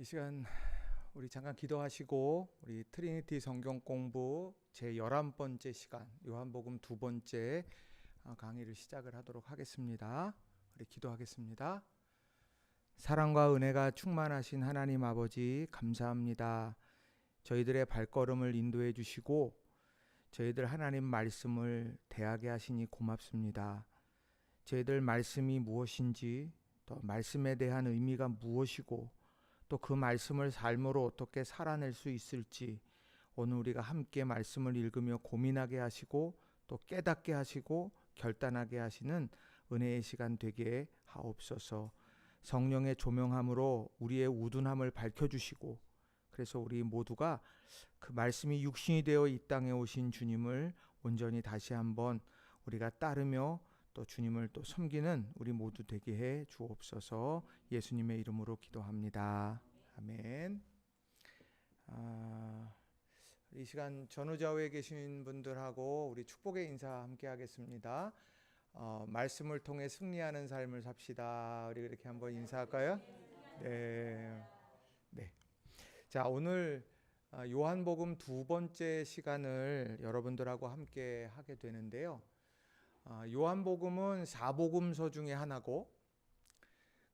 이 시간 우리 잠깐 기도하시고 우리 트리니티 성경 공부 제 11번째 시간 요한복음 두 번째 강의를 시작을 하도록 하겠습니다. 우리 기도하겠습니다. 사랑과 은혜가 충만하신 하나님 아버지 감사합니다. 저희들의 발걸음을 인도해 주시고 저희들 하나님 말씀을 대하게 하시니 고맙습니다. 저희들 말씀이 무엇인지 또 말씀에 대한 의미가 무엇이고 또 그 말씀을 삶으로 어떻게 살아낼 수 있을지 오늘 우리가 함께 말씀을 읽으며 고민하게 하시고 또 깨닫게 하시고 결단하게 하시는 은혜의 시간 되게 하옵소서. 성령의 조명함으로 우리의 우둔함을 밝혀주시고 그래서 우리 모두가 그 말씀이 육신이 되어 이 땅에 오신 주님을 온전히 다시 한번 우리가 따르며 또 주님을 또 섬기는 우리 모두 되게 해 주옵소서. 예수님의 이름으로 기도합니다. 아멘. 이 시간 전후좌우에 계신 분들하고 우리 축복의 인사 함께 하겠습니다. 말씀을 통해 승리하는 삶을 삽시다. 우리 그렇게 한번 인사할까요? 네. 자, 오늘 요한복음 두 번째 시간을 여러분들하고 함께 하게 되는데요. 요한복음은 사복음서 중에 하나고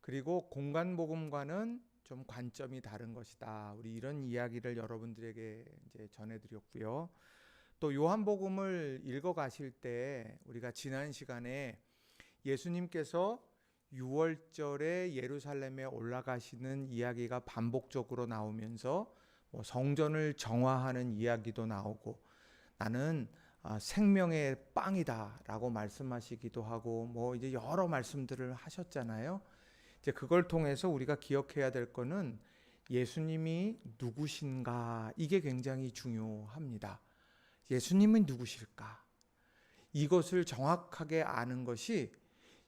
그리고 공간복음과는 좀 관점이 다른 것이다. 우리 이런 이야기를 여러분들에게 이제 전해드렸고요. 또 요한복음을 읽어가실 때 우리가 지난 시간에 예수님께서 6월절에 예루살렘에 올라가시는 이야기가 반복적으로 나오면서 성전을 정화하는 이야기도 나오고 나는 생명의 빵이다 라고 말씀하시기도 하고 이제 여러 말씀들을 하셨잖아요. 이제 그걸 통해서 우리가 기억해야 될 거는 예수님이 누구신가, 이게 굉장히 중요합니다. 예수님은 누구실까? 이것을 정확하게 아는 것이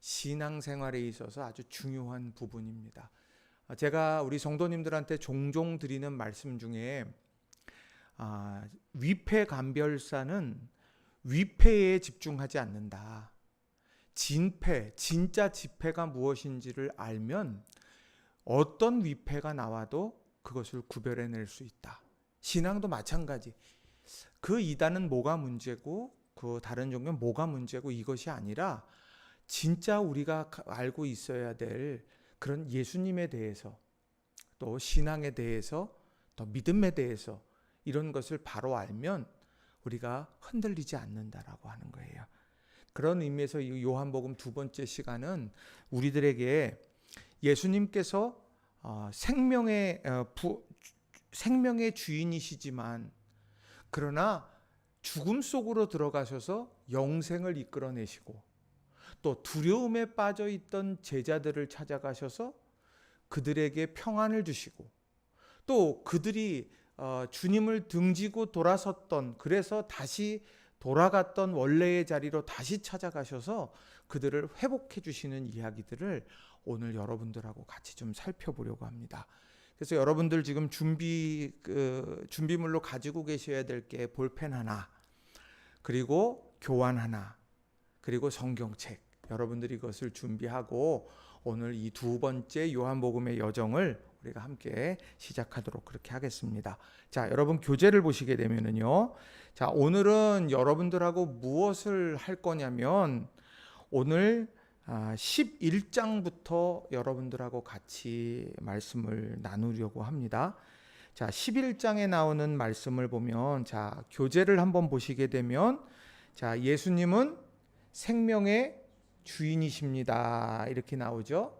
신앙생활에 있어서 아주 중요한 부분입니다. 제가 우리 성도님들한테 종종 드리는 말씀 중에 위패감별사는 위패에 집중하지 않는다. 진패, 진짜 지패가 무엇인지를 알면 어떤 위패가 나와도 그것을 구별해낼 수 있다. 신앙도 마찬가지. 그 이단은 뭐가 문제고 그 다른 종교는 뭐가 문제고 이것이 아니라 진짜 우리가 알고 있어야 될 그런 예수님에 대해서 또 신앙에 대해서 또 믿음에 대해서 이런 것을 바로 알면 우리가 흔들리지 않는다라고 하는 거예요. 그런 의미에서 이 요한복음 두 번째 시간은 우리들에게 예수님께서 생명의 주인이시지만 그러나 죽음 속으로 들어가셔서 영생을 이끌어내시고 또 두려움에 빠져 있던 제자들을 찾아가셔서 그들에게 평안을 주시고 또 그들이 주님을 등지고 돌아섰던 그래서 다시 돌아갔던 원래의 자리로 다시 찾아가셔서 그들을 회복해 주시는 이야기들을 오늘 여러분들하고 같이 좀 살펴보려고 합니다. 그래서 여러분들 지금 준비물로 가지고 계셔야 될 게 볼펜 하나, 그리고 교환 하나, 그리고 성경책. 여러분들이 이것을 준비하고 오늘 이 두 번째 요한복음의 여정을 우리가 함께 시작하도록 그렇게 하겠습니다. 자, 여러분 교재를 보시게 되면은요. 자, 오늘은 여러분들하고 무엇을 할 거냐면 오늘 11장부터 여러분들하고 같이 말씀을 나누려고 합니다. 자, 11장에 나오는 말씀을 보면 자, 교재를 한번 보시게 되면 자, 예수님은 생명의 주인이십니다. 이렇게 나오죠.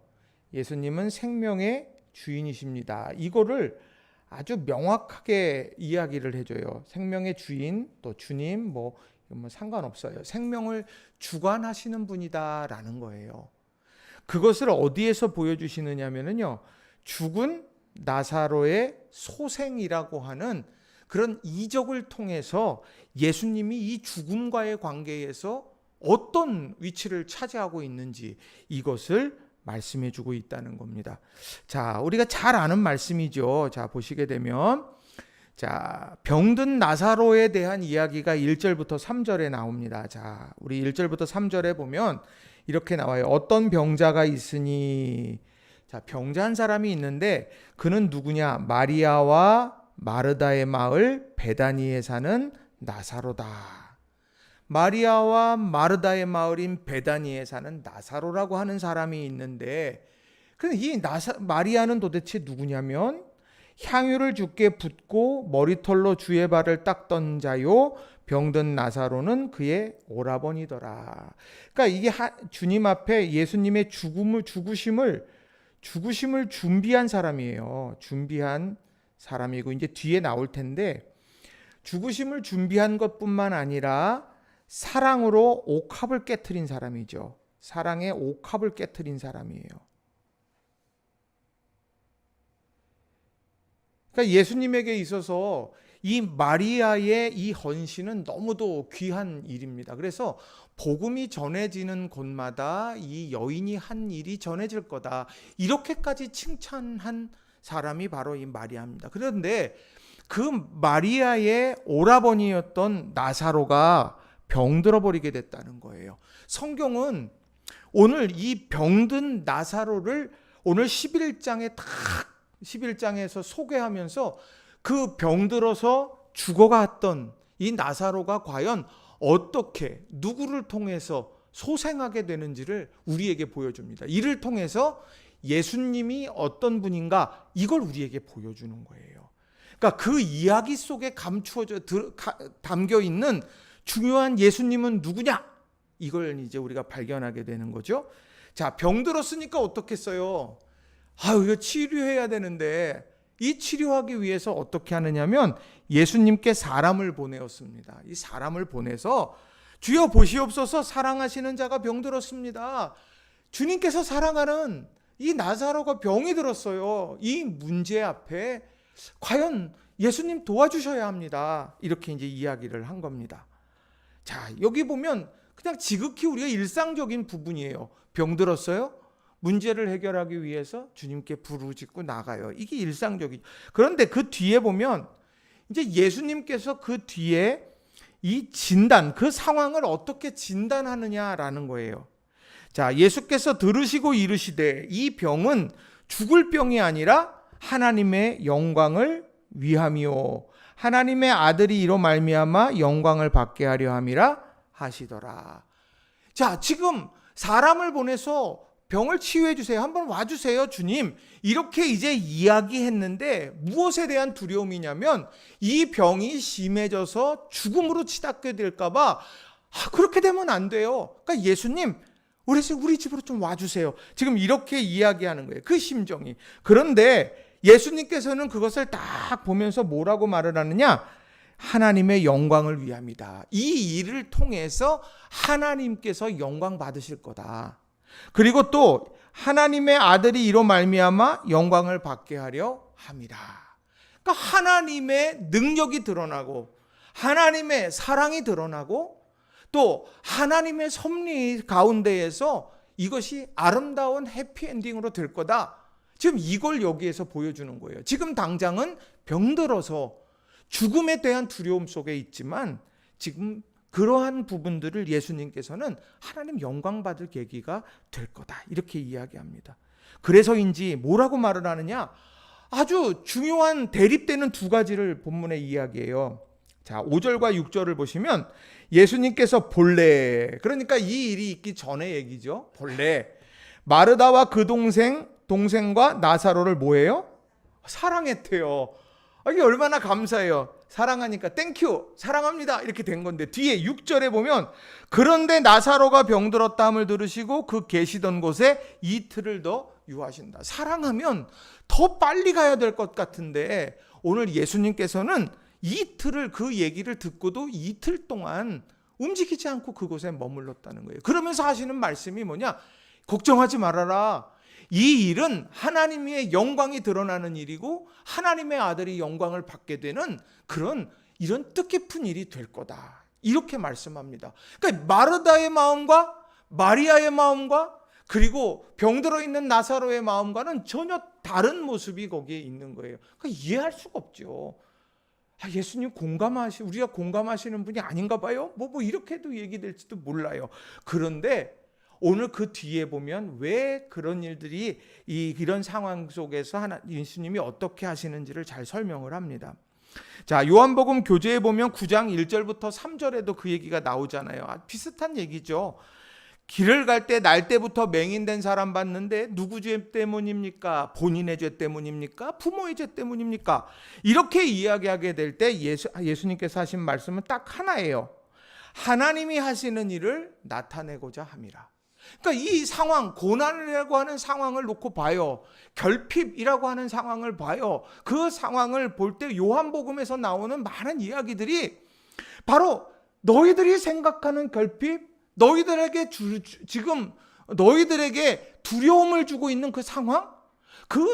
예수님은 생명의 주인이십니다. 이거를 아주 명확하게 이야기를 해줘요. 생명의 주인, 또 주님, 상관없어요. 생명을 주관하시는 분이다라는 거예요. 그것을 어디에서 보여주시느냐면요, 죽은 나사로의 소생이라고 하는 그런 이적을 통해서 예수님이 이 죽음과의 관계에서 어떤 위치를 차지하고 있는지 이것을 말씀해 주고 있다는 겁니다. 자, 우리가 잘 아는 말씀이죠. 자, 보시게 되면 자, 병든 나사로에 대한 이야기가 1절부터 3절에 나옵니다. 자, 우리 1절부터 3절에 보면 이렇게 나와요. 어떤 병자가 있으니 자, 병자한 사람이 있는데 그는 누구냐? 마리아와 마르다의 마을 베다니에 사는 나사로다. 마리아와 마르다의 마을인 베다니에 사는 나사로라고 하는 사람이 있는데, 근데 이 마리아는 도대체 누구냐면 향유를 주께 붓고 머리털로 주의 발을 닦던 자요, 병든 나사로는 그의 오라버니더라. 그러니까 이게 주님 앞에 예수님의 죽으심을 준비한 사람이에요. 준비한 사람이고, 이제 뒤에 나올 텐데, 죽으심을 준비한 것뿐만 아니라 사랑으로 옥합을 깨트린 사람이죠. 사랑의 옥합을 깨트린 사람이에요. 그러니까 예수님에게 있어서 이 마리아의 이 헌신은 너무도 귀한 일입니다. 그래서 복음이 전해지는 곳마다 이 여인이 한 일이 전해질 거다, 이렇게까지 칭찬한 사람이 바로 이 마리아입니다. 그런데 그 마리아의 오라버니였던 나사로가 병들어 버리게 됐다는 거예요. 성경은 오늘 이 병든 나사로를 오늘 11장에서 소개하면서 그 병들어서 죽어갔던 이 나사로가 과연 어떻게 누구를 통해서 소생하게 되는지를 우리에게 보여줍니다. 이를 통해서 예수님이 어떤 분인가, 이걸 우리에게 보여주는 거예요. 그러니까 그 이야기 속에 담겨 있는 중요한 예수님은 누구냐, 이걸 이제 우리가 발견하게 되는 거죠. 자, 병들었으니까 어떻겠어요? 이거 치료해야 되는데, 이 치료하기 위해서 어떻게 하느냐면 예수님께 사람을 보내었습니다. 이 사람을 보내서 주여 보시옵소서, 사랑하시는 자가 병들었습니다. 주님께서 사랑하는 이 나사로가 병이 들었어요. 이 문제 앞에 과연 예수님 도와주셔야 합니다. 이렇게 이제 이야기를 한 겁니다. 자, 여기 보면 그냥 지극히 우리가 일상적인 부분이에요. 병들었어요? 문제를 해결하기 위해서 주님께 부르짖고 나가요. 이게 일상적이죠. 그런데 그 뒤에 보면 이제 예수님께서 그 뒤에 이 진단, 그 상황을 어떻게 진단하느냐라는 거예요. 자, 예수께서 들으시고 이르시되 이 병은 죽을 병이 아니라 하나님의 영광을 위함이요 하나님의 아들이 이로 말미암아 영광을 받게 하려 함이라 하시더라. 자, 지금 사람을 보내서 병을 치유해 주세요. 한번 와주세요, 주님. 이렇게 이제 이야기했는데 무엇에 대한 두려움이냐면 이 병이 심해져서 죽음으로 치닫게 될까봐, 그렇게 되면 안 돼요. 그러니까 예수님, 우리 집으로 좀 와주세요. 지금 이렇게 이야기하는 거예요. 그 심정이. 그런데 예수님께서는 그것을 딱 보면서 뭐라고 말을 하느냐? 하나님의 영광을 위함이다. 이 일을 통해서 하나님께서 영광 받으실 거다. 그리고 또 하나님의 아들이 이로 말미암아 영광을 받게 하려 함이라. 그러니까 하나님의 능력이 드러나고 하나님의 사랑이 드러나고 또 하나님의 섭리 가운데에서 이것이 아름다운 해피엔딩으로 될 거다. 지금 이걸 여기에서 보여주는 거예요. 지금 당장은 병들어서 죽음에 대한 두려움 속에 있지만 지금 그러한 부분들을 예수님께서는 하나님 영광 받을 계기가 될 거다, 이렇게 이야기합니다. 그래서인지 뭐라고 말을 하느냐? 아주 중요한 대립되는 두 가지를 본문에 이야기해요. 자, 5절과 6절을 보시면 예수님께서 본래, 그러니까 이 일이 있기 전의 얘기죠. 본래 마르다와 그 동생과 나사로를 뭐해요? 사랑했대요. 이게 얼마나 감사해요. 사랑하니까 땡큐, 사랑합니다, 이렇게 된 건데, 뒤에 6절에 보면 그런데 나사로가 병들었다 함을 들으시고 그 계시던 곳에 이틀을 더 유하신다. 사랑하면 더 빨리 가야 될 것 같은데 오늘 예수님께서는 이틀을, 그 얘기를 듣고도 이틀 동안 움직이지 않고 그곳에 머물렀다는 거예요. 그러면서 하시는 말씀이 뭐냐? 걱정하지 말아라. 이 일은 하나님의 영광이 드러나는 일이고 하나님의 아들이 영광을 받게 되는 그런 이런 뜻깊은 일이 될 거다, 이렇게 말씀합니다. 그러니까 마르다의 마음과 마리아의 마음과 그리고 병들어 있는 나사로의 마음과는 전혀 다른 모습이 거기에 있는 거예요. 그러니까 이해할 수가 없죠. 예수님 우리가 공감하시는 분이 아닌가 봐요. 뭐 이렇게도 얘기될지도 몰라요. 그런데 오늘 그 뒤에 보면 왜 그런 일들이 이런 상황 속에서 예수님이 어떻게 하시는지를 잘 설명을 합니다. 자, 요한복음 교재에 보면 9장 1절부터 3절에도 그 얘기가 나오잖아요. 비슷한 얘기죠. 길을 갈 때 날 때부터 맹인된 사람 봤는데 누구 죄 때문입니까? 본인의 죄 때문입니까? 부모의 죄 때문입니까? 이렇게 이야기하게 될 때 예수님께서 하신 말씀은 딱 하나예요. 하나님이 하시는 일을 나타내고자 함이라. 그러니까 이 상황, 고난이라고 하는 상황을 놓고 봐요. 결핍이라고 하는 상황을 봐요. 그 상황을 볼 때 요한복음에서 나오는 많은 이야기들이 바로 너희들이 생각하는 결핍, 너희들에게 지금 너희들에게 두려움을 주고 있는 그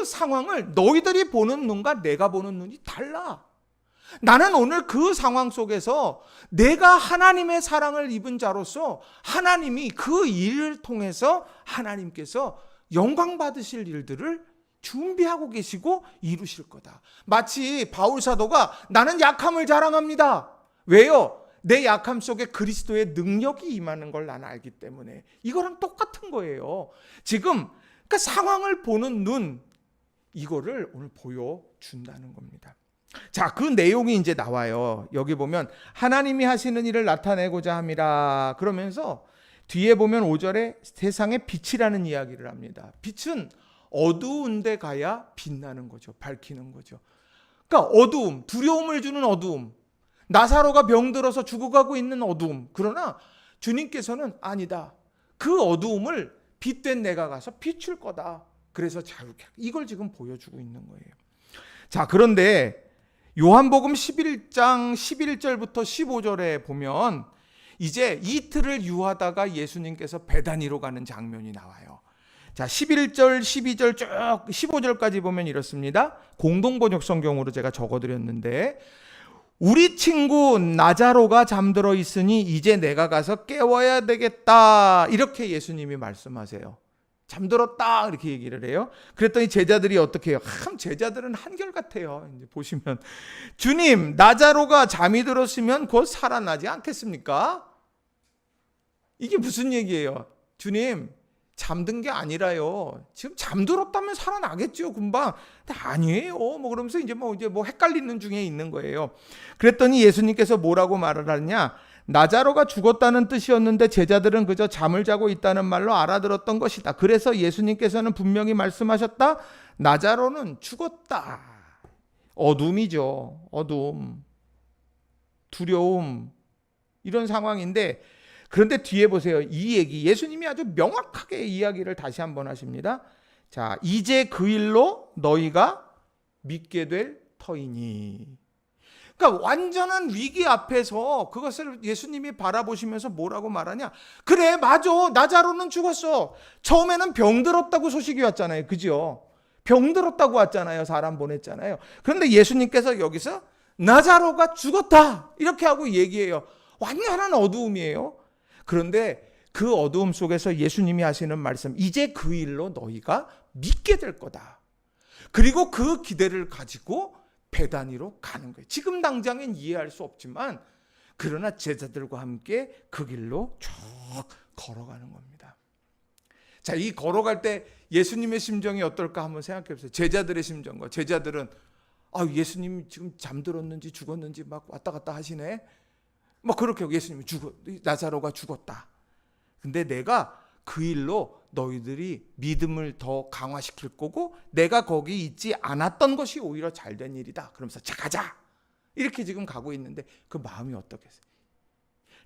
상황을 너희들이 보는 눈과 내가 보는 눈이 달라. 나는 오늘 그 상황 속에서 내가 하나님의 사랑을 입은 자로서 하나님이 그 일을 통해서 하나님께서 영광 받으실 일들을 준비하고 계시고 이루실 거다. 마치 바울 사도가 나는 약함을 자랑합니다. 왜요? 내 약함 속에 그리스도의 능력이 임하는 걸 나는 알기 때문에. 이거랑 똑같은 거예요. 지금 그러니까 상황을 보는 눈, 이거를 오늘 보여준다는 겁니다. 자, 그 내용이 이제 나와요. 여기 보면 하나님이 하시는 일을 나타내고자 함이라 그러면서 뒤에 보면 5절에 세상의 빛이라는 이야기를 합니다. 빛은 어두운 데 가야 빛나는 거죠. 밝히는 거죠. 그러니까 어두움, 두려움을 주는 어두움, 나사로가 병들어서 죽어가고 있는 어두움. 그러나 주님께서는 아니다. 그 어두움을 빛된 내가 가서 비출 거다. 그래서 자유케. 이걸 지금 보여주고 있는 거예요. 자, 그런데 요한복음 11장 11절부터 15절에 보면 이제 이틀을 유하다가 예수님께서 베다니로 가는 장면이 나와요. 자, 11절, 12절 쭉 15절까지 보면 이렇습니다. 공동번역 성경으로 제가 적어드렸는데 우리 친구 나자로가 잠들어 있으니 이제 내가 가서 깨워야 되겠다. 이렇게 예수님이 말씀하세요. 잠들었다 이렇게 얘기를 해요. 그랬더니 제자들이 어떻게 해요? 제자들은 한결같아요. 이제 보시면 주님, 나자로가 잠이 들었으면 곧 살아나지 않겠습니까? 이게 무슨 얘기예요? 주님, 잠든 게 아니라요. 지금 잠들었다면 살아나겠죠, 금방. 근데 아니에요. 그러면서 이제 헷갈리는 중에 있는 거예요. 그랬더니 예수님께서 뭐라고 말을 하느냐? 나자로가 죽었다는 뜻이었는데 제자들은 그저 잠을 자고 있다는 말로 알아들었던 것이다. 그래서 예수님께서는 분명히 말씀하셨다. 나자로는 죽었다. 어둠이죠. 어둠, 두려움, 이런 상황인데, 그런데 뒤에 보세요. 이 얘기 예수님이 아주 명확하게 이야기를 다시 한번 하십니다. 자, 이제 그 일로 너희가 믿게 될 터이니. 그러니까 완전한 위기 앞에서 그것을 예수님이 바라보시면서 뭐라고 말하냐? 그래, 맞아. 나자로는 죽었어. 처음에는 병들었다고 소식이 왔잖아요. 그죠? 병들었다고 왔잖아요. 사람 보냈잖아요. 그런데 예수님께서 여기서 나자로가 죽었다 이렇게 하고 얘기해요. 완전한 어두움이에요. 그런데 그 어두움 속에서 예수님이 하시는 말씀, 이제 그 일로 너희가 믿게 될 거다. 그리고 그 기대를 가지고 베다니로 가는 거예요. 지금 당장엔 이해할 수 없지만 그러나 제자들과 함께 그 길로 쭉 걸어가는 겁니다. 자, 이 걸어갈 때 예수님의 심정이 어떨까 한번 생각해 보세요. 제자들의 심정과 제자들은 예수님이 지금 잠들었는지 죽었는지 막 왔다 갔다 하시네. 그렇게 예수님이 나사로가 죽었다. 근데 내가 그 일로 너희들이 믿음을 더 강화시킬 거고 내가 거기 있지 않았던 것이 오히려 잘된 일이다. 그러면서 자, 가자. 이렇게 지금 가고 있는데 그 마음이 어떻겠어요?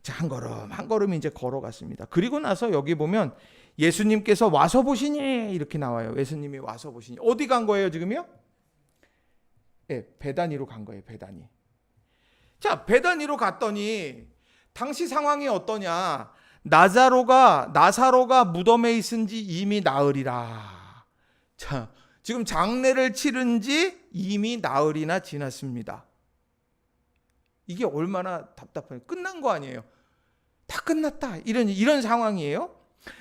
자, 한 걸음 한 걸음 이제 걸어갔습니다. 그리고 나서 여기 보면 예수님께서 와서 보시니 이렇게 나와요. 예수님이 와서 보시니. 어디 간 거예요 지금요? 베다니로 간 거예요. 베다니. 자, 베다니로 갔더니 당시 상황이 어떠냐? 나사로가 무덤에 있은 지 이미 나흘이라. 자, 지금 장례를 치른 지 이미 나흘이나 지났습니다. 이게 얼마나 답답해요. 끝난 거 아니에요. 다 끝났다. 이런 상황이에요.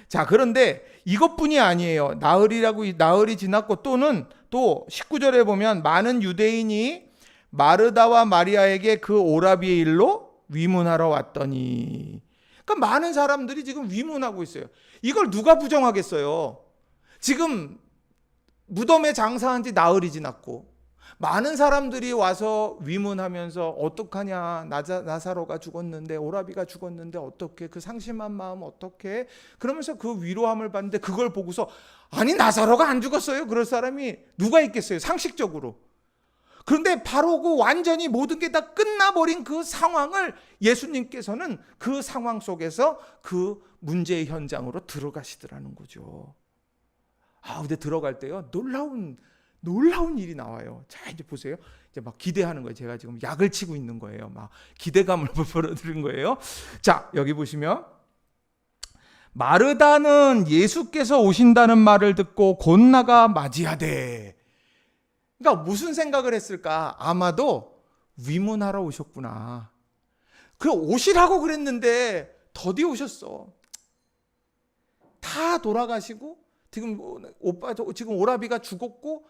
자, 그런데 이것뿐이 아니에요. 나흘이 지났고 또 19절에 보면 많은 유대인이 마르다와 마리아에게 그 오라비의 일로 위문하러 왔더니, 그러니까 많은 사람들이 지금 위문하고 있어요. 이걸 누가 부정하겠어요? 지금 무덤에 장사한 지 나흘이 지났고 많은 사람들이 와서 위문하면서 어떡하냐, 나사로가 죽었는데, 오라비가 죽었는데 어떻게, 그 상심한 마음 어떻게, 그러면서 그 위로함을 받는데 그걸 보고서 아니 나사로가 안 죽었어요, 그럴 사람이 누가 있겠어요, 상식적으로. 그런데 바로 그 완전히 모든 게 다 끝나버린 그 상황을 예수님께서는 그 상황 속에서 그 문제의 현장으로 들어가시더라는 거죠. 근데 들어갈 때요, 놀라운 일이 나와요. 자, 이제 보세요. 이제 막 기대하는 거예요. 제가 지금 약을 치고 있는 거예요. 막 기대감을 불어드린 거예요. 자, 여기 보시면 마르다는 예수께서 오신다는 말을 듣고 곧 나가 맞이하되. 그러니까 무슨 생각을 했을까? 아마도 위문하러 오셨구나. 그 오시라고 그랬는데 더디 오셨어. 다 돌아가시고 지금 오라비가 죽었고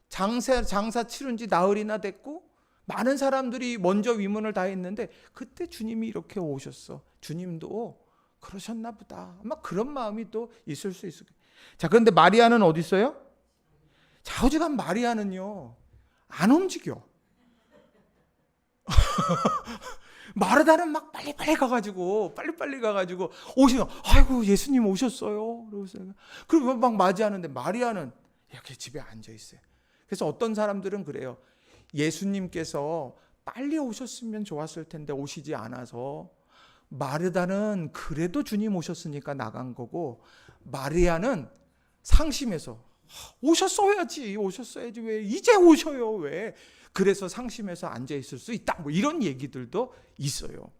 장사 치른 지 나흘이나 됐고 많은 사람들이 먼저 위문을 다 했는데 그때 주님이 이렇게 오셨어. 주님도 그러셨나 보다. 아마 그런 마음이 또 있을 수 있을 거예요. 자, 그런데 마리아는 어디 있어요? 좌우지간 마리아는요, 안 움직여. 마르다는 막 빨리빨리 가가지고 오시면 아이고 예수님 오셨어요. 그리고 막 맞이하는데 마리아는 이렇게 집에 앉아 있어요. 그래서 어떤 사람들은 그래요. 예수님께서 빨리 오셨으면 좋았을 텐데 오시지 않아서 마르다는 그래도 주님 오셨으니까 나간 거고 마리아는 상심해서 오셨어야지 왜 이제 오셔요 왜, 그래서 상심해서 앉아 있을 수 있다, 뭐 이런 얘기들도 있어요.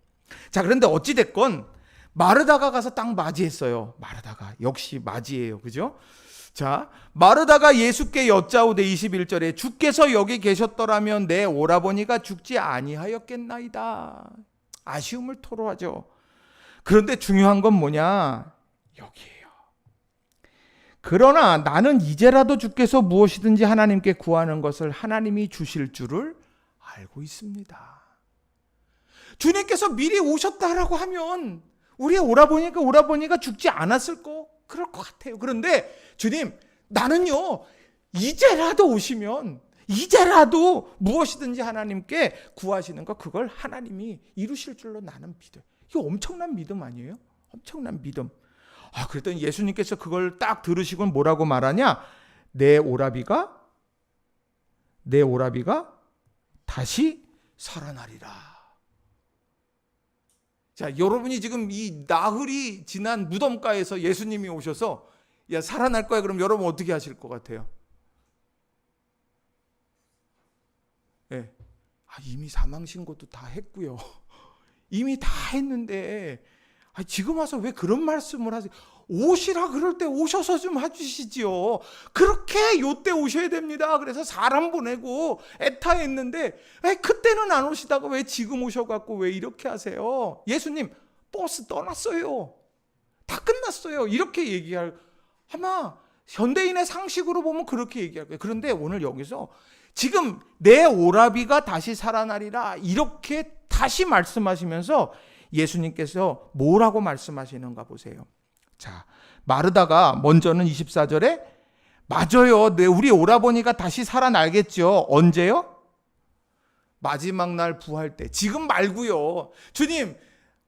자, 그런데 어찌 됐건 마르다가 가서 딱 맞이했어요. 마르다가 역시 맞이해요, 그죠? 자, 마르다가 예수께 여짜오되 21절에 주께서 여기 계셨더라면 내 오라버니가 죽지 아니하였겠나이다. 아쉬움을 토로하죠. 그런데 중요한 건 뭐냐? 여기에요. 그러나 나는 이제라도 주께서 무엇이든지 하나님께 구하는 것을 하나님이 주실 줄을 알고 있습니다. 주님께서 미리 오셨다라고 하면 우리의 오라버니가 죽지 않았을 그럴 것 같아요. 그런데 주님, 나는요, 이제라도 오시면 이제라도 무엇이든지 하나님께 구하시는 거, 그걸 하나님이 이루실 줄로 나는 믿어요. 이거 엄청난 믿음 아니에요? 엄청난 믿음. 그랬더니 예수님께서 그걸 딱 들으시고 뭐라고 말하냐? 내 오라비가 다시 살아나리라. 자, 여러분이 지금 이 나흘이 지난 무덤가에서 예수님이 오셔서 야 살아날 거야, 그럼 여러분 어떻게 하실 것 같아요? 네. 이미 사망 신고도 다 했고요. 이미 다 했는데 지금 와서 왜 그런 말씀을 하세요? 오시라 그럴 때 오셔서 좀 해주시지요. 그렇게 요때 오셔야 됩니다. 그래서 사람 보내고 애타했는데 그때는 안 오시다가 왜 지금 오셔갖고 왜 이렇게 하세요? 예수님 버스 떠났어요. 다 끝났어요. 이렇게 얘기할, 아마 현대인의 상식으로 보면 그렇게 얘기할 거예요. 그런데 오늘 여기서 지금 내 오라비가 다시 살아나리라 이렇게 다시 말씀하시면서 예수님께서 뭐라고 말씀하시는가 보세요. 자, 마르다가 먼저는 24절에 맞아요, 우리 오라버니가 다시 살아나겠죠. 언제요? 마지막 날 부활 때. 지금 말고요. 주님,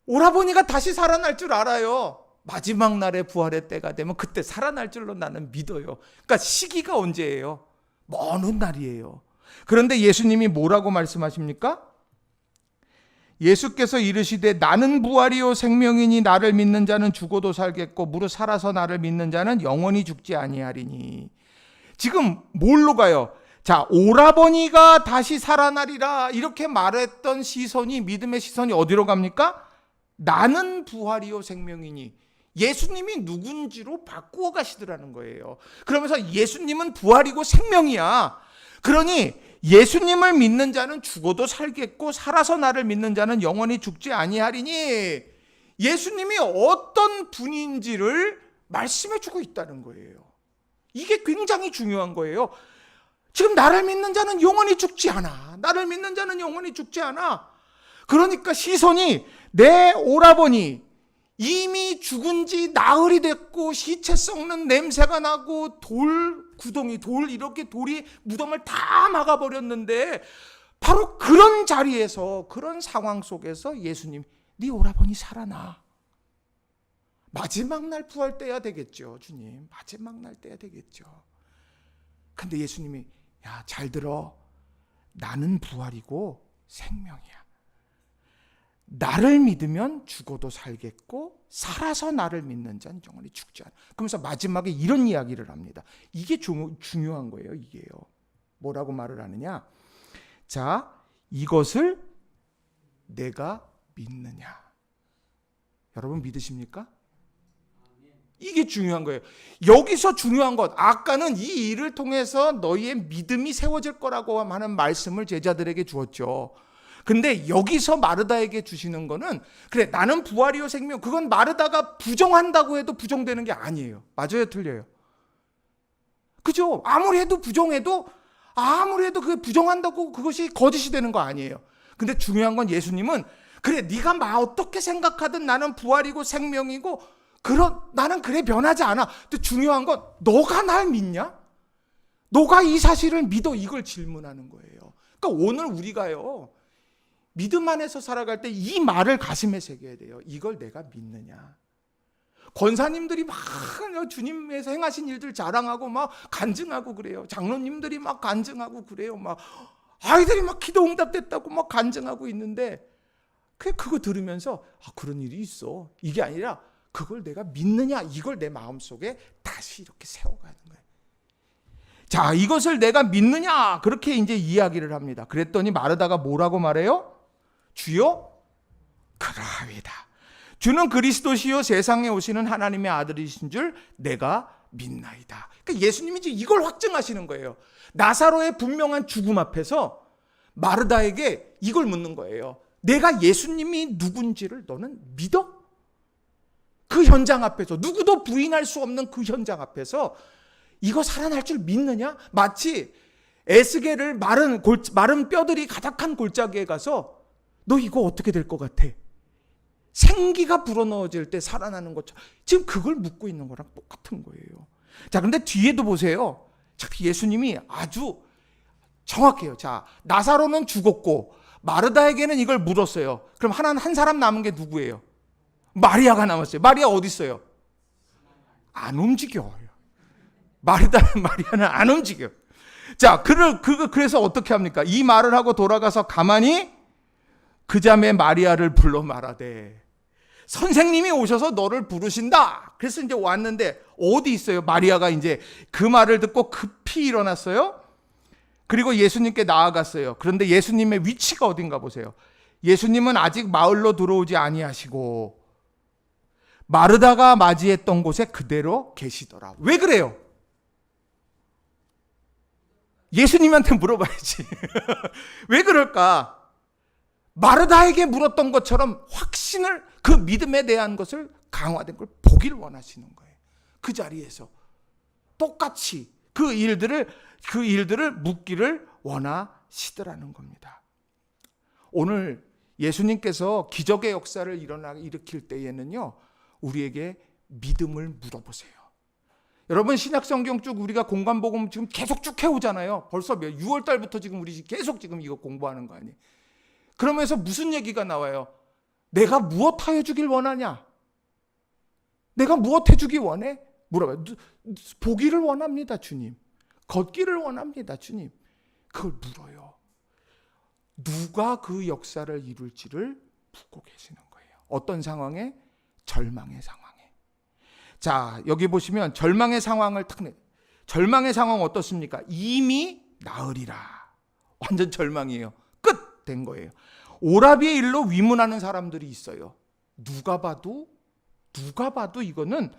오라버니가 다시 살아날 줄 알아요. 마지막 날에 부활의 때가 되면 그때 살아날 줄로 나는 믿어요. 그러니까 시기가 언제예요? 먼 훗날이에요. 그런데 예수님이 뭐라고 말씀하십니까? 예수께서 이르시되 나는 부활이요 생명이니 나를 믿는 자는 죽어도 살겠고 무릇 살아서 나를 믿는 자는 영원히 죽지 아니하리니. 지금 뭘로 가요? 자, 오라버니가 다시 살아나리라 이렇게 말했던 시선이, 믿음의 시선이 어디로 갑니까? 나는 부활이요 생명이니. 예수님이 누군지로 바꾸어 가시더라는 거예요. 그러면서 예수님은 부활이고 생명이야. 그러니 예수님을 믿는 자는 죽어도 살겠고 살아서 나를 믿는 자는 영원히 죽지 아니하리니, 예수님이 어떤 분인지를 말씀해 주고 있다는 거예요. 이게 굉장히 중요한 거예요. 지금 나를 믿는 자는 영원히 죽지 않아. 나를 믿는 자는 영원히 죽지 않아. 그러니까 시선이 내 오라버니, 이미 죽은 지 나흘이 됐고 시체 썩는 냄새가 나고 구덩이 이렇게 돌이 무덤을 다 막아버렸는데 바로 그런 자리에서, 그런 상황 속에서 예수님, 네 오라버니 살아나. 마지막 날 부활 때야 되겠죠, 주님. 마지막 날 때야 되겠죠. 근데 예수님이, 야, 잘 들어. 나는 부활이고 생명이야. 나를 믿으면 죽어도 살겠고 살아서 나를 믿는 자는 영원히 죽지 않아. 그러면서 마지막에 이런 이야기를 합니다. 이게 중요한 거예요. 이게요. 뭐라고 말을 하느냐? 자, 이것을 내가 믿느냐? 여러분 믿으십니까? 이게 중요한 거예요. 여기서 중요한 것, 아까는 이 일을 통해서 너희의 믿음이 세워질 거라고 하는 말씀을 제자들에게 주었죠. 근데 여기서 마르다에게 주시는 거는, 그래, 나는 부활이요 생명, 그건 마르다가 부정한다고 해도 부정되는 게 아니에요. 맞아요, 틀려요? 그죠? 아무리 해도 부정해도, 그게 부정한다고 그것이 거짓이 되는 거 아니에요. 근데 중요한 건 예수님은, 그래, 네가 어떻게 생각하든 나는 부활이고 생명이고 나는 그래 변하지 않아. 근데 중요한 건 너가 날 믿냐? 너가 이 사실을 믿어? 이걸 질문하는 거예요. 그러니까 오늘 우리가요, 믿음 안에서 살아갈 때 이 말을 가슴에 새겨야 돼요. 이걸 내가 믿느냐? 권사님들이 막 주님에서 행하신 일들 자랑하고 막 간증하고 그래요. 장로님들이 막 간증하고 그래요. 막 아이들이 막 기도 응답됐다고 막 간증하고 있는데, 그거 들으면서 그런 일이 있어. 이게 아니라 그걸 내가 믿느냐, 이걸 내 마음속에 다시 이렇게 세워가는 거예요. 자, 이것을 내가 믿느냐, 그렇게 이제 이야기를 합니다. 그랬더니 마르다가 뭐라고 말해요? 주여, 그러하이다. 주는 그리스도시요 세상에 오시는 하나님의 아들이신 줄 내가 믿나이다. 그러니까 예수님이 이제 이걸 확증하시는 거예요. 나사로의 분명한 죽음 앞에서 마르다에게 이걸 묻는 거예요. 내가 예수님이 누군지를 너는 믿어? 그 현장 앞에서, 누구도 부인할 수 없는 그 현장 앞에서 이거 살아날 줄 믿느냐? 마치 에스겔을 마른 뼈들이 가득한 골짜기에 가서 너 이거 어떻게 될 것 같아? 생기가 불어넣어질 때 살아나는 것처럼 지금 그걸 묻고 있는 거랑 똑같은 거예요. 자, 그런데 뒤에도 보세요. 예수님이 아주 정확해요. 자, 나사로는 죽었고 마르다에게는 이걸 물었어요. 그럼 한 사람 남은 게 누구예요? 마리아가 남았어요. 마리아 어디 있어요? 안 움직여요. 마리아는 안 움직여. 자, 그래서 어떻게 합니까? 이 말을 하고 돌아가서 가만히 그 자매 마리아를 불러 말하되, 선생님이 오셔서 너를 부르신다. 그래서 이제 왔는데 어디 있어요? 마리아가 이제 그 말을 듣고 급히 일어났어요. 그리고 예수님께 나아갔어요. 그런데 예수님의 위치가 어딘가 보세요. 예수님은 아직 마을로 들어오지 아니하시고 마르다가 맞이했던 곳에 그대로 계시더라. 왜 그래요? 예수님한테 물어봐야지. 왜 그럴까? 마르다에게 물었던 것처럼 확신을, 그 믿음에 대한 것을 강화된 걸 보기를 원하시는 거예요. 그 자리에서 똑같이 그 일들을 묻기를 원하시더라는 겁니다. 오늘 예수님께서 기적의 역사를 일으킬 때에는요, 우리에게 믿음을 물어보세요. 여러분, 신약성경 쭉 우리가 공관복음 지금 계속 쭉 해오잖아요. 벌써 6월 달부터 지금 우리 계속 지금 이거 공부하는 거 아니에요. 그러면서 무슨 얘기가 나와요? 내가 무엇 하여 주길 원하냐? 내가 무엇 해주기 원해? 물어봐요. 보기를 원합니다, 주님. 걷기를 원합니다, 주님. 그걸 물어요. 누가 그 역사를 이룰지를 묻고 계시는 거예요. 어떤 상황에? 절망의 상황에. 자, 여기 보시면 절망의 상황을 절망의 상황 어떻습니까? 이미 나으리라. 완전 절망이에요. 끝 된 거예요. 오라비의 일로 위문하는 사람들이 있어요. 누가 봐도 이거는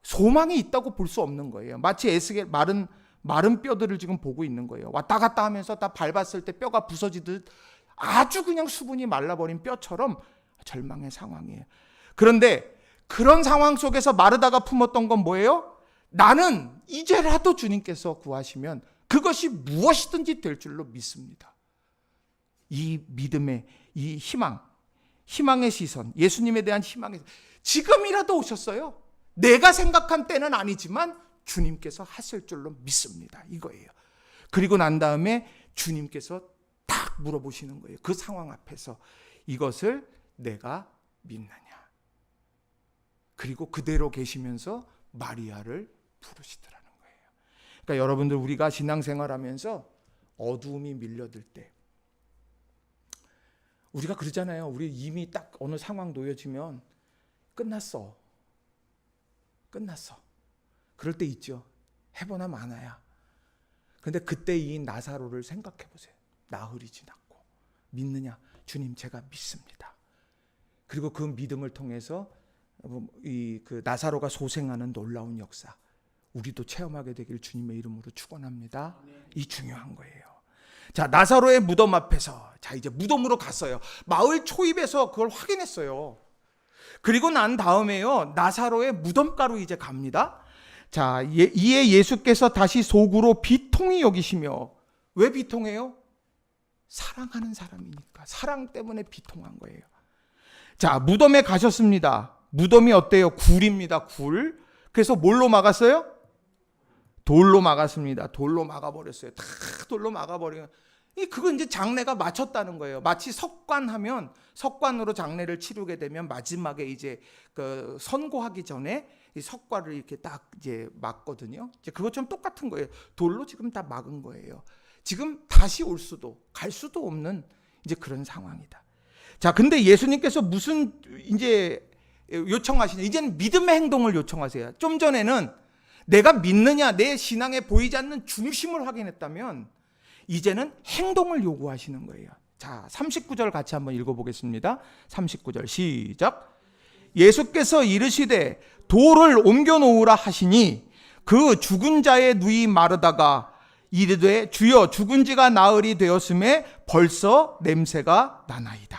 소망이 있다고 볼 수 없는 거예요. 마치 에스겔 마른 뼈들을 지금 보고 있는 거예요. 왔다 갔다 하면서 다 밟았을 때 뼈가 부서지듯 아주 그냥 수분이 말라버린 뼈처럼 절망의 상황이에요. 그런데 그런 상황 속에서 마르다가 품었던 건 뭐예요? 나는 이제라도 주님께서 구하시면 그것이 무엇이든지 될 줄로 믿습니다. 이 믿음의 이 희망, 희망의 시선, 예수님에 대한 희망의 시선. 지금이라도 오셨어요. 내가 생각한 때는 아니지만 주님께서 하실 줄로 믿습니다. 이거예요. 그리고 난 다음에 주님께서 딱 물어보시는 거예요. 그 상황 앞에서 이것을 내가 믿느냐. 그리고 그대로 계시면서 마리아를 부르시더라는 거예요. 그러니까 여러분들, 우리가 신앙생활하면서 어두움이 밀려들 때 우리가 그러잖아요. 우리 이미 딱 어느 상황 놓여지면 끝났어. 그럴 때 있죠. 해보나 마나야. 근데 그때 이 나사로를 생각해 보세요. 나흘이지 않고 믿느냐? 주님, 제가 믿습니다. 그리고 그 믿음을 통해서 그 나사로가 소생하는 놀라운 역사, 우리도 체험하게 되길 주님의 이름으로 축원합니다. 이 중요한 거예요. 자, 나사로의 무덤 앞에서, 자, 이제 무덤으로 갔어요. 마을 초입에서 그걸 확인했어요. 그리고 난 다음에요, 나사로의 무덤가로 이제 갑니다. 자, 이에 예수께서 다시 속으로 비통히 여기시며, 왜 비통해요? 사랑하는 사람이니까. 사랑 때문에 비통한 거예요. 자, 무덤에 가셨습니다. 무덤이 어때요? 굴입니다. 굴. 그래서 뭘로 막았어요? 돌로 막았습니다. 돌로 막아버렸어요. 다 돌로 막아버려요. 그건 이제 장례가 마쳤다는 거예요. 마치 석관하면, 석관으로 장례를 치르게 되면 마지막에 이제 그 선고하기 전에 이 석관을 이렇게 딱 이제 막거든요. 이제 그것처럼 똑같은 거예요. 돌로 지금 다 막은 거예요. 지금 다시 올 수도 갈 수도 없는 이제 그런 상황이다. 자, 근데 예수님께서 무슨 이제 요청하시냐? 이제는 믿음의 행동을 요청하세요. 좀 전에는 내가 믿느냐, 내 신앙에 보이지 않는 중심을 확인했다면 이제는 행동을 요구하시는 거예요. 자, 39절 같이 한번 읽어보겠습니다. 39절 시작. 예수께서 이르시되 돌을 옮겨 놓으라 하시니 그 죽은 자의 누이 마르다가 이르되 주여, 죽은 지가 나흘이 되었음에 벌써 냄새가 나나이다.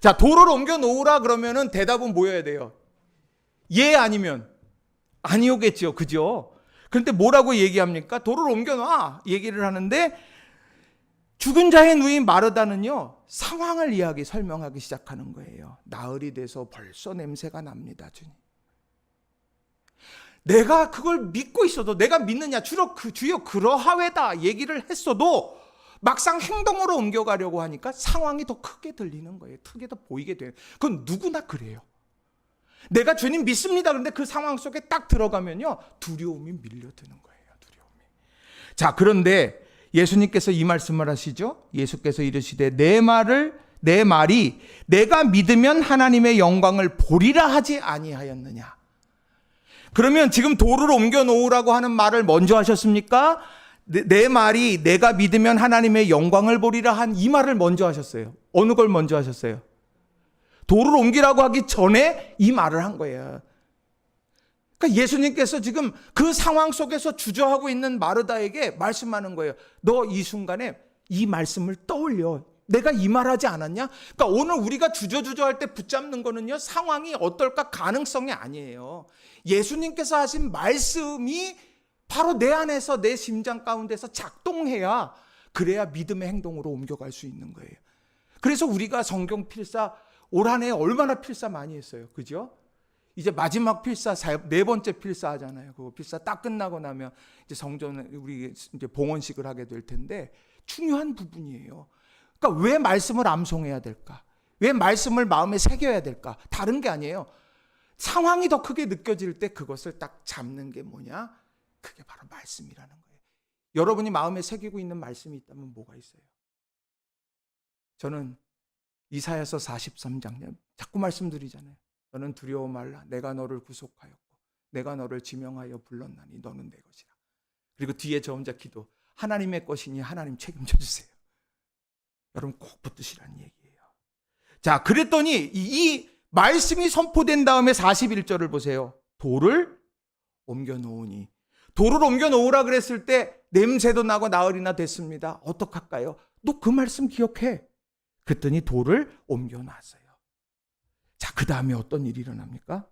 자, 돌을 옮겨 놓으라 그러면은 대답은 뭐여야 돼요? 예, 아니면 아니오겠죠. 그죠? 그런데 뭐라고 얘기합니까? 돌을 옮겨놔 얘기를 하는데, 죽은 자의 누인 마르다는요, 상황을 설명하기 시작하는 거예요. 나흘이 돼서 벌써 냄새가 납니다, 주님. 내가 그걸 믿고 있어도, 내가 믿느냐, 주여 그러하외다 얘기를 했어도 막상 행동으로 옮겨가려고 하니까 상황이 더 크게 들리는 거예요. 크게 더 보이게 돼요. 그건 누구나 그래요. 내가 주님 믿습니다. 그런데 그 상황 속에 딱 들어가면요, 두려움이 밀려드는 거예요. 두려움이. 자, 그런데 예수님께서 이 말씀을 하시죠. 예수께서 이르시되 내 말이 내가 믿으면 하나님의 영광을 보리라 하지 아니하였느냐. 그러면 지금 돌을 옮겨 놓으라고 하는 말을 먼저 하셨습니까? 내 말이 내가 믿으면 하나님의 영광을 보리라 한 이 말을 먼저 하셨어요. 어느 걸 먼저 하셨어요? 돌을 옮기라고 하기 전에 이 말을 한 거예요. 그러니까 예수님께서 지금 그 상황 속에서 주저하고 있는 마르다에게 말씀하는 거예요. 너 이 순간에 이 말씀을 떠올려. 내가 이 말하지 않았냐? 그러니까 오늘 우리가 주저할 때 붙잡는 거는요, 상황이 어떨까 가능성이 아니에요. 예수님께서 하신 말씀이 바로 내 안에서, 내 심장 가운데서 작동해야, 그래야 믿음의 행동으로 옮겨갈 수 있는 거예요. 그래서 우리가 성경 필사 올 한 해 얼마나 필사 많이 했어요. 그죠? 이제 마지막 필사, 네 번째 필사 하잖아요. 그 필사 딱 끝나고 나면 이제 성전, 우리 이제 봉헌식을 하게 될 텐데, 중요한 부분이에요. 그러니까 왜 말씀을 암송해야 될까? 왜 말씀을 마음에 새겨야 될까? 다른 게 아니에요. 상황이 더 크게 느껴질 때 그것을 딱 잡는 게 뭐냐? 그게 바로 말씀이라는 거예요. 여러분이 마음에 새기고 있는 말씀이 있다면 뭐가 있어요? 저는 이사야서 43장 자꾸 말씀드리잖아요. 너는 두려워 말라. 내가 너를 구속하였고 내가 너를 지명하여 불렀나니 너는 내 것이라. 그리고 뒤에 저 혼자 기도. 하나님의 것이니 하나님 책임져 주세요. 여러분 꼭 붙드시라는 얘기예요. 자, 그랬더니 이 말씀이 선포된 다음에 41절을 보세요. 돌을 옮겨 놓으니. 돌을 옮겨 놓으라 그랬을 때 냄새도 나고 나흘이나 됐습니다. 어떡할까요? 너 그 말씀 기억해. 그랬더니 돌을 옮겨 놨어요. 자, 그 다음에 어떤 일이 일어납니까?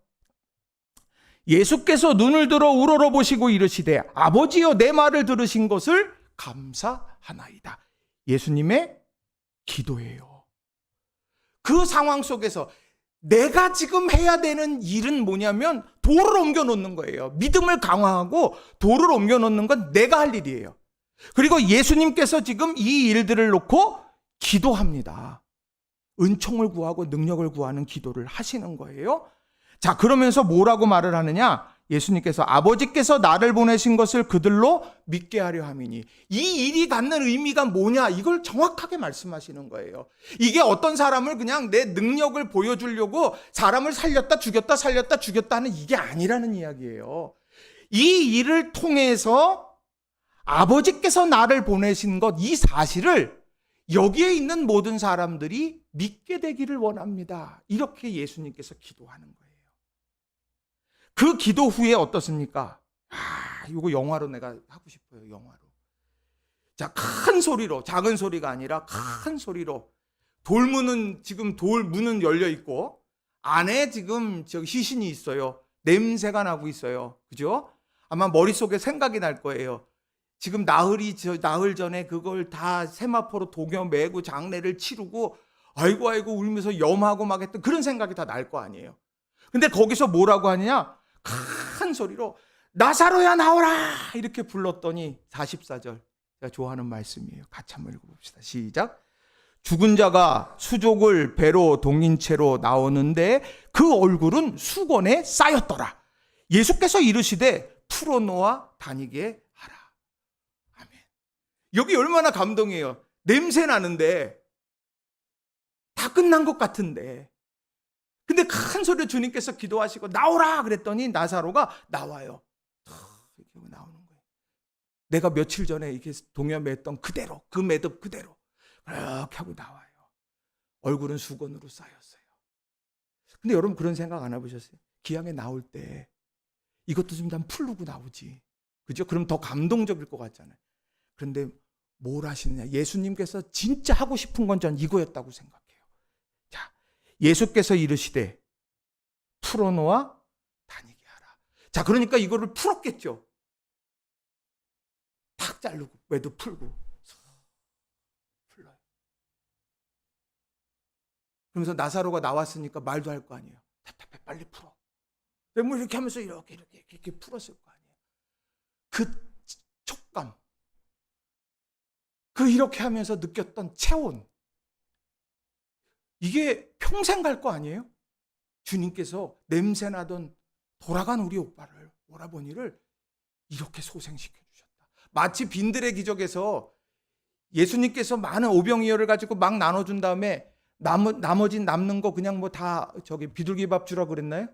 예수께서 눈을 들어 우러러보시고 이르시되 아버지여 내 말을 들으신 것을 감사하나이다. 예수님의 기도예요. 그 상황 속에서 내가 지금 해야 되는 일은 뭐냐면 돌을 옮겨 놓는 거예요. 믿음을 강화하고 돌을 옮겨 놓는 건 내가 할 일이에요. 그리고 예수님께서 지금 이 일들을 놓고 기도합니다. 은총을 구하고 능력을 구하는 기도를 하시는 거예요. 자, 그러면서 뭐라고 말을 하느냐? 예수님께서 아버지께서 나를 보내신 것을 그들로 믿게 하려 함이니, 이 일이 갖는 의미가 뭐냐, 이걸 정확하게 말씀하시는 거예요. 이게 어떤 사람을 그냥 내 능력을 보여주려고 사람을 살렸다 죽였다 살렸다 죽였다 하는 이게 아니라는 이야기예요. 이 일을 통해서 아버지께서 나를 보내신 것, 이 사실을 여기에 있는 모든 사람들이 믿게 되기를 원합니다. 이렇게 예수님께서 기도하는 거예요. 그 기도 후에 어떻습니까? 이거 영화로 내가 하고 싶어요. 영화로. 자, 큰 소리로, 작은 소리가 아니라 큰 소리로, 지금 돌 문은 열려 있고 안에 지금 저 시신이 있어요. 냄새가 나고 있어요. 그죠? 아마 머릿속에 생각이 날 거예요. 지금 나흘 전에 그걸 다 세마포로 독여 매고 장례를 치르고 아이고 울면서 염하고 막 했던 그런 생각이 다 날 거 아니에요. 근데 거기서 뭐라고 하느냐? 큰 소리로 나사로야 나오라 이렇게 불렀더니 44절 제가 좋아하는 말씀이에요. 같이 한번 읽어봅시다. 시작. 죽은 자가 수족을 배로 동인 채로 나오는데 그 얼굴은 수건에 쌓였더라. 예수께서 이르시되 풀어놓아 다니게 하라. 아멘. 여기 얼마나 감동이에요. 냄새 나는데 다 끝난 것 같은데, 근데 큰 소리로 주님께서 기도하시고 나오라 그랬더니 나사로가 나와요. 이렇게 나오는 거예요. 내가 며칠 전에 이렇게 동여맸던 그대로, 그 매듭 그대로 그렇게 하고 나와요. 얼굴은 수건으로 쌓였어요. 근데 여러분 그런 생각 안 해보셨어요? 기왕에 나올 때 이것도 좀 풀르고 나오지. 그죠? 그럼 더 감동적일 것 같잖아요. 그런데 뭘 하시느냐? 예수님께서 진짜 하고 싶은 건 전 이거였다고 생각해요. 예수께서 이르시되 풀어놓아 다니게 하라. 자, 그러니까 이거를 풀었겠죠. 탁 자르고 매도 풀고 풀어요. 그러면서 나사로가 나왔으니까 말도 할 거 아니에요. 답답해, 빨리 풀어. 뭐 이렇게 하면서 이렇게 풀었을 거 아니에요. 그 촉감, 그 이렇게 하면서 느꼈던 체온, 이게 평생 갈 거 아니에요? 주님께서 냄새나던 돌아간 우리 오라버니를 이렇게 소생시켜 주셨다. 마치 빈들의 기적에서 예수님께서 많은 오병이어를 가지고 막 나눠준 다음에 나머지 남는 거 그냥 뭐 다 비둘기밥 주라 그랬나요?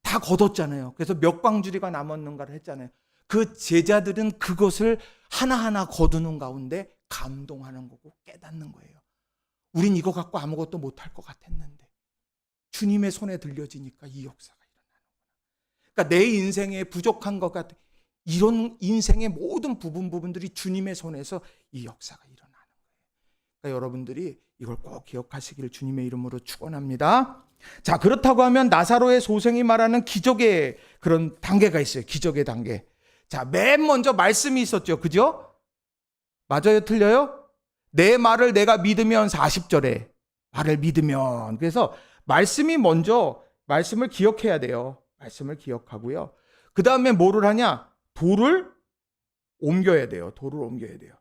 다 걷었잖아요. 그래서 몇 광주리가 남았는가를 했잖아요. 그 제자들은 그것을 하나하나 거두는 가운데 감동하는 거고 깨닫는 거예요. 우린 이거 갖고 아무것도 못할 것 같았는데 주님의 손에 들려지니까 이 역사가 일어나는구나. 그러니까 내 인생에 부족한 것 같아. 이런 인생의 모든 부분들이 주님의 손에서 이 역사가 일어나는 거예요. 그러니까 여러분들이 이걸 꼭 기억하시기를 주님의 이름으로 축원합니다. 자, 그렇다고 하면 나사로의 소생이 말하는 기적의 그런 단계가 있어요. 기적의 단계. 자, 맨 먼저 말씀이 있었죠. 그죠? 맞아요? 틀려요? 내 말을 내가 믿으면 40절에 말을 믿으면, 그래서 말씀이 먼저 말씀을 기억해야 돼요. 말씀을 기억하고요. 그 다음에 뭐를 하냐? 돌을 옮겨야 돼요. 돌을 옮겨야 돼요.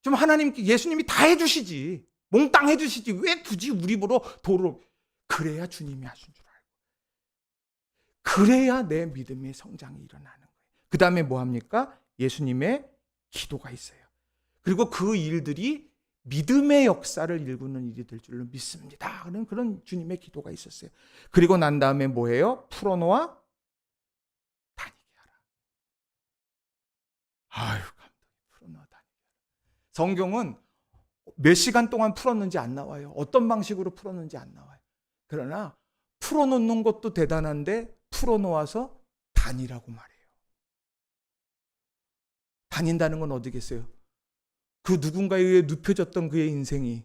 좀 하나님께 예수님이 다 해주시지. 몽땅 해주시지. 왜 굳이 우리 입으로 돌을, 그래야 주님이 하신 줄 알고. 그래야 내 믿음의 성장이 일어나는 거예요. 그 다음에 뭐 합니까? 예수님의 기도가 있어요. 그리고 그 일들이 믿음의 역사를 일구는 일이 될 줄로 믿습니다. 그런 주님의 기도가 있었어요. 그리고 난 다음에 뭐예요? 풀어놓아 다니게 하라. 아유, 감독이 풀어놓아 다니게 하라. 성경은 몇 시간 동안 풀었는지 안 나와요. 어떤 방식으로 풀었는지 안 나와요. 그러나 풀어놓는 것도 대단한데 풀어놓아서 다니라고 말해요. 다닌다는 건 어디겠어요? 그 누군가에 의해 눕혀졌던 그의 인생이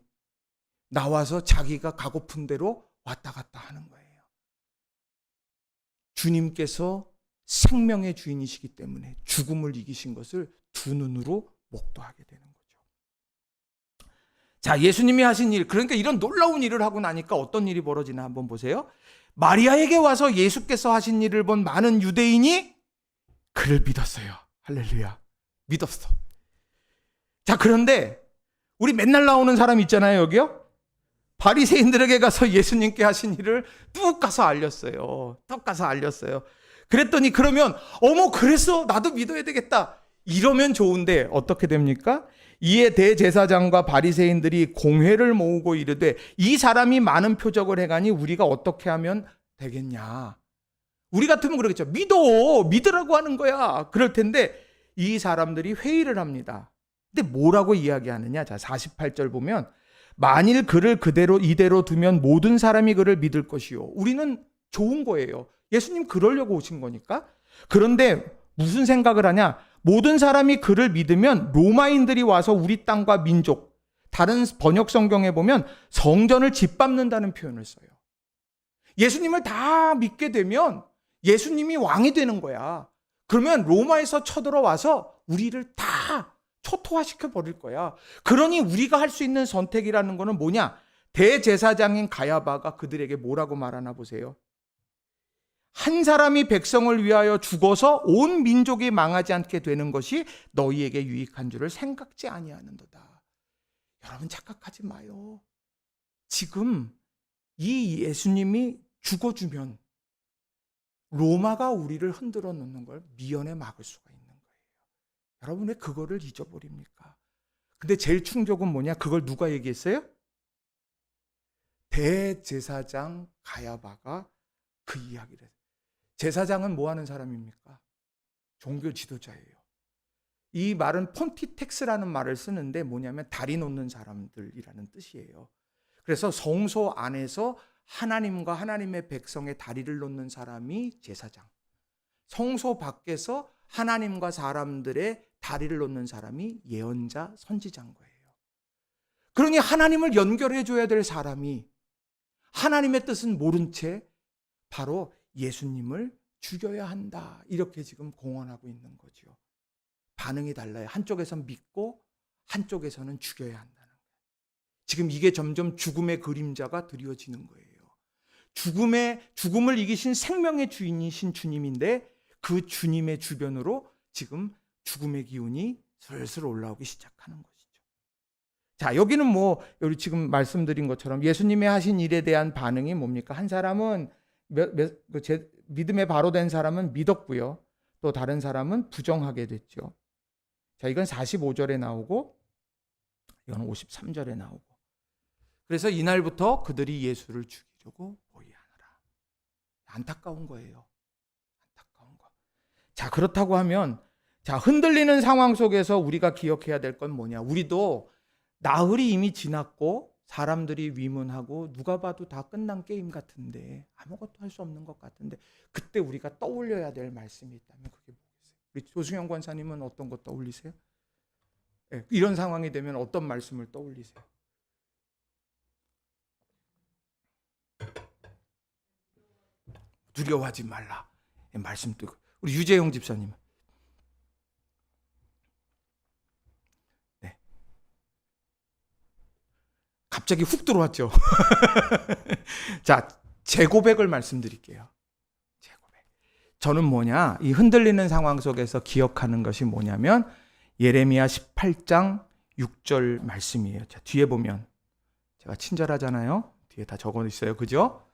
나와서 자기가 가고픈 대로 왔다 갔다 하는 거예요. 주님께서 생명의 주인이시기 때문에 죽음을 이기신 것을 두 눈으로 목도하게 되는 거죠. 자, 예수님이 하신 일, 그러니까 이런 놀라운 일을 하고 나니까 어떤 일이 벌어지나 한번 보세요. 마리아에게 와서 예수께서 하신 일을 본 많은 유대인이 그를 믿었어요. 할렐루야. 믿었어. 자, 그런데 우리 맨날 나오는 사람 있잖아요, 여기요. 바리새인들에게 가서 예수님께 하신 일을 뚝 가서 알렸어요. 뚝 가서 알렸어요. 그랬더니 그러면 어머 그랬어? 나도 믿어야 되겠다. 이러면 좋은데 어떻게 됩니까? 이에 대제사장과 바리새인들이 공회를 모으고 이르되 이 사람이 많은 표적을 해가니 우리가 어떻게 하면 되겠냐. 우리 같으면 그러겠죠. 믿으라고 하는 거야. 그럴 텐데 이 사람들이 회의를 합니다. 근데 뭐라고 이야기하느냐. 자, 48절 보면 만일 그를 이대로 두면 모든 사람이 그를 믿을 것이요. 우리는 좋은 거예요. 예수님 그러려고 오신 거니까. 그런데 무슨 생각을 하냐. 모든 사람이 그를 믿으면 로마인들이 와서 우리 땅과 민족, 다른 번역 성경에 보면 성전을 짓밟는다는 표현을 써요. 예수님을 다 믿게 되면 예수님이 왕이 되는 거야. 그러면 로마에서 쳐들어와서 우리를 다 초토화시켜 버릴 거야. 그러니 우리가 할 수 있는 선택이라는 거는 뭐냐? 대제사장인 가야바가 그들에게 뭐라고 말하나 보세요. 한 사람이 백성을 위하여 죽어서 온 민족이 망하지 않게 되는 것이 너희에게 유익한 줄을 생각지 아니하는도다. 여러분 착각하지 마요. 지금 이 예수님이 죽어주면 로마가 우리를 흔들어 놓는 걸 미연에 막을 수가 있는 거예요. 여러분 왜 그거를 잊어버립니까? 근데 제일 충격은 뭐냐? 그걸 누가 얘기했어요? 대제사장 가야바가 그 이야기를 했어요. 제사장은 뭐 하는 사람입니까? 종교 지도자예요. 이 말은 폰티텍스라는 말을 쓰는데 뭐냐면 다리 놓는 사람들이라는 뜻이에요. 그래서 성소 안에서 하나님과 하나님의 백성의 다리를 놓는 사람이 제사장. 성소 밖에서 하나님과 사람들의 다리를 놓는 사람이 예언자, 선지자인 거예요. 그러니 하나님을 연결해 줘야 될 사람이 하나님의 뜻은 모른 채 바로 예수님을 죽여야 한다. 이렇게 지금 공언하고 있는 거죠. 반응이 달라요. 한쪽에서는 믿고 한쪽에서는 죽여야 한다는 거예요. 지금 이게 점점 죽음의 그림자가 드리워지는 거예요. 죽음을 이기신 생명의 주인이신 주님인데 그 주님의 주변으로 지금 죽음의 기운이 슬슬 올라오기 시작하는 것이죠. 자, 여기는 뭐 여기 지금 말씀드린 것처럼 예수님의 하신 일에 대한 반응이 뭡니까? 한 사람은 믿음에 바로 된 사람은 믿었고요. 또 다른 사람은 부정하게 됐죠. 자, 이건 45절에 나오고 이건 53절에 나오고. 그래서 이날부터 그들이 예수를 죽이려고 모의하느라. 안타까운 거예요. 안타까운 거. 자, 그렇다고 하면 자, 흔들리는 상황 속에서 우리가 기억해야 될 건 뭐냐? 우리도 나흘이 이미 지났고 사람들이 위문하고 누가 봐도 다 끝난 게임 같은데 아무것도 할 수 없는 것 같은데 그때 우리가 떠올려야 될 말씀이 있다면 그게 뭐겠어요? 우리 조승현 권사님은 어떤 거 떠올리세요? 네, 이런 상황이 되면 어떤 말씀을 떠올리세요? 두려워하지 말라. 말씀 또 우리 유재용 집사님. 네. 갑자기 훅 들어왔죠. 자, 제 고백을 말씀드릴게요. 제 고백. 저는 뭐냐? 이 흔들리는 상황 속에서 기억하는 것이 뭐냐면 예레미야 18장 6절 말씀이에요. 자, 뒤에 보면 제가 친절하잖아요. 뒤에 다 적어 있어요. 그죠?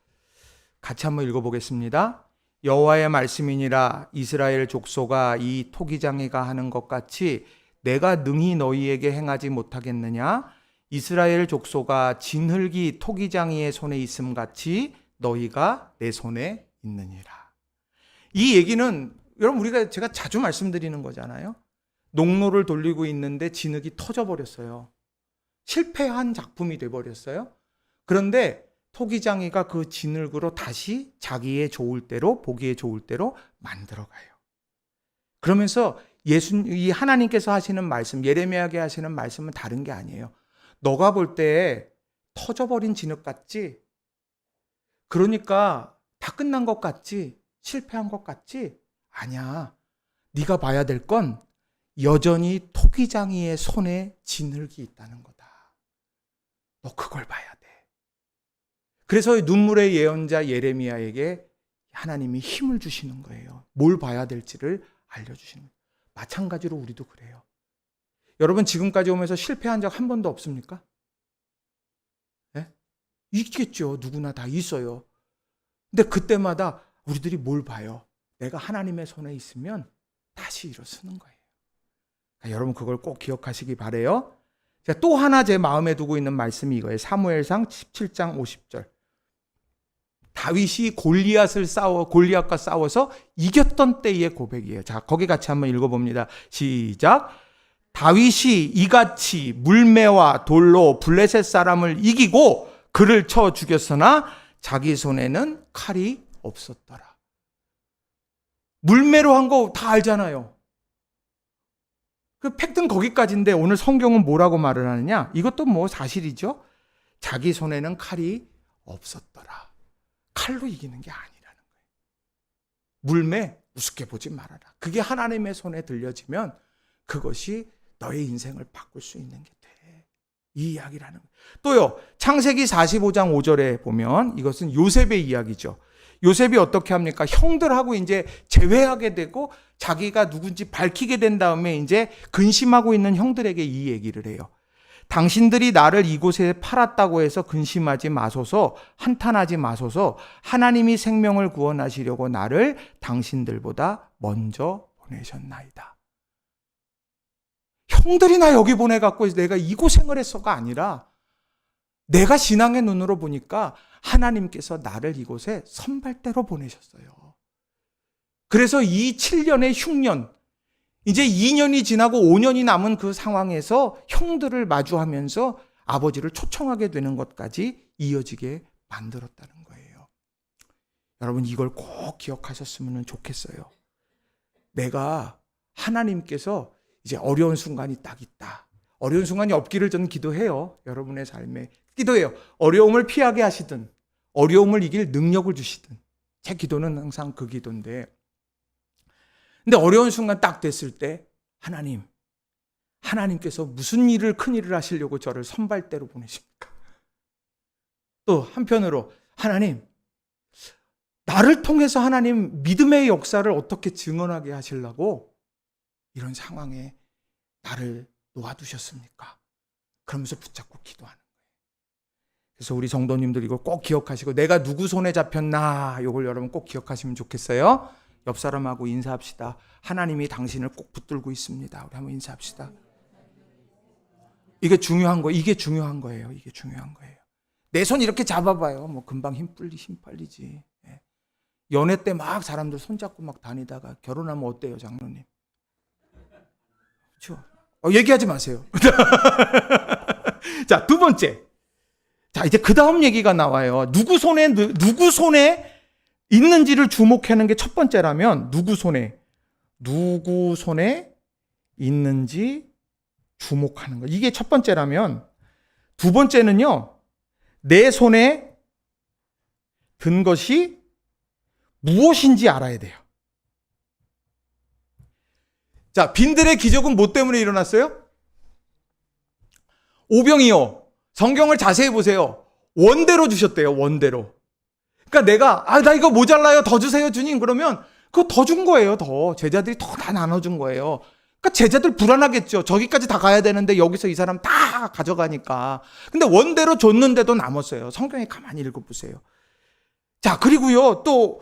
같이 한번 읽어보겠습니다. 여호와의 말씀이니라 이스라엘 족속아 이 토기장이가 하는 것 같이 내가 능히 너희에게 행하지 못하겠느냐? 이스라엘 족속아 진흙이 토기장이의 손에 있음 같이 너희가 내 손에 있느니라. 이 얘기는 여러분 제가 자주 말씀드리는 거잖아요. 농로를 돌리고 있는데 진흙이 터져버렸어요. 실패한 작품이 돼버렸어요. 그런데 토기장이가 그 진흙으로 다시 자기의 좋을 대로 보기에 좋을 대로 만들어가요. 그러면서 이 하나님께서 하시는 말씀, 예레미야에게 하시는 말씀은 다른 게 아니에요. 너가 볼 때 터져버린 진흙 같지? 그러니까 다 끝난 것 같지? 실패한 것 같지? 아니야. 네가 봐야 될 건 여전히 토기장이의 손에 진흙이 있다는 거다. 너 그걸 봐야 돼. 그래서 눈물의 예언자 예레미야에게 하나님이 힘을 주시는 거예요. 뭘 봐야 될지를 알려주시는 거예요. 마찬가지로 우리도 그래요. 여러분 지금까지 오면서 실패한 적 한 번도 없습니까? 네? 있겠죠. 누구나 다 있어요. 근데 그때마다 우리들이 뭘 봐요? 내가 하나님의 손에 있으면 다시 일어서는 거예요. 그러니까 여러분 그걸 꼭 기억하시기 바라요. 또 하나 제 마음에 두고 있는 말씀이 이거예요. 사무엘상 17장 50절. 다윗이 골리앗과 싸워서 이겼던 때의 고백이에요. 자, 거기 같이 한번 읽어봅니다. 시작. 다윗이 이같이 물매와 돌로 블레셋 사람을 이기고 그를 쳐 죽였으나 자기 손에는 칼이 없었더라. 물매로 한 거 다 알잖아요. 그 팩트는 거기까지인데 오늘 성경은 뭐라고 말을 하느냐? 이것도 뭐 사실이죠. 자기 손에는 칼이 없었더라. 칼로 이기는 게 아니라는 거예요. 물매 우습게 보지 말아라. 그게 하나님의 손에 들려지면 그것이 너의 인생을 바꿀 수 있는 게 돼. 이 이야기라는 거예요. 또요. 창세기 45장 5절에 보면 이것은 요셉의 이야기죠. 요셉이 어떻게 합니까? 형들하고 이제 재회하게 되고 자기가 누군지 밝히게 된 다음에 이제 근심하고 있는 형들에게 이 얘기를 해요. 당신들이 나를 이곳에 팔았다고 해서 근심하지 마소서, 한탄하지 마소서. 하나님이 생명을 구원하시려고 나를 당신들보다 먼저 보내셨나이다. 형들이 나 여기 보내갖고 내가 이 고생을 했어가 아니라 내가 신앙의 눈으로 보니까 하나님께서 나를 이곳에 선발대로 보내셨어요. 그래서 이 7년의 흉년, 이제 2년이 지나고 5년이 남은 그 상황에서 형들을 마주하면서 아버지를 초청하게 되는 것까지 이어지게 만들었다는 거예요. 여러분 이걸 꼭 기억하셨으면 좋겠어요. 내가 하나님께서 이제 어려운 순간이 딱 있다. 어려운 순간이 없기를 저는 기도해요. 여러분의 삶에 기도해요. 어려움을 피하게 하시든 어려움을 이길 능력을 주시든 제 기도는 항상 그 기도인데, 근데 어려운 순간 딱 됐을 때 하나님께서 무슨 큰 일을 하시려고 저를 선발대로 보내십니까? 또 한편으로 하나님, 나를 통해서 하나님 믿음의 역사를 어떻게 증언하게 하시려고 이런 상황에 나를 놓아두셨습니까? 그러면서 붙잡고 기도하는 거예요. 그래서 우리 성도님들 이걸 꼭 기억하시고, 내가 누구 손에 잡혔나 이걸 여러분 꼭 기억하시면 좋겠어요. 옆 사람하고 인사합시다. 하나님이 당신을 꼭 붙들고 있습니다. 우리 한번 인사합시다. 이게 중요한 거예요. 이게 중요한 거예요. 내 손 이렇게 잡아봐요. 뭐 금방 힘 빨리지. 연애 때 막 사람들 손잡고 막 다니다가 결혼하면 어때요, 장로님? 그렇죠? 얘기하지 마세요. 자, 두 번째. 자, 이제 그 다음 얘기가 나와요. 누구 손에 있는지를 주목하는 게 첫 번째라면 누구 손에 있는지 주목하는 거. 이게 첫 번째라면 두 번째는요. 내 손에 든 것이 무엇인지 알아야 돼요. 자, 빈들의 기적은 뭐 때문에 일어났어요? 오병이어. 성경을 자세히 보세요. 원대로 주셨대요. 원대로. 그러니까 내가 나 이거 모자라요. 더 주세요, 주님. 그러면 그거 더 준 거예요. 더. 제자들이 더 다 나눠준 거예요. 그러니까 제자들 불안하겠죠. 저기까지 다 가야 되는데 여기서 이 사람 다 가져가니까. 근데 원대로 줬는데도 남았어요. 성경에 가만히 읽어보세요. 자, 그리고요. 또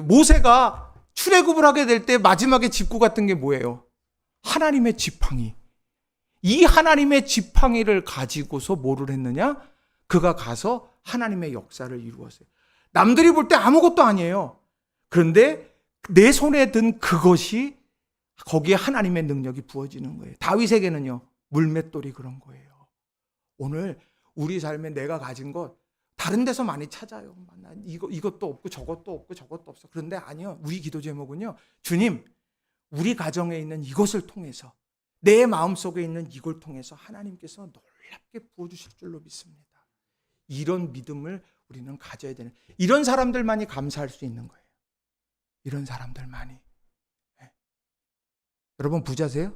모세가 출애굽을 하게 될 때 마지막에 짚고 갔던 게 뭐예요? 하나님의 지팡이. 이 하나님의 지팡이를 가지고서 뭐를 했느냐? 그가 가서 하나님의 역사를 이루었어요. 남들이 볼 때 아무것도 아니에요. 그런데 내 손에 든 그것이 거기에 하나님의 능력이 부어지는 거예요. 다윗에게는요, 물맷돌이 그런 거예요. 오늘 우리 삶에 내가 가진 것 다른 데서 많이 찾아요. 이것도 없고 저것도 없고 저것도 없어. 그런데 아니요. 우리 기도 제목은요, 주님, 우리 가정에 있는 이것을 통해서, 내 마음속에 있는 이걸 통해서 하나님께서 놀랍게 부어주실 줄로 믿습니다. 이런 믿음을 우리는 가져야 되는, 이런 사람들만이 감사할 수 있는 거예요. 이런 사람들만이. 네. 여러분 부자세요?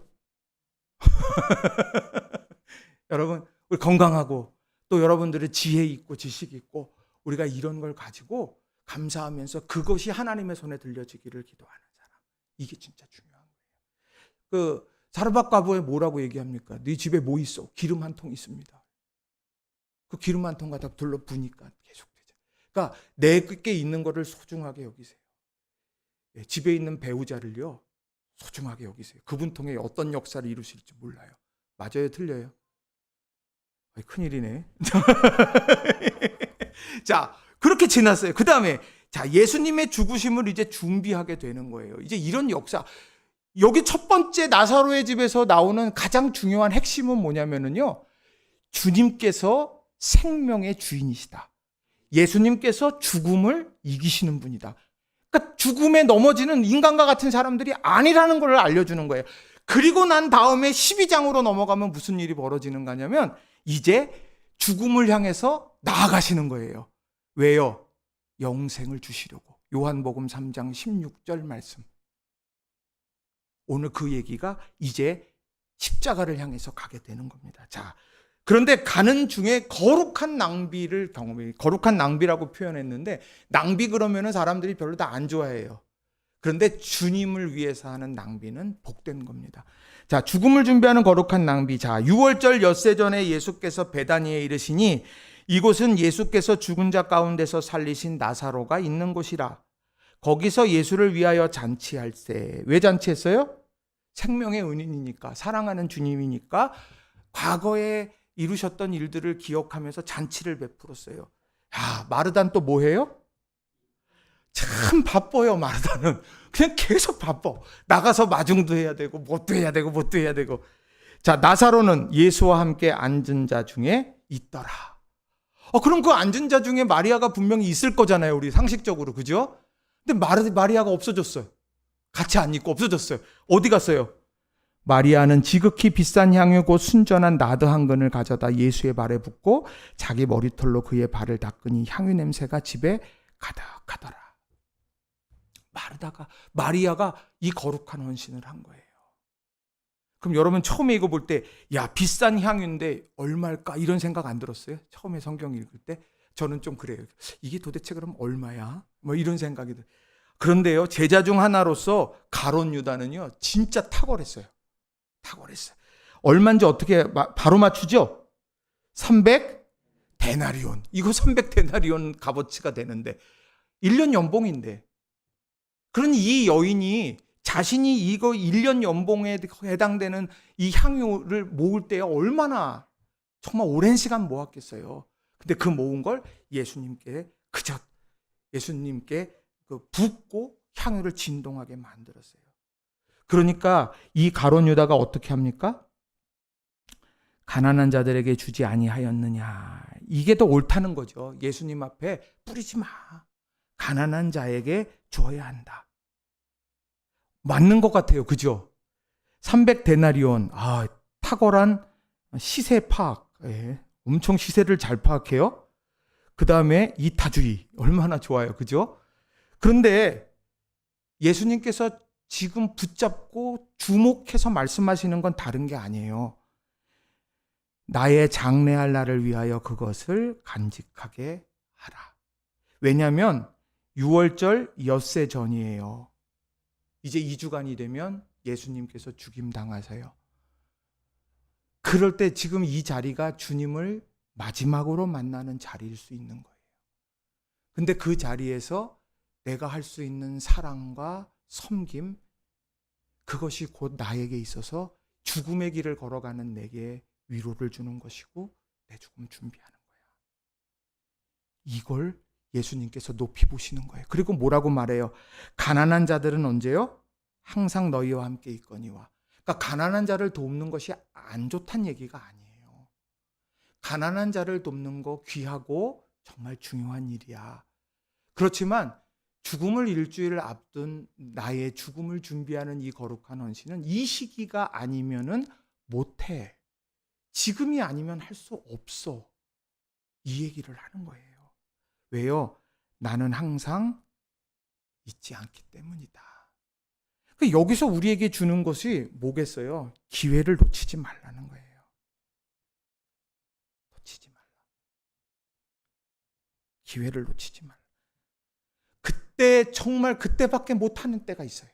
여러분 우리 건강하고 또 여러분들의 지혜 있고 지식 있고 우리가 이런 걸 가지고 감사하면서 그것이 하나님의 손에 들려지기를 기도하는 사람. 이게 진짜 중요한 거예요. 그 사르밧 과부에 뭐라고 얘기합니까? 네 집에 뭐 있어? 기름 한 통 있습니다. 그 기름 한 통 갖다 둘러 부니까 계속되죠. 그러니까 내게 있는 거를 소중하게 여기세요. 집에 있는 배우자를요 소중하게 여기세요. 그분 통해 어떤 역사를 이루실지 몰라요. 맞아요, 틀려요? 큰일이네. 자, 그렇게 지났어요. 그 다음에 자, 예수님의 죽으심을 이제 준비하게 되는 거예요. 이제 이런 역사. 여기 첫 번째 나사로의 집에서 나오는 가장 중요한 핵심은 뭐냐면은요. 주님께서 생명의 주인이시다. 예수님께서 죽음을 이기시는 분이다. 그러니까 죽음에 넘어지는 인간과 같은 사람들이 아니라는 걸 알려주는 거예요. 그리고 난 다음에 12장으로 넘어가면 무슨 일이 벌어지는 거냐면 이제 죽음을 향해서 나아가시는 거예요. 왜요? 영생을 주시려고. 요한복음 3장 16절 말씀. 오늘 그 얘기가 이제 십자가를 향해서 가게 되는 겁니다. 자, 그런데 가는 중에 거룩한 낭비를 경험해요. 거룩한 낭비라고 표현했는데 낭비 그러면은 사람들이 별로 다 안 좋아해요. 그런데 주님을 위해서 하는 낭비는 복된 겁니다. 자, 죽음을 준비하는 거룩한 낭비. 자, 6월절 엿새 전에 예수께서 베다니에 이르시니 이곳은 예수께서 죽은 자 가운데서 살리신 나사로가 있는 곳이라. 거기서 예수를 위하여 잔치할세. 왜 잔치했어요? 생명의 은인이니까, 사랑하는 주님이니까 과거에 이루셨던 일들을 기억하면서 잔치를 베풀었어요. 야, 마르단 또 뭐 해요? 참 바빠요, 마르다는. 그냥 계속 바빠. 나가서 마중도 해야 되고, 뭣도 해야 되고, 뭣도 해야 되고. 자, 나사로는 예수와 함께 앉은 자 중에 있더라. 그럼 그 앉은 자 중에 마리아가 분명히 있을 거잖아요, 우리 상식적으로. 그죠? 근데 마리아가 없어졌어요. 같이 안 있고 없어졌어요. 어디 갔어요? 마리아는 지극히 비싼 향유 곧 순전한 나드 한 근을 가져다 예수의 발에 붓고 자기 머리털로 그의 발을 닦으니 향유 냄새가 집에 가득하더라. 마리아가 이 거룩한 헌신을 한 거예요. 그럼 여러분 처음에 이거 볼 때 야, 비싼 향유인데 얼마일까? 이런 생각 안 들었어요? 처음에 성경 읽을 때? 저는 좀 그래요. 이게 도대체 그럼 얼마야? 뭐 이런 생각이 들어요. 그런데요, 제자 중 하나로서 가룟 유다는요 진짜 탁월했어요. 얼마인지 어떻게 바로 맞추죠? 300데나리온. 이거 300데나리온 값어치가 되는데 1년 연봉인데. 그러니 이 여인이 자신이 이거 1년 연봉에 해당되는 이 향유를 모을 때 얼마나 정말 오랜 시간 모았겠어요. 근데 그 모은 걸 예수님께 붓고 향유를 진동하게 만들었어요. 그러니까 이 가룟 유다가 어떻게 합니까? 가난한 자들에게 주지 아니하였느냐. 이게 더 옳다는 거죠. 예수님 앞에 뿌리지 마. 가난한 자에게 줘야 한다. 맞는 것 같아요. 그죠? 300데나리온. 탁월한 시세 파악. 엄청 시세를 잘 파악해요. 그 다음에 이타주의. 얼마나 좋아요. 그죠? 그런데 예수님께서 지금 붙잡고 주목해서 말씀하시는 건 다른 게 아니에요. 나의 장래할 날을 위하여 그것을 간직하게 하라. 왜냐하면 6월절 엿새 전이에요. 이제 2주간이 되면 예수님께서 죽임 당하세요. 그럴 때 지금 이 자리가 주님을 마지막으로 만나는 자리일 수 있는 거예요. 근데 그 자리에서 내가 할 수 있는 사랑과 섬김, 그것이 곧 나에게 있어서 죽음의 길을 걸어가는 내게 위로를 주는 것이고 내 죽음 준비하는 거야. 이걸 예수님께서 높이 보시는 거예요. 그리고 뭐라고 말해요? 가난한 자들은 언제요? 항상 너희와 함께 있거니와. 그러니까 가난한 자를 돕는 것이 안 좋다는 얘기가 아니에요. 가난한 자를 돕는 거 귀하고 정말 중요한 일이야. 그렇지만 죽음을 일주일 앞둔 나의 죽음을 준비하는 이 거룩한 헌신은 이 시기가 아니면은 못해. 지금이 아니면 할 수 없어. 이 얘기를 하는 거예요. 왜요? 나는 항상 잊지 않기 때문이다. 여기서 우리에게 주는 것이 뭐겠어요? 기회를 놓치지 말라는 거예요. 놓치지 말라. 기회를 놓치지 말라. 그때 정말 그때밖에 못하는 때가 있어요.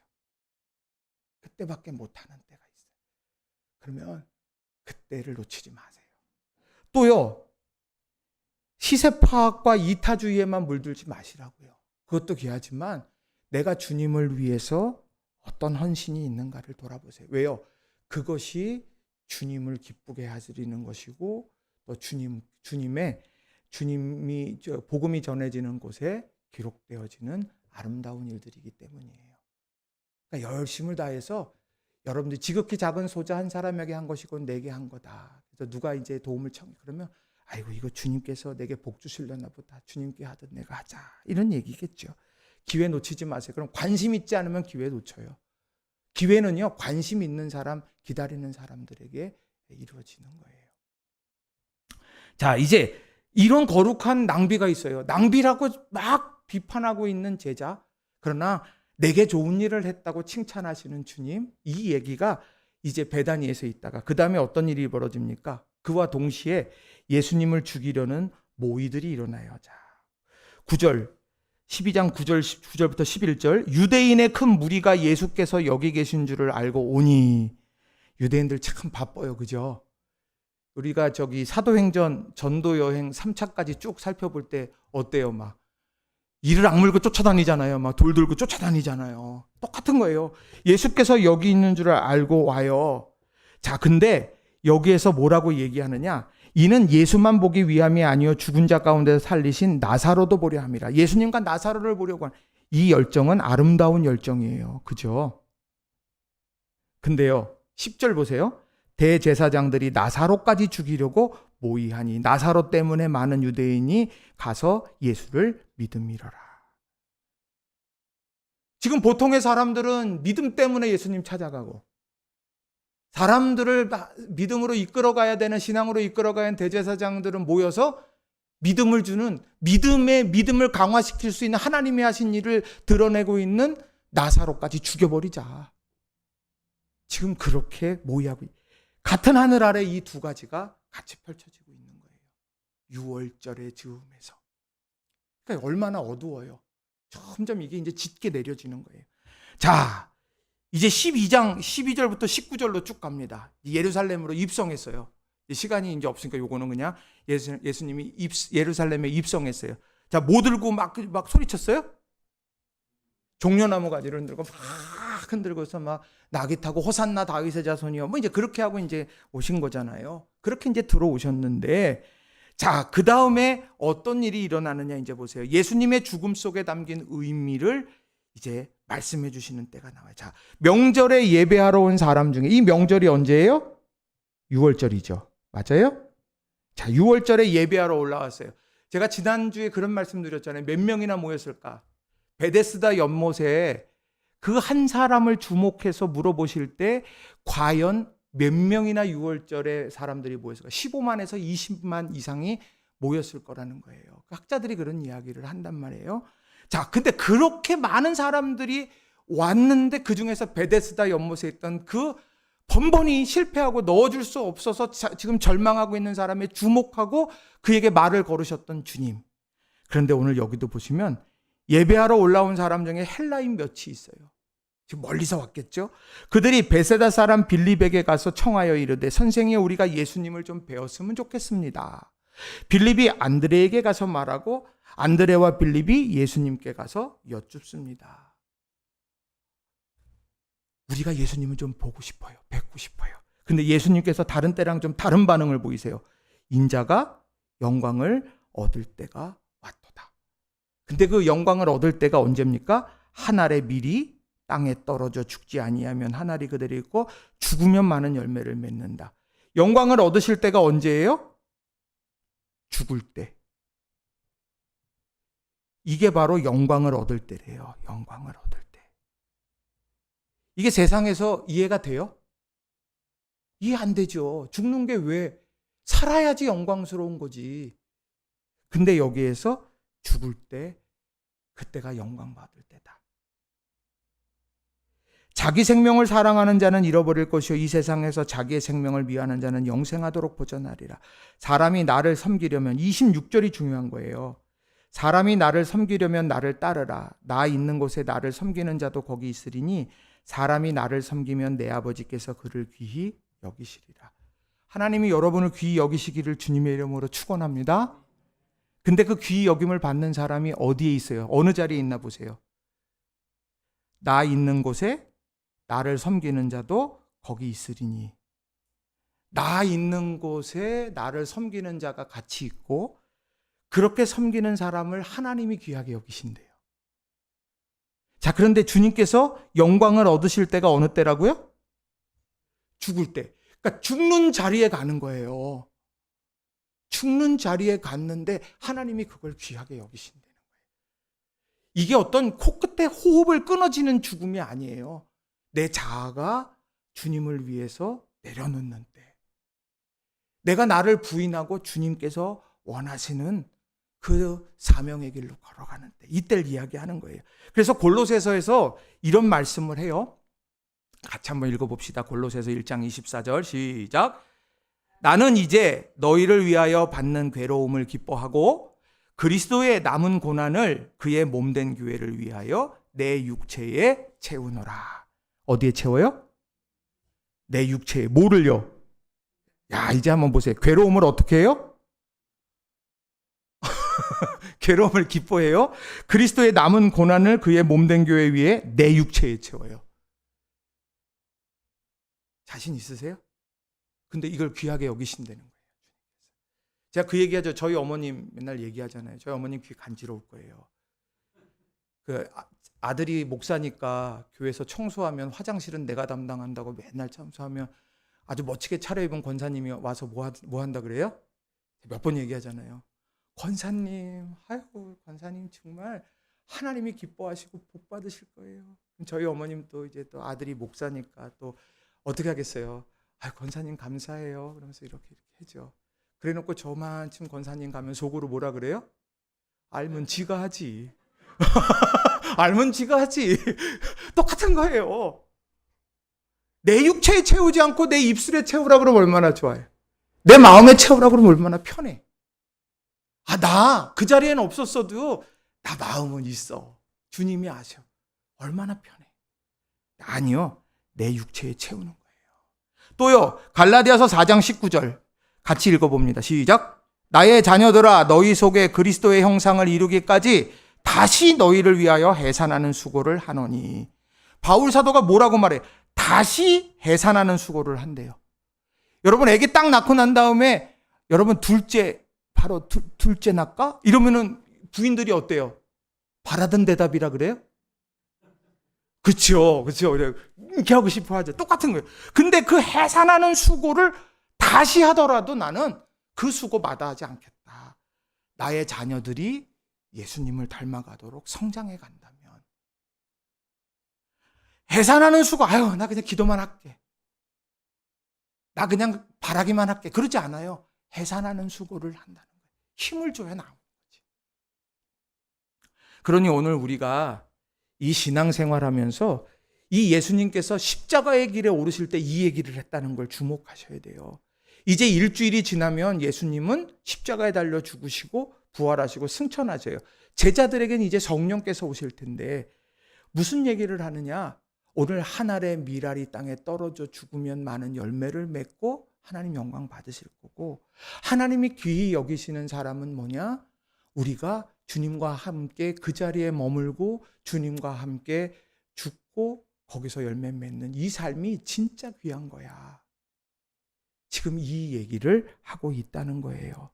그때밖에 못하는 때가 있어요. 그러면 그때를 놓치지 마세요. 또요, 시세 파악과 이타주의에만 물들지 마시라고요. 그것도 귀하지만 내가 주님을 위해서 어떤 헌신이 있는가를 돌아보세요. 왜요? 그것이 주님을 기쁘게 하시는 것이고 또 주님이 복음이 전해지는 곳에 기록되어지는 아름다운 일들이기 때문이에요. 그러니까 열심을 다해서 여러분들 지극히 작은 소자 한 사람에게 한 것이고 내게 한 거다. 그래서 누가 이제 도움을 청해 그러면 아이고 이거 주님께서 내게 복 주시려나 보다. 주님께 하듯 내가 하자. 이런 얘기겠죠. 기회 놓치지 마세요. 그럼 관심 있지 않으면 기회 놓쳐요. 기회는요, 관심 있는 사람, 기다리는 사람들에게 이루어지는 거예요. 자, 이제 이런 거룩한 낭비가 있어요. 낭비라고 막 비판하고 있는 제자, 그러나 내게 좋은 일을 했다고 칭찬하시는 주님, 이 얘기가 이제 베다니에서 있다가 그 다음에 어떤 일이 벌어집니까? 그와 동시에 예수님을 죽이려는 모의들이 일어나요. 자, 9절, 12장 9절부터 11절, 유대인의 큰 무리가 예수께서 여기 계신 줄을 알고 오니, 유대인들 참 바빠요. 그죠? 우리가 저기 사도행전 전도 여행 3차까지 쭉 살펴볼 때 어때요? 막 이를 악물고 쫓아다니잖아요. 막 돌 들고 쫓아다니잖아요. 똑같은 거예요. 예수께서 여기 있는 줄 알고 와요. 자, 근데 여기에서 뭐라고 얘기하느냐? 이는 예수만 보기 위함이 아니요 죽은 자 가운데서 살리신 나사로도 보려 함이라. 예수님과 나사로를 보려고 하는 이 열정은 아름다운 열정이에요. 그죠? 근데요, 10절 보세요. 대제사장들이 나사로까지 죽이려고 모의하니 나사로 때문에 많은 유대인이 가서 예수를 믿음이러라. 지금 보통의 사람들은 믿음 때문에 예수님 찾아가고 사람들을 믿음으로 이끌어가야 되는, 신앙으로 이끌어가야 하는 대제사장들은 모여서 믿음을 주는, 믿음을 강화시킬 수 있는 하나님이 하신 일을 드러내고 있는 나사로까지 죽여버리자. 지금 그렇게 모의하고 같은 하늘 아래 이 두 가지가 같이 펼쳐지고 있는 거예요. 6월절의 즈음에서. 그러니까 얼마나 어두워요. 점점 이게 이제 짙게 내려지는 거예요. 자, 이제 12장 12절부터 19절로 쭉 갑니다. 예루살렘으로 입성했어요. 시간이 이제 없으니까 요거는 그냥 예수님이 예루살렘에 입성했어요. 자, 뭐 들고 막 소리쳤어요? 종려나무 가지를 들고 막 흔들고서 막 나귀 타고 호산나 다윗의 자손이요. 뭐 이제 그렇게 하고 이제 오신 거잖아요. 그렇게 이제 들어오셨는데, 자, 그 다음에 어떤 일이 일어나느냐 이제 보세요. 예수님의 죽음 속에 담긴 의미를 이제 말씀해 주시는 때가 나와요. 자, 명절에 예배하러 온 사람 중에, 이 명절이 언제예요? 6월절이죠. 맞아요? 자, 6월절에 예배하러 올라왔어요. 제가 지난주에 그런 말씀 드렸잖아요. 몇 명이나 모였을까? 베데스다 연못에 그 한 사람을 주목해서 물어보실 때 과연 몇 명이나 6월절에 사람들이 모였을까? 15만에서 20만 이상이 모였을 거라는 거예요. 학자들이 그런 이야기를 한단 말이에요. 자, 근데 그렇게 많은 사람들이 왔는데 그 중에서 베데스다 연못에 있던 그 번번이 실패하고 넣어줄 수 없어서 지금 절망하고 있는 사람에 주목하고 그에게 말을 걸으셨던 주님. 그런데 오늘 여기도 보시면 예배하러 올라온 사람 중에 헬라인 몇이 있어요. 지금 멀리서 왔겠죠? 그들이 베세다 사람 빌립에게 가서 청하여 이르되 선생이 우리가 예수님을 좀 배웠으면 좋겠습니다. 빌립이 안드레에게 가서 말하고 안드레와 빌립이 예수님께 가서 여쭙습니다. 우리가 예수님을 좀 보고 싶어요. 뵙고 싶어요. 근데 예수님께서 다른 때랑 좀 다른 반응을 보이세요. 인자가 영광을 얻을 때가 왔도다. 근데 그 영광을 얻을 때가 언제입니까? 한 알의 밀이 땅에 떨어져 죽지 아니하면 한 알이 그대로 있고 죽으면 많은 열매를 맺는다. 영광을 얻으실 때가 언제예요? 죽을 때. 이게 바로 영광을 얻을 때래요. 영광을 얻을 때. 이게 세상에서 이해가 돼요? 이해 안 되죠. 죽는 게 왜? 살아야지 영광스러운 거지. 근데 여기에서 죽을 때, 그때가 영광받을 때다. 자기 생명을 사랑하는 자는 잃어버릴 것이요 이 세상에서 자기의 생명을 미워하는 자는 영생하도록 보전하리라. 사람이 나를 섬기려면 26절이 중요한 거예요. 사람이 나를 섬기려면 나를 따르라. 나 있는 곳에 나를 섬기는 자도 거기 있으리니 사람이 나를 섬기면 내 아버지께서 그를 귀히 여기시리라. 하나님이 여러분을 귀히 여기시기를 주님의 이름으로 축원합니다. 근데 그 귀히 여김을 받는 사람이 어디에 있어요? 어느 자리에 있나 보세요. 나 있는 곳에 나를 섬기는 자도 거기 있으리니. 나 있는 곳에 나를 섬기는 자가 같이 있고 그렇게 섬기는 사람을 하나님이 귀하게 여기신대요. 자, 그런데 주님께서 영광을 얻으실 때가 어느 때라고요? 죽을 때. 그러니까 죽는 자리에 가는 거예요. 죽는 자리에 갔는데 하나님이 그걸 귀하게 여기신다는 거예요. 이게 어떤 코끝에 호흡을 끊어지는 죽음이 아니에요. 내 자아가 주님을 위해서 내려놓는 때. 내가 나를 부인하고 주님께서 원하시는 그 사명의 길로 걸어가는 때. 이때를 이야기하는 거예요. 그래서 골로새서에서 이런 말씀을 해요. 같이 한번 읽어봅시다. 골로새서 1장 24절 시작. 나는 이제 너희를 위하여 받는 괴로움을 기뻐하고 그리스도의 남은 고난을 그의 몸된 교회를 위하여 내 육체에 채우노라. 어디에 채워요? 내 육체에. 뭐를요? 야, 이제 한번 보세요. 괴로움을 어떻게 해요? 괴로움을 기뻐해요. 그리스도의 남은 고난을 그의 몸된 교회 위에 내 육체에 채워요. 자신 있으세요? 근데 이걸 귀하게 여기신다는 거예요. 제가 그 얘기하죠. 저희 어머님 맨날 얘기하잖아요. 저희 어머님 귀 간지러울 거예요. 그 아들이 목사니까 교회에서 청소하면 화장실은 내가 담당한다고 맨날 청소하면 아주 멋지게 차려입은 권사님이 와서 뭐 한다 그래요? 몇 번 얘기하잖아요. 권사님, 아이고 권사님 정말 하나님이 기뻐하시고 복 받으실 거예요. 저희 어머님 또 이제 또 아들이 목사니까 또 어떻게 하겠어요? 아, 권사님 감사해요. 그러면서 이렇게 해줘. 그래놓고 저만큼 권사님 가면 속으로 뭐라 그래요? 알면 지가 하지. 알면 지가 하지. 똑같은 거예요. 내 육체에 채우지 않고 내 입술에 채우라 그러면 얼마나 좋아요. 내 마음에 채우라 그러면 얼마나 편해. 아, 나 그 자리에는 없었어도 나 마음은 있어. 주님이 아셔. 얼마나 편해. 아니요. 내 육체에 채우는 거예요. 또요. 갈라디아서 4장 19절 같이 읽어봅니다. 시작. 나의 자녀들아 너희 속에 그리스도의 형상을 이루기까지 다시 너희를 위하여 해산하는 수고를 하노니. 바울 사도가 뭐라고 말해? 다시 해산하는 수고를 한대요. 여러분 애기 딱 낳고 난 다음에 여러분 바로 둘째 낳까? 이러면은 부인들이 어때요? 바라던 대답이라 그래요? 그렇죠. 이렇게 하고 싶어 하죠. 똑같은 거예요. 근데 그 해산하는 수고를 다시 하더라도 나는 그 수고 마다하지 않겠다. 나의 자녀들이 예수님을 닮아가도록 성장해 간다면. 해산하는 수고, 아유, 나 그냥 기도만 할게. 나 그냥 바라기만 할게. 그러지 않아요. 해산하는 수고를 한다는 거예요. 힘을 줘야 나오는 거지. 그러니 오늘 우리가 이 신앙생활하면서 이 예수님께서 십자가의 길에 오르실 때 이 얘기를 했다는 걸 주목하셔야 돼요. 이제 일주일이 지나면 예수님은 십자가에 달려 죽으시고 부활하시고 승천하세요. 제자들에게는 이제 성령께서 오실 텐데 무슨 얘기를 하느냐? 오늘 한 알의 밀알이 땅에 떨어져 죽으면 많은 열매를 맺고 하나님 영광 받으실 거고, 하나님이 귀히 여기시는 사람은 뭐냐? 우리가 주님과 함께 그 자리에 머물고 주님과 함께 죽고 거기서 열매 맺는 이 삶이 진짜 귀한 거야. 지금 이 얘기를 하고 있다는 거예요.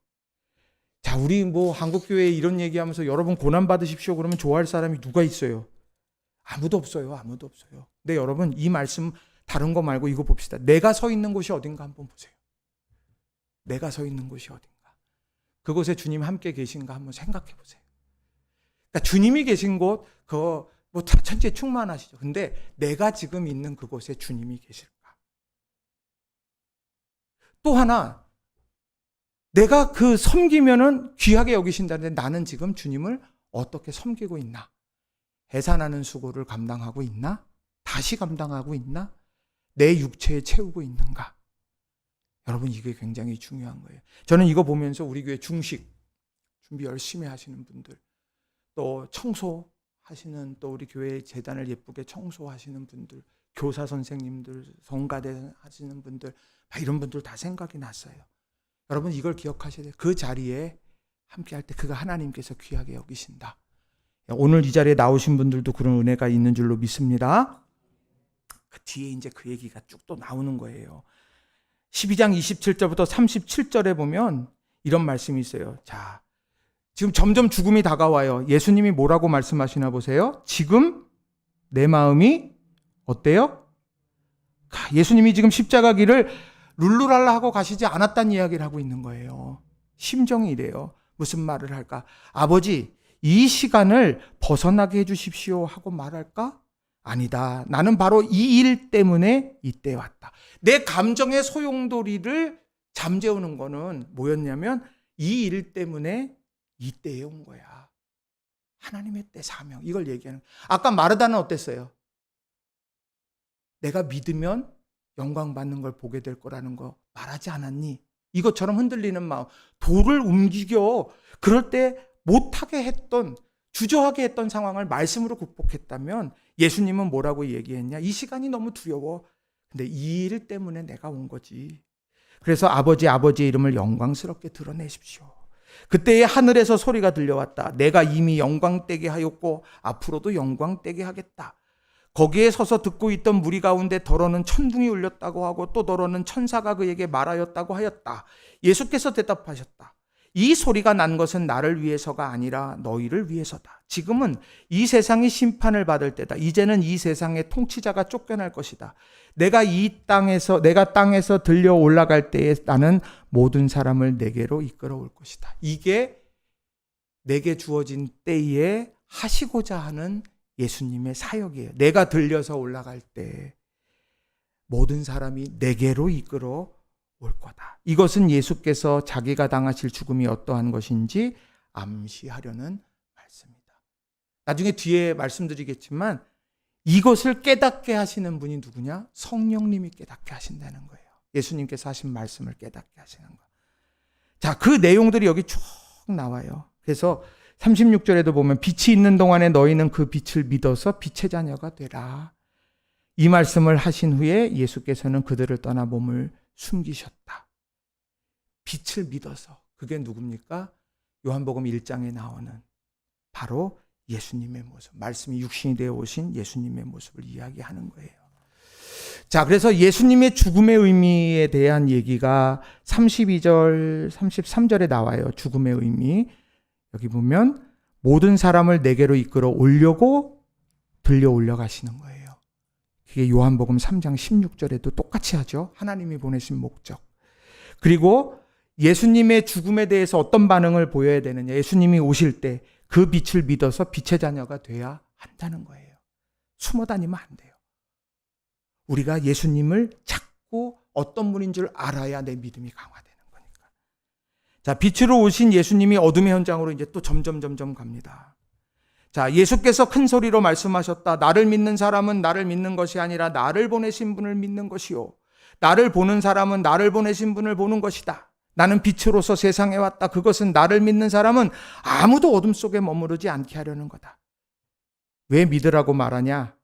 자, 우리 한국교회에 이런 얘기하면서 여러분 고난 받으십시오 그러면 좋아할 사람이 누가 있어요? 아무도 없어요. 아무도 없어요. 근데 여러분 이 말씀 다른 거 말고 이거 봅시다. 내가 서 있는 곳이 어딘가 한번 보세요. 내가 서 있는 곳이 어딘가. 그곳에 주님 함께 계신가 한번 생각해 보세요. 그러니까 주님이 계신 곳, 그거 천지에 충만하시죠. 근데 내가 지금 있는 그곳에 주님이 계실까? 또 하나, 내가 그 섬기면은 귀하게 여기신다는데 나는 지금 주님을 어떻게 섬기고 있나? 해산하는 수고를 감당하고 있나? 다시 감당하고 있나? 내 육체에 채우고 있는가? 여러분 이게 굉장히 중요한 거예요. 저는 이거 보면서 우리 교회 중식 준비 열심히 하시는 분들 또 청소하시는, 또 우리 교회 재단을 예쁘게 청소하시는 분들, 교사 선생님들, 성가대 하시는 분들, 이런 분들 다 생각이 났어요. 여러분 이걸 기억하셔야 돼요. 그 자리에 함께 할 때 그가 하나님께서 귀하게 여기신다. 오늘 이 자리에 나오신 분들도 그런 은혜가 있는 줄로 믿습니다. 그 뒤에 이제 그 얘기가 쭉 또 나오는 거예요. 12장 27절부터 37절에 보면 이런 말씀이 있어요. 자, 지금 점점 죽음이 다가와요. 예수님이 뭐라고 말씀하시나 보세요. 지금 내 마음이 어때요? 예수님이 지금 십자가 길을 룰루랄라 하고 가시지 않았다는 이야기를 하고 있는 거예요. 심정이 이래요. 무슨 말을 할까? 아버지, 이 시간을 벗어나게 해주십시오 하고 말할까? 아니다. 나는 바로 이 일 때문에 이때 왔다. 내 감정의 소용돌이를 잠재우는 거는 뭐였냐면 이 일 때문에 이때에 온 거야. 하나님의 때 사명. 이걸 얘기하는 거야. 아까 마르다는 어땠어요? 내가 믿으면 영광 받는 걸 보게 될 거라는 거 말하지 않았니? 이것처럼 흔들리는 마음. 돌을 움직여. 그럴 때 못하게 했던, 주저하게 했던 상황을 말씀으로 극복했다면 예수님은 뭐라고 얘기했냐? 이 시간이 너무 두려워. 근데 이 일 때문에 내가 온 거지. 그래서 아버지의 이름을 영광스럽게 드러내십시오. 그때에 하늘에서 소리가 들려왔다. 내가 이미 영광되게 하였고 앞으로도 영광되게 하겠다. 거기에 서서 듣고 있던 무리 가운데 더러는 천둥이 울렸다고 하고 또 더러는 천사가 그에게 말하였다고 하였다. 예수께서 대답하셨다. 이 소리가 난 것은 나를 위해서가 아니라 너희를 위해서다. 지금은 이 세상이 심판을 받을 때다. 이제는 이 세상의 통치자가 쫓겨날 것이다. 내가 땅에서 들려 올라갈 때에 나는 모든 사람을 내게로 이끌어 올 것이다. 이게 내게 주어진 때에 하시고자 하는 예수님의 사역이에요. 내가 들려서 올라갈 때 모든 사람이 내게로 이끌어 올 거다. 이것은 예수께서 자기가 당하실 죽음이 어떠한 것인지 암시하려는 말씀입니다. 나중에 뒤에 말씀드리겠지만 이것을 깨닫게 하시는 분이 누구냐? 성령님이 깨닫게 하신다는 거예요. 예수님께서 하신 말씀을 깨닫게 하시는 거. 자, 그 내용들이 여기 쭉 나와요. 그래서 36절에도 보면 빛이 있는 동안에 너희는 그 빛을 믿어서 빛의 자녀가 되라. 이 말씀을 하신 후에 예수께서는 그들을 떠나 몸을 숨기셨다. 빛을 믿어서. 그게 누굽니까? 요한복음 1장에 나오는 바로 예수님의 모습. 말씀이 육신이 되어 오신 예수님의 모습을 이야기하는 거예요. 자, 그래서 예수님의 죽음의 의미에 대한 얘기가 32절, 33절에 나와요. 죽음의 의미. 여기 보면 모든 사람을 내게로 이끌어 오려고 들려 올려가시는 거예요. 그게 요한복음 3장 16절에도 똑같이 하죠. 하나님이 보내신 목적. 그리고 예수님의 죽음에 대해서 어떤 반응을 보여야 되느냐. 예수님이 오실 때 그 빛을 믿어서 빛의 자녀가 돼야 한다는 거예요. 숨어 다니면 안 돼요. 우리가 예수님을 찾고 어떤 분인 줄 알아야 내 믿음이 강화되는 거니까. 자, 빛으로 오신 예수님이 어둠의 현장으로 이제 또 점점 갑니다. 자, 예수께서 큰 소리로 말씀하셨다. 나를 믿는 사람은 나를 믿는 것이 아니라 나를 보내신 분을 믿는 것이요. 나를 보는 사람은 나를 보내신 분을 보는 것이다. 나는 빛으로서 세상에 왔다. 그것은 나를 믿는 사람은 아무도 어둠 속에 머무르지 않게 하려는 거다. 왜 믿으라고 말하냐?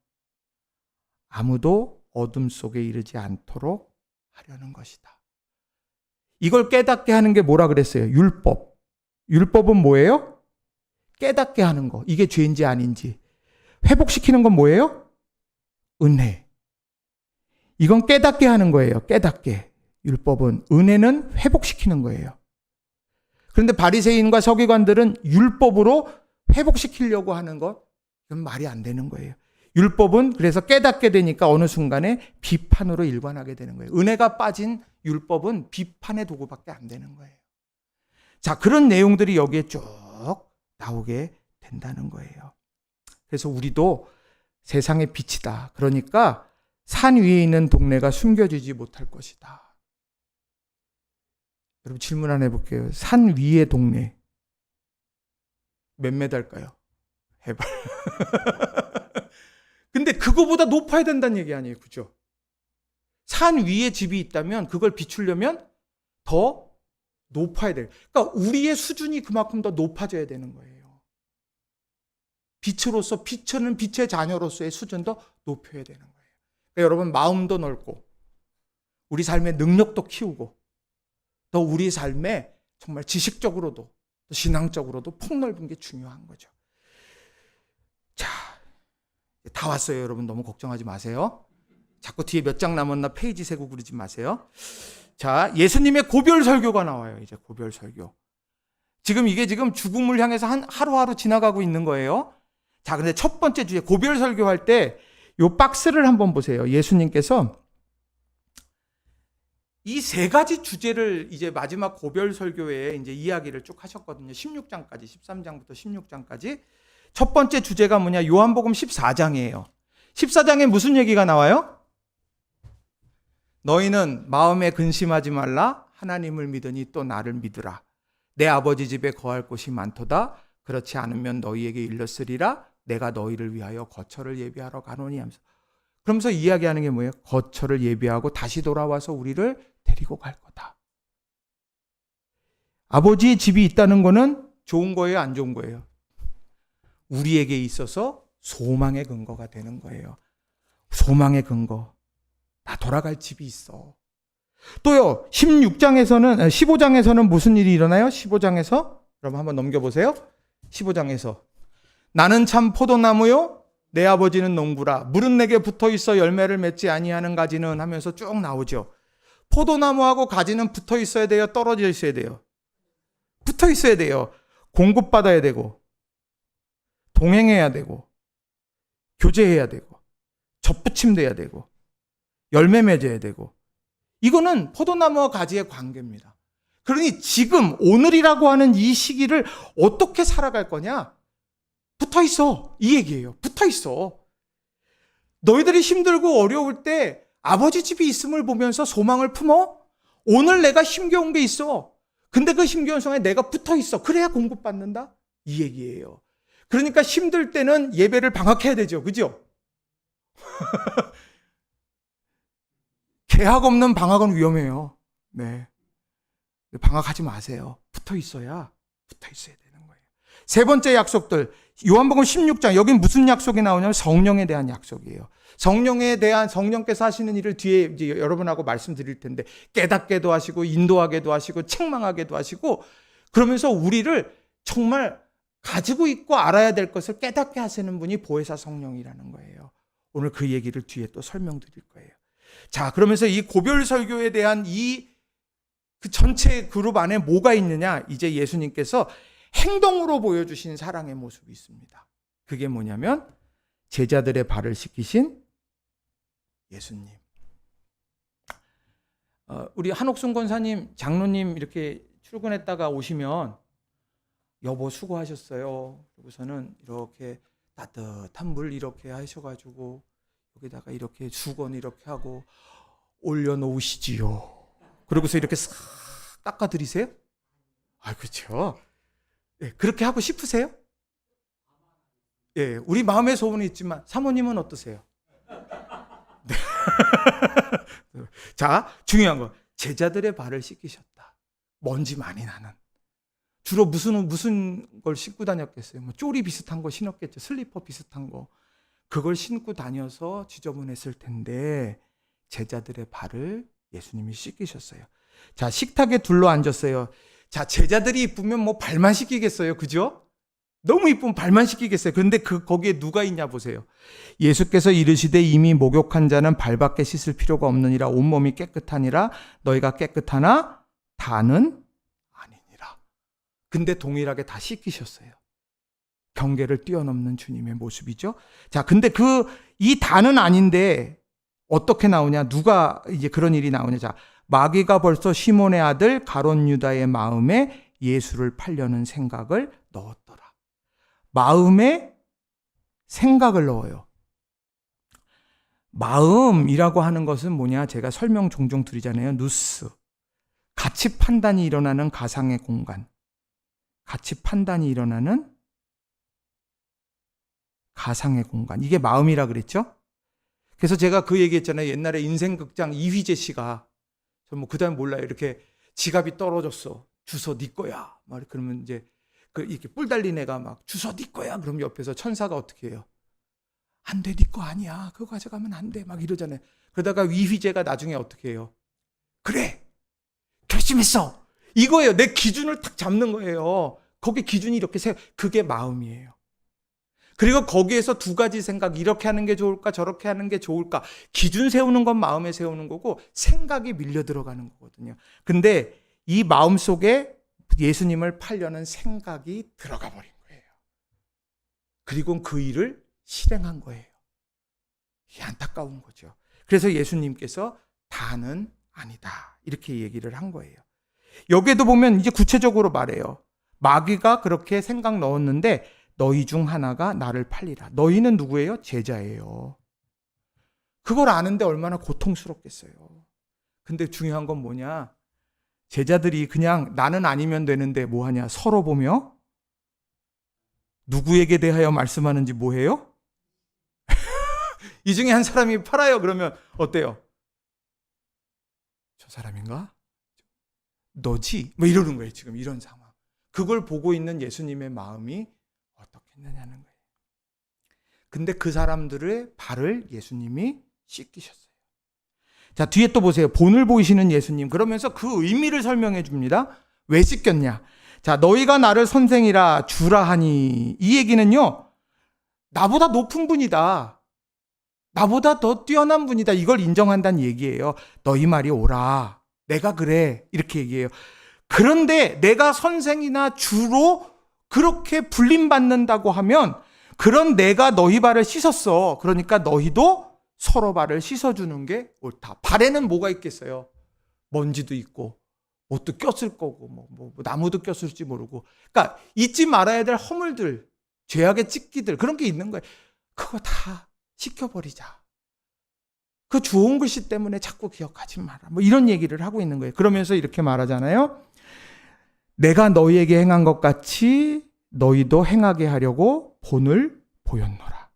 아무도 어둠 속에 이르지 않도록 하려는 것이다. 이걸 깨닫게 하는 게 뭐라 그랬어요? 율법. 율법은 뭐예요? 깨닫게 하는 거. 이게 죄인지 아닌지. 회복시키는 건 뭐예요? 은혜. 이건 깨닫게 하는 거예요. 깨닫게. 율법은. 은혜는 회복시키는 거예요. 그런데 바리새인과 서기관들은 율법으로 회복시키려고 하는 것, 이건 말이 안 되는 거예요. 율법은 그래서 깨닫게 되니까 어느 순간에 비판으로 일관하게 되는 거예요. 은혜가 빠진 율법은 비판의 도구밖에 안 되는 거예요. 자, 그런 내용들이 여기에 쭉 나오게 된다는 거예요. 그래서 우리도 세상의 빛이다. 그러니까 산 위에 있는 동네가 숨겨지지 못할 것이다. 여러분 질문 하나 해볼게요. 산 위의 동네 몇 메달까요? 해발. 근데 그거보다 높아야 된다는 얘기 아니에요. 그죠? 산 위에 집이 있다면 그걸 비추려면 더 높아야 돼요. 그러니까 우리의 수준이 그만큼 더 높아져야 되는 거예요. 빛으로서 비추는 빛의 자녀로서의 수준도 높여야 되는 거예요. 그러니까 여러분 마음도 넓고 우리 삶의 능력도 키우고 또 우리 삶에 정말 지식적으로도 또 신앙적으로도 폭넓은 게 중요한 거죠. 자, 다 왔어요. 여러분 너무 걱정하지 마세요. 자꾸 뒤에 몇 장 남았나 페이지 세고 그러지 마세요. 자, 예수님의 고별 설교가 나와요. 이제 고별 설교. 이게 지금 죽음을 향해서 하루하루 지나가고 있는 거예요. 자, 근데 첫 번째 주제 고별 설교할 때 요 박스를 한번 보세요. 예수님께서 이 세 가지 주제를 이제 마지막 고별 설교에 이제 이야기를 쭉 하셨거든요. 16장까지, 13장부터 16장까지. 첫 번째 주제가 뭐냐? 요한복음 14장이에요. 14장에 무슨 얘기가 나와요? 너희는 마음에 근심하지 말라. 하나님을 믿으니 또 나를 믿으라. 내 아버지 집에 거할 곳이 많도다. 그렇지 않으면 너희에게 일렀으리라. 내가 너희를 위하여 거처를 예비하러 가노니 하면서. 그러면서 이야기하는 게 뭐예요? 거처를 예비하고 다시 돌아와서 우리를 데리고 갈 거다. 아버지의 집이 있다는 거는 좋은 거예요? 안 좋은 거예요? 우리에게 있어서 소망의 근거가 되는 거예요. 소망의 근거. 나 돌아갈 집이 있어. 또요, 15장에서는 무슨 일이 일어나요? 15장에서? 그럼 한번 넘겨보세요. 15장에서. 나는 참 포도나무요? 내 아버지는 농부라. 물은 내게 붙어 있어 열매를 맺지 아니하는 가지는 하면서 쭉 나오죠. 포도나무하고 가지는 붙어 있어야 돼요? 떨어져 있어야 돼요? 붙어 있어야 돼요. 공급받아야 되고, 동행해야 되고, 교제해야 되고, 접붙임돼야 되고, 열매 맺어야 되고. 이거는 포도나무와 가지의 관계입니다. 그러니 지금 오늘이라고 하는 이 시기를 어떻게 살아갈 거냐? 붙어 있어. 이 얘기예요. 붙어 있어. 너희들이 힘들고 어려울 때 아버지 집이 있음을 보면서 소망을 품어? 오늘 내가 힘겨운 게 있어. 근데 그 힘겨운 상황에 내가 붙어 있어. 그래야 공급받는다? 이 얘기예요. 그러니까 힘들 때는 예배를 방학해야 되죠. 그죠? 계약 없는 방학은 위험해요. 네. 방학하지 마세요. 붙어 있어야 되는 거예요. 세 번째 약속들. 요한복음 16장. 여긴 무슨 약속이 나오냐면 성령에 대한 약속이에요. 성령에 대한 성령께서 하시는 일을 뒤에 이제 여러분하고 말씀드릴 텐데 깨닫게도 하시고 인도하게도 하시고 책망하게도 하시고 그러면서 우리를 정말 가지고 있고 알아야 될 것을 깨닫게 하시는 분이 보혜사 성령이라는 거예요. 오늘 그 얘기를 뒤에 또 설명드릴 거예요. 자, 그러면서 이 고별 설교에 대한 그 전체 그룹 안에 뭐가 있느냐? 이제 예수님께서 행동으로 보여주신 사랑의 모습이 있습니다. 그게 뭐냐면 제자들의 발을 씻기신 예수님. 우리 한옥순 권사님, 장로님 이렇게 출근했다가 오시면 여보 수고하셨어요. 그리고서는 이렇게 따뜻한 물 이렇게 하셔가지고 여기다가 이렇게 수건 이렇게 하고 올려놓으시지요. 그러고서 이렇게 싹 닦아드리세요? 아, 그렇죠. 네, 그렇게 하고 싶으세요? 예, 우리 마음의 소원이 있지만 사모님은 어떠세요? 네. 자, 중요한 거. 제자들의 발을 씻기셨다. 먼지 많이 나는. 주로 무슨 걸 신고 다녔겠어요? 뭐 쪼리 비슷한 거 신었겠죠. 슬리퍼 비슷한 거. 그걸 신고 다녀서 지저분했을 텐데 제자들의 발을 예수님이 씻기셨어요. 자, 식탁에 둘러앉았어요. 자, 제자들이 이쁘면 뭐 발만 씻기겠어요. 그죠? 너무 이쁘면 발만 씻기겠어요. 그런데 거기에 누가 있냐 보세요. 예수께서 이르시되 이미 목욕한 자는 발밖에 씻을 필요가 없느니라. 온몸이 깨끗하니라. 너희가 깨끗하나 다는 아니니라. 근데 동일하게 다 씻기셨어요. 경계를 뛰어넘는 주님의 모습이죠. 자, 근데 이 다는 아닌데 어떻게 나오냐? 누가 이제 그런 일이 나오냐? 자, 마귀가 벌써 시몬의 아들 가롯 유다의 마음에 예수를 팔려는 생각을 넣었더라. 마음에 생각을 넣어요. 마음이라고 하는 것은 뭐냐? 제가 설명 종종 드리잖아요. 누스. 가치 판단이 일어나는 가상의 공간. 가치 판단이 일어나는 가상의 공간. 이게 마음이라 그랬죠? 그래서 제가 그 얘기했잖아요. 옛날에 인생극장 이휘재 씨가 저 뭐 그다음 몰라요. 이렇게 지갑이 떨어졌어. 주소 네 거야. 막 그러면 이제 이렇게 뿔 달린 애가 막 주워 네 거야. 그럼 옆에서 천사가 어떻게 해요? 안 돼, 네 거 아니야. 그거 가져가면 안 돼. 막 이러잖아요. 그러다가 위휘제가 나중에 어떻게 해요? 그래, 결심했어. 이거예요. 내 기준을 딱 잡는 거예요. 거기 기준이 이렇게 그게 마음이에요. 그리고 거기에서 두 가지 생각, 이렇게 하는 게 좋을까, 저렇게 하는 게 좋을까. 기준 세우는 건 마음에 세우는 거고 생각이 밀려 들어가는 거거든요. 근데 이 마음 속에 예수님을 팔려는 생각이 들어가 버린 거예요. 그리고 그 일을 실행한 거예요. 이게 안타까운 거죠. 그래서 예수님께서 다는 아니다, 이렇게 얘기를 한 거예요. 여기에도 보면 이제 구체적으로 말해요. 마귀가 그렇게 생각 넣었는데 너희 중 하나가 나를 팔리라. 너희는 누구예요? 제자예요. 그걸 아는데 얼마나 고통스럽겠어요. 근데 중요한 건 뭐냐? 제자들이 그냥 나는 아니면 되는데 뭐 하냐? 서로 보며 누구에게 대하여 말씀하는지 뭐 해요? 이 중에 한 사람이 팔아요. 그러면 어때요? 저 사람인가? 너지? 뭐 이러는 거예요. 지금 이런 상황. 그걸 보고 있는 예수님의 마음이 어떻겠느냐는 거예요. 근데 그 사람들의 발을 예수님이 씻기셨어요. 자, 뒤에 또 보세요. 본을 보이시는 예수님. 그러면서 그 의미를 설명해 줍니다. 왜 씻겼냐? 자, 너희가 나를 선생이라 주라 하니, 이 얘기는요, 나보다 높은 분이다, 나보다 더 뛰어난 분이다, 이걸 인정한다는 얘기예요. 너희 말이 옳아, 내가 그래, 이렇게 얘기해요. 그런데 내가 선생이나 주로 그렇게 불림받는다고 하면 그런 내가 너희 발을 씻었어. 그러니까 너희도 서로 발을 씻어주는 게 옳다. 발에는 뭐가 있겠어요? 먼지도 있고 옷도 꼈을 거고 뭐 나무도 꼈을지 모르고, 그러니까 잊지 말아야 될 허물들, 죄악의 찢기들, 그런 게 있는 거예요. 그거 다 씻겨버리자. 그 좋은 글씨 때문에 자꾸 기억하지 마라. 뭐 이런 얘기를 하고 있는 거예요. 그러면서 이렇게 말하잖아요. 내가 너희에게 행한 것 같이 너희도 행하게 하려고 본을 보였노라.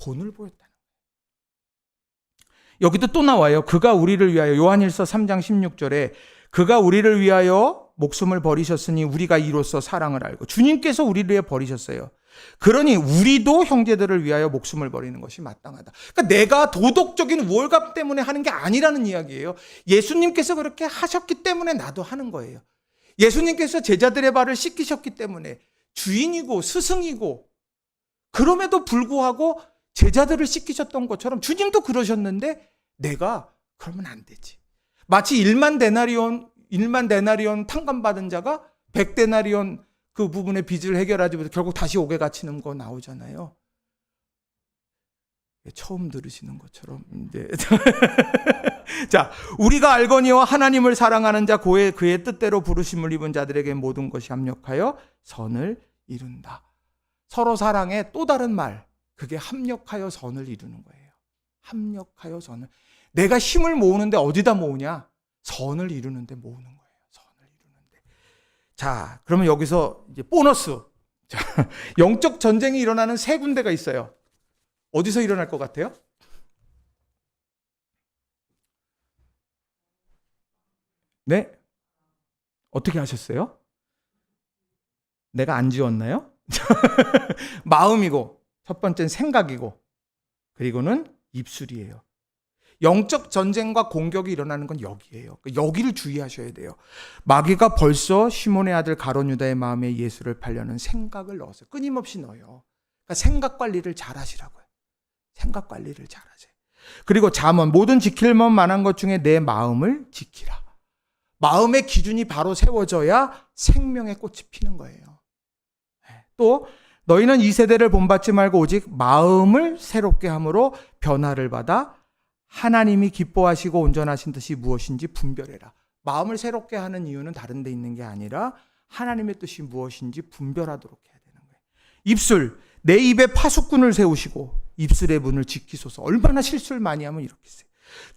본을 보였다는 거예요. 여기도 또 나와요. 그가 우리를 위하여, 요한일서 3장 16절에 그가 우리를 위하여 목숨을 버리셨으니 우리가 이로써 사랑을 알고, 주님께서 우리를 위해 버리셨어요. 그러니 우리도 형제들을 위하여 목숨을 버리는 것이 마땅하다. 그러니까 내가 도덕적인 우월감 때문에 하는 게 아니라는 이야기예요. 예수님께서 그렇게 하셨기 때문에 나도 하는 거예요. 예수님께서 제자들의 발을 씻기셨기 때문에, 주인이고 스승이고, 그럼에도 불구하고 제자들을 씻기셨던 것처럼 주님도 그러셨는데 내가 그러면 안 되지. 마치 1만 데나리온 탕감받은 자가 100데나리온 그 부분의 빚을 해결하지 못해 결국 다시 옥에 갇히는 거 나오잖아요. 처음 들으시는 것처럼. 네. 자, 우리가 알거니와 하나님을 사랑하는 자 고의 그의 뜻대로 부르심을 입은 자들에게 모든 것이 합력하여 선을 이룬다. 서로 사랑의 또 다른 말, 그게 합력하여 선을 이루는 거예요. 합력하여 선을. 내가 힘을 모으는데 어디다 모으냐? 선을 이루는데 모으는 거예요. 선을 이루는데. 자, 그러면 여기서 이제 보너스. 자, 영적 전쟁이 일어나는 세 군데가 있어요. 어디서 일어날 것 같아요? 네? 어떻게 하셨어요? 내가 안 지웠나요? 마음이고, 첫 번째는 생각이고, 그리고는 입술이에요. 영적 전쟁과 공격이 일어나는 건 여기예요. 여기를 주의하셔야 돼요. 마귀가 벌써 시몬의 아들 가룟 유다의 마음에 예수를 팔려는 생각을 넣었어요. 끊임없이 넣어요. 그러니까 생각 관리를 잘 하시라고요. 생각 관리를 잘 하세요. 그리고 잠언, 모든 지킬 만한 것 중에 내 마음을 지키라. 마음의 기준이 바로 세워져야 생명의 꽃이 피는 거예요. 또 너희는 이 세대를 본받지 말고 오직 마음을 새롭게 함으로 변화를 받아 하나님이 기뻐하시고 온전하신 뜻이 무엇인지 분별해라. 마음을 새롭게 하는 이유는 다른 데 있는 게 아니라 하나님의 뜻이 무엇인지 분별하도록 해야 되는 거예요. 입술, 내 입에 파수꾼을 세우시고 입술의 문을 지키소서. 얼마나 실수를 많이 하면 이렇게 써요.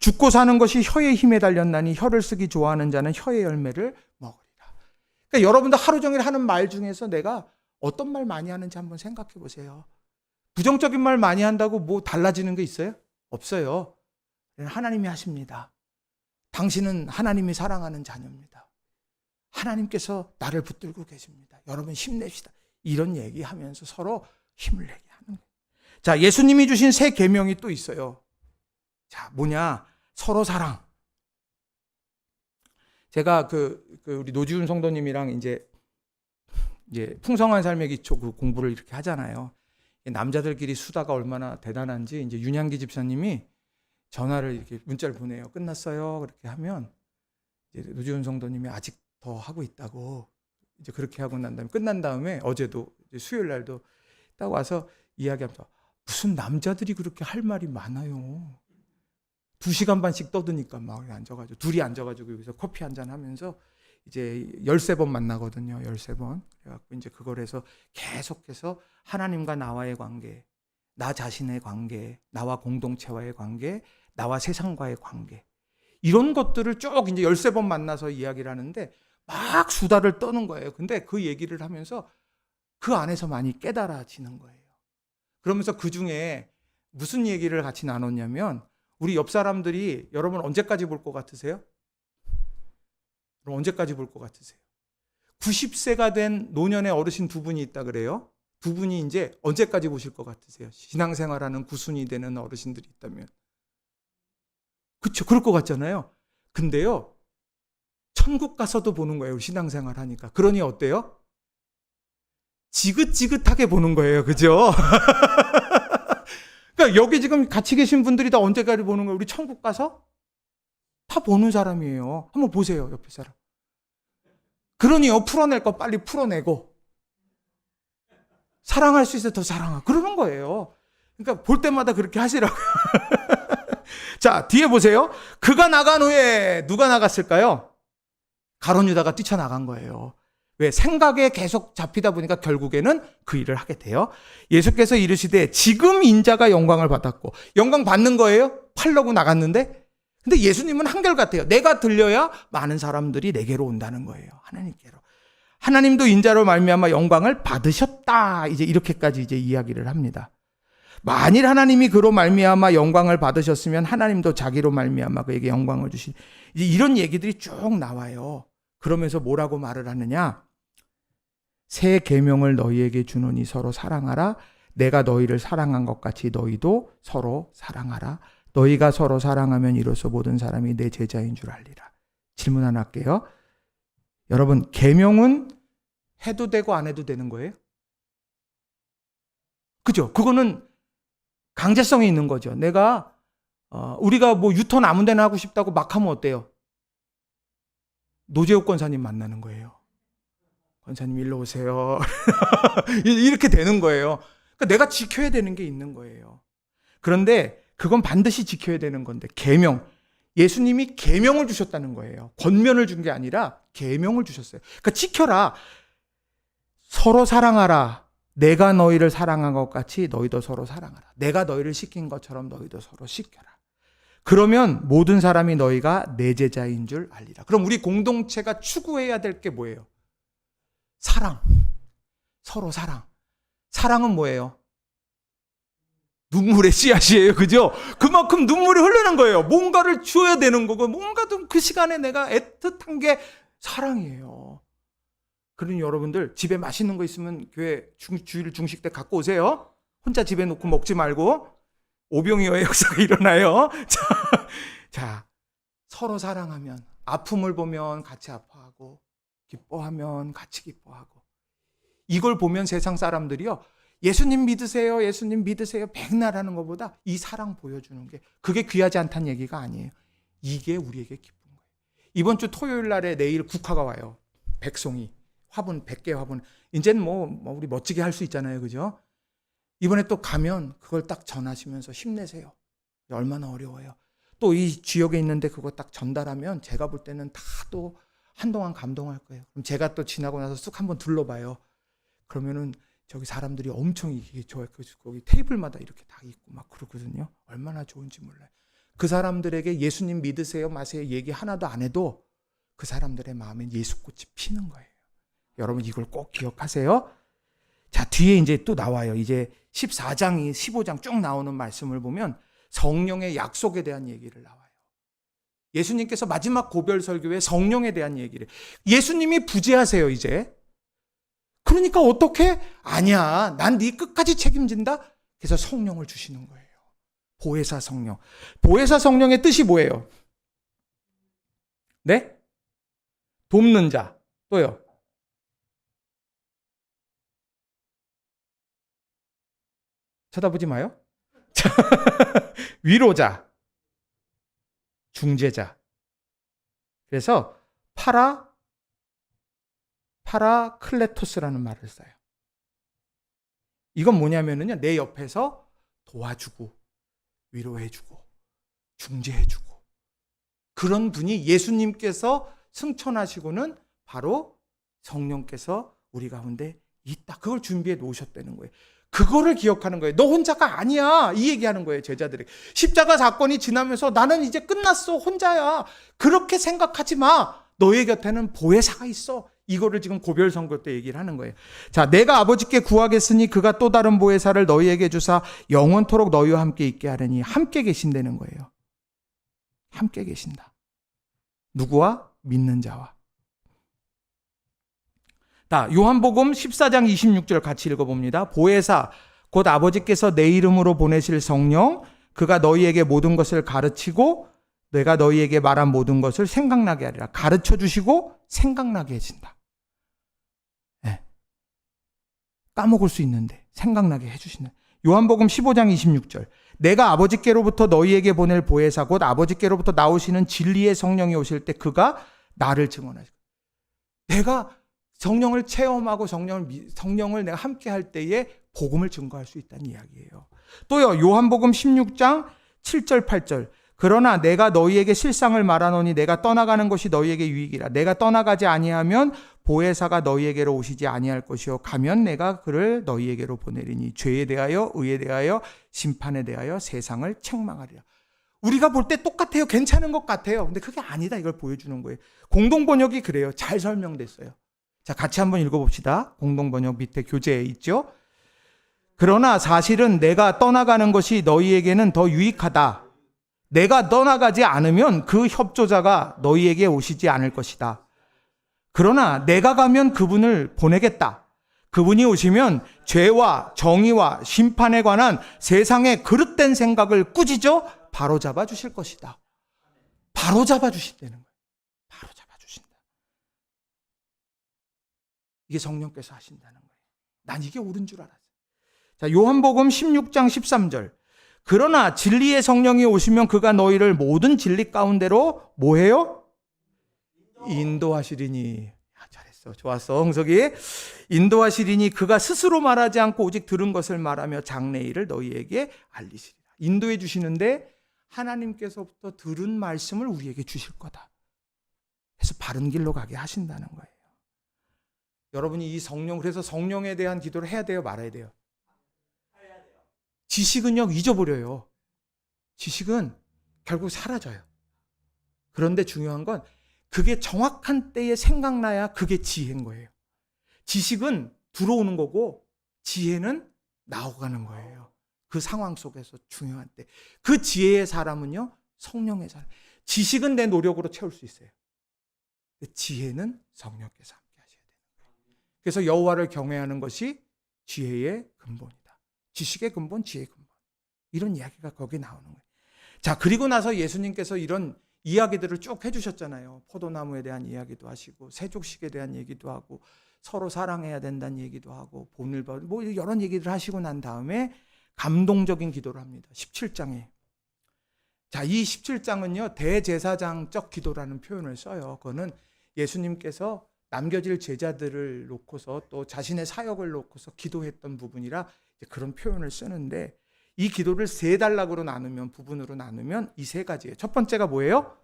죽고 사는 것이 혀의 힘에 달렸나니 혀를 쓰기 좋아하는 자는 혀의 열매를 먹으리라. 그러니까 여러분들 하루 종일 하는 말 중에서 내가 어떤 말 많이 하는지 한번 생각해 보세요. 부정적인 말 많이 한다고 뭐 달라지는 게 있어요? 없어요. 하나님이 하십니다. 당신은 하나님이 사랑하는 자녀입니다. 하나님께서 나를 붙들고 계십니다. 여러분 힘냅시다. 이런 얘기하면서 서로 힘을 내게 하는 거예요. 자, 예수님이 주신 새 계명이 또 있어요. 자, 뭐냐? 서로 사랑. 제가 우리 노지훈 성도님이랑 이제 풍성한 삶의 기초 그 공부를 이렇게 하잖아요. 남자들끼리 수다가 얼마나 대단한지 이제 윤향기 집사님이 전화를 이렇게 문자를 보내요. 끝났어요. 그렇게 하면 이제 노지훈 성도님이 아직 더 하고 있다고 이제 그렇게 하고 난 다음에 끝난 다음에 어제도 수요일 날도 딱 와서 이야기하면서 무슨 남자들이 그렇게 할 말이 많아요. 2시간 반씩 떠드니까 막 앉아가지고 둘이 앉아가지고 여기서 커피 한잔 하면서 이제 13번 만나거든요. 13번. 그래갖고 이제 그걸 해서 계속해서 하나님과 나와의 관계, 나 자신의 관계, 나와 공동체와의 관계, 나와 세상과의 관계. 이런 것들을 쭉 이제 13번 만나서 이야기를 하는데 막 수다를 떠는 거예요. 근데 그 얘기를 하면서 그 안에서 많이 깨달아지는 거예요. 그러면서 그 중에 무슨 얘기를 같이 나눴냐면 우리 옆 사람들이 여러분 언제까지 볼 것 같으세요? 그럼 언제까지 볼 것 같으세요? 90세가 된 노년의 어르신 두 분이 있다 그래요. 두 분이 이제 언제까지 보실 것 같으세요? 신앙생활하는 구순이 되는 어르신들이 있다면. 그렇죠. 그럴 것 같잖아요. 근데요. 천국 가서도 보는 거예요. 신앙생활 하니까. 그러니 어때요? 지긋지긋하게 보는 거예요. 그죠? 그러니까 여기 지금 같이 계신 분들이 다 언제까지 보는 거예요? 우리 천국 가서 다 보는 사람이에요. 한번 보세요. 옆에 사람. 그러니요. 풀어낼 거 빨리 풀어내고 사랑할 수 있어 더 사랑하고 그러는 거예요. 그러니까 볼 때마다 그렇게 하시라고요. 자, 뒤에 보세요. 그가 나간 후에 누가 나갔을까요? 가룟 유다가 뛰쳐나간 거예요. 왜? 생각에 계속 잡히다 보니까 결국에는 그 일을 하게 돼요. 예수께서 이르시되 지금 인자가 영광을 받았고 영광 받는 거예요? 팔려고 나갔는데 근데 예수님은 한결같아요. 내가 들려야 많은 사람들이 내게로 온다는 거예요. 하나님께로. 하나님도 인자로 말미암아 영광을 받으셨다. 이제 이렇게까지 이제 이야기를 합니다. 만일 하나님이 그로 말미암아 영광을 받으셨으면 하나님도 자기로 말미암아 그에게 영광을 주신 이제 이런 얘기들이 쭉 나와요. 그러면서 뭐라고 말을 하느냐? 새 계명을 너희에게 주노니 서로 사랑하라. 내가 너희를 사랑한 것 같이 너희도 서로 사랑하라. 너희가 서로 사랑하면 이로써 모든 사람이 내 제자인 줄 알리라. 질문 하나 할게요. 여러분, 계명은 해도 되고 안 해도 되는 거예요? 그죠? 그거는 강제성이 있는 거죠. 내가 우리가 뭐 유턴 아무 데나 하고 싶다고 막 하면 어때요? 노재욱 권사님 만나는 거예요. 권사님 일로 오세요. 이렇게 되는 거예요. 그러니까 내가 지켜야 되는 게 있는 거예요. 그런데 그건 반드시 지켜야 되는 건데 계명. 예수님이 계명을 주셨다는 거예요. 권면을 준 게 아니라 계명을 주셨어요. 그러니까 지켜라. 서로 사랑하라. 내가 너희를 사랑한 것 같이 너희도 서로 사랑하라. 내가 너희를 시킨 것처럼 너희도 서로 시켜라. 그러면 모든 사람이 너희가 내 제자인 줄 알리라. 그럼 우리 공동체가 추구해야 될 게 뭐예요? 사랑. 서로 사랑. 사랑은 뭐예요? 눈물의 씨앗이에요. 그죠? 그만큼 눈물이 흐르는 거예요. 뭔가를 줘야 되는 거고, 뭔가 좀 그 시간에 내가 애틋한 게 사랑이에요. 그러니 여러분들 집에 맛있는 거 있으면 교회 주일 중식 때 갖고 오세요. 혼자 집에 놓고 먹지 말고. 오병이어의 역사가 일어나요. 자, 서로 사랑하면 아픔을 보면 같이 아파하고 기뻐하면 같이 기뻐하고 이걸 보면 세상 사람들이요. 예수님 믿으세요. 예수님 믿으세요. 백날 하는 것보다 이 사랑 보여주는 게 그게 귀하지 않다는 얘기가 아니에요. 이게 우리에게 기쁜 거예요. 이번 주 토요일 날에 내일 국화가 와요. 백송이. 화분 100개 화분. 이제는 뭐 우리 멋지게 할 수 있잖아요. 그죠? 이번에 또 가면 그걸 딱 전하시면서 힘내세요. 얼마나 어려워요. 또 이 지역에 있는데 그거 딱 전달하면 제가 볼 때는 다 또 한동안 감동할 거예요. 그럼 제가 또 지나고 나서 쑥 한번 둘러봐요. 그러면은 저기 사람들이 엄청 이게 거기 테이블마다 이렇게 다 있고 막 그러거든요. 얼마나 좋은지 몰라요. 그 사람들에게 예수님 믿으세요 마세요 얘기 하나도 안 해도 그 사람들의 마음에 예수꽃이 피는 거예요. 여러분 이걸 꼭 기억하세요. 자, 뒤에 이제 또 나와요. 이제 14장이 15장 쭉 나오는 말씀을 보면 성령의 약속에 대한 얘기를 나와요. 예수님께서 마지막 고별 설교에 성령에 대한 얘기를 해요. 예수님이 부재하세요 이제. 그러니까 어떻게? 아니야, 난 네 끝까지 책임진다. 그래서 성령을 주시는 거예요. 보혜사 성령. 보혜사 성령의 뜻이 뭐예요? 네? 돕는 자. 또요? 쳐다보지 마요. 위로자, 중재자. 그래서 파라클레토스라는 말을 써요. 이건 뭐냐면은요, 내 옆에서 도와주고 위로해주고 중재해주고 그런 분이 예수님께서 승천하시고는 바로 성령께서 우리 가운데 있다. 그걸 준비해 놓으셨다는 거예요. 그거를 기억하는 거예요. 너 혼자가 아니야. 이 얘기하는 거예요, 제자들에게. 십자가 사건이 지나면서 나는 이제 끝났어. 혼자야. 그렇게 생각하지 마. 너의 곁에는 보혜사가 있어. 이거를 지금 고별 선교 때 얘기를 하는 거예요. 자, 내가 아버지께 구하겠으니 그가 또 다른 보혜사를 너희에게 주사 영원토록 너희와 함께 있게 하려니 함께 계신다는 거예요. 함께 계신다. 누구와? 믿는 자와. 자, 요한복음 14장 26절 같이 읽어봅니다. 보혜사 곧 아버지께서 내 이름으로 보내실 성령 그가 너희에게 모든 것을 가르치고 내가 너희에게 말한 모든 것을 생각나게 하리라. 가르쳐 주시고 생각나게 해준다. 네. 까먹을 수 있는데 생각나게 해주시는. 요한복음 15장 26절 내가 아버지께로부터 너희에게 보낼 보혜사 곧 아버지께로부터 나오시는 진리의 성령이 오실 때 그가 나를 증언하실. 내가 성령을 체험하고 성령을 내가 함께 할 때에 복음을 증거할 수 있다는 이야기예요. 또요, 요한복음 16장 7절 8절 그러나 내가 너희에게 실상을 말하노니 내가 떠나가는 것이 너희에게 유익이라. 내가 떠나가지 아니하면 보혜사가 너희에게로 오시지 아니할 것이요 가면 내가 그를 너희에게로 보내리니 죄에 대하여 의에 대하여 심판에 대하여 세상을 책망하리라. 우리가 볼 때 똑같아요. 괜찮은 것 같아요. 근데 그게 아니다. 이걸 보여주는 거예요. 공동번역이 그래요. 잘 설명됐어요. 자, 같이 한번 읽어봅시다. 공동번역 밑에 교재에 있죠. 그러나 사실은 내가 떠나가는 것이 너희에게는 더 유익하다. 내가 떠나가지 않으면 그 협조자가 너희에게 오시지 않을 것이다. 그러나 내가 가면 그분을 보내겠다. 그분이 오시면 죄와 정의와 심판에 관한 세상의 그릇된 생각을 꾸짖어 바로잡아 주실 것이다. 바로잡아 주신다는 거예요. 바로잡아 주신다. 이게 성령께서 하신다는 거예요. 난 이게 옳은 줄 알았어요. 자, 요한복음 16장 13절. 그러나 진리의 성령이 오시면 그가 너희를 모든 진리 가운데로 뭐해요? 인도하시리니. 잘했어. 좋았어. 홍석이. 인도하시리니 그가 스스로 말하지 않고 오직 들은 것을 말하며 장래일을 너희에게 알리시리라. 인도해 주시는데 하나님께서부터 들은 말씀을 우리에게 주실 거다. 그래서 바른 길로 가게 하신다는 거예요. 여러분이 이 성령, 그래서 성령에 대한 기도를 해야 돼요? 말아야 돼요? 지식은요, 잊어버려요. 지식은 결국 사라져요. 그런데 중요한 건 그게 정확한 때에 생각나야 그게 지혜인 거예요. 지식은 들어오는 거고 지혜는 나오가는 거예요. 그 상황 속에서 중요한 때. 그 지혜의 사람은요, 성령의 사람. 지식은 내 노력으로 채울 수 있어요. 근데 지혜는 성령께서 함께 하셔야 되는 거예요. 그래서 여호와를 경외하는 것이 지혜의 근본이다. 지식의 근본, 지혜의 근본. 이런 이야기가 거기에 나오는 거예요. 자, 그리고 나서 예수님께서 이런 이야기들을 쭉 해주셨잖아요. 포도나무에 대한 이야기도 하시고 세족식에 대한 얘기도 하고 서로 사랑해야 된다는 얘기도 하고 본을 봐 뭐 이런 얘기를 하시고 난 다음에 감동적인 기도를 합니다. 17장에. 자, 이 17장은요. 대제사장적 기도라는 표현을 써요. 그거는 예수님께서 남겨질 제자들을 놓고서 또 자신의 사역을 놓고서 기도했던 부분이라 그런 표현을 쓰는데 이 기도를 세 단락으로 나누면 부분으로 나누면 이 세 가지예요. 첫 번째가 뭐예요?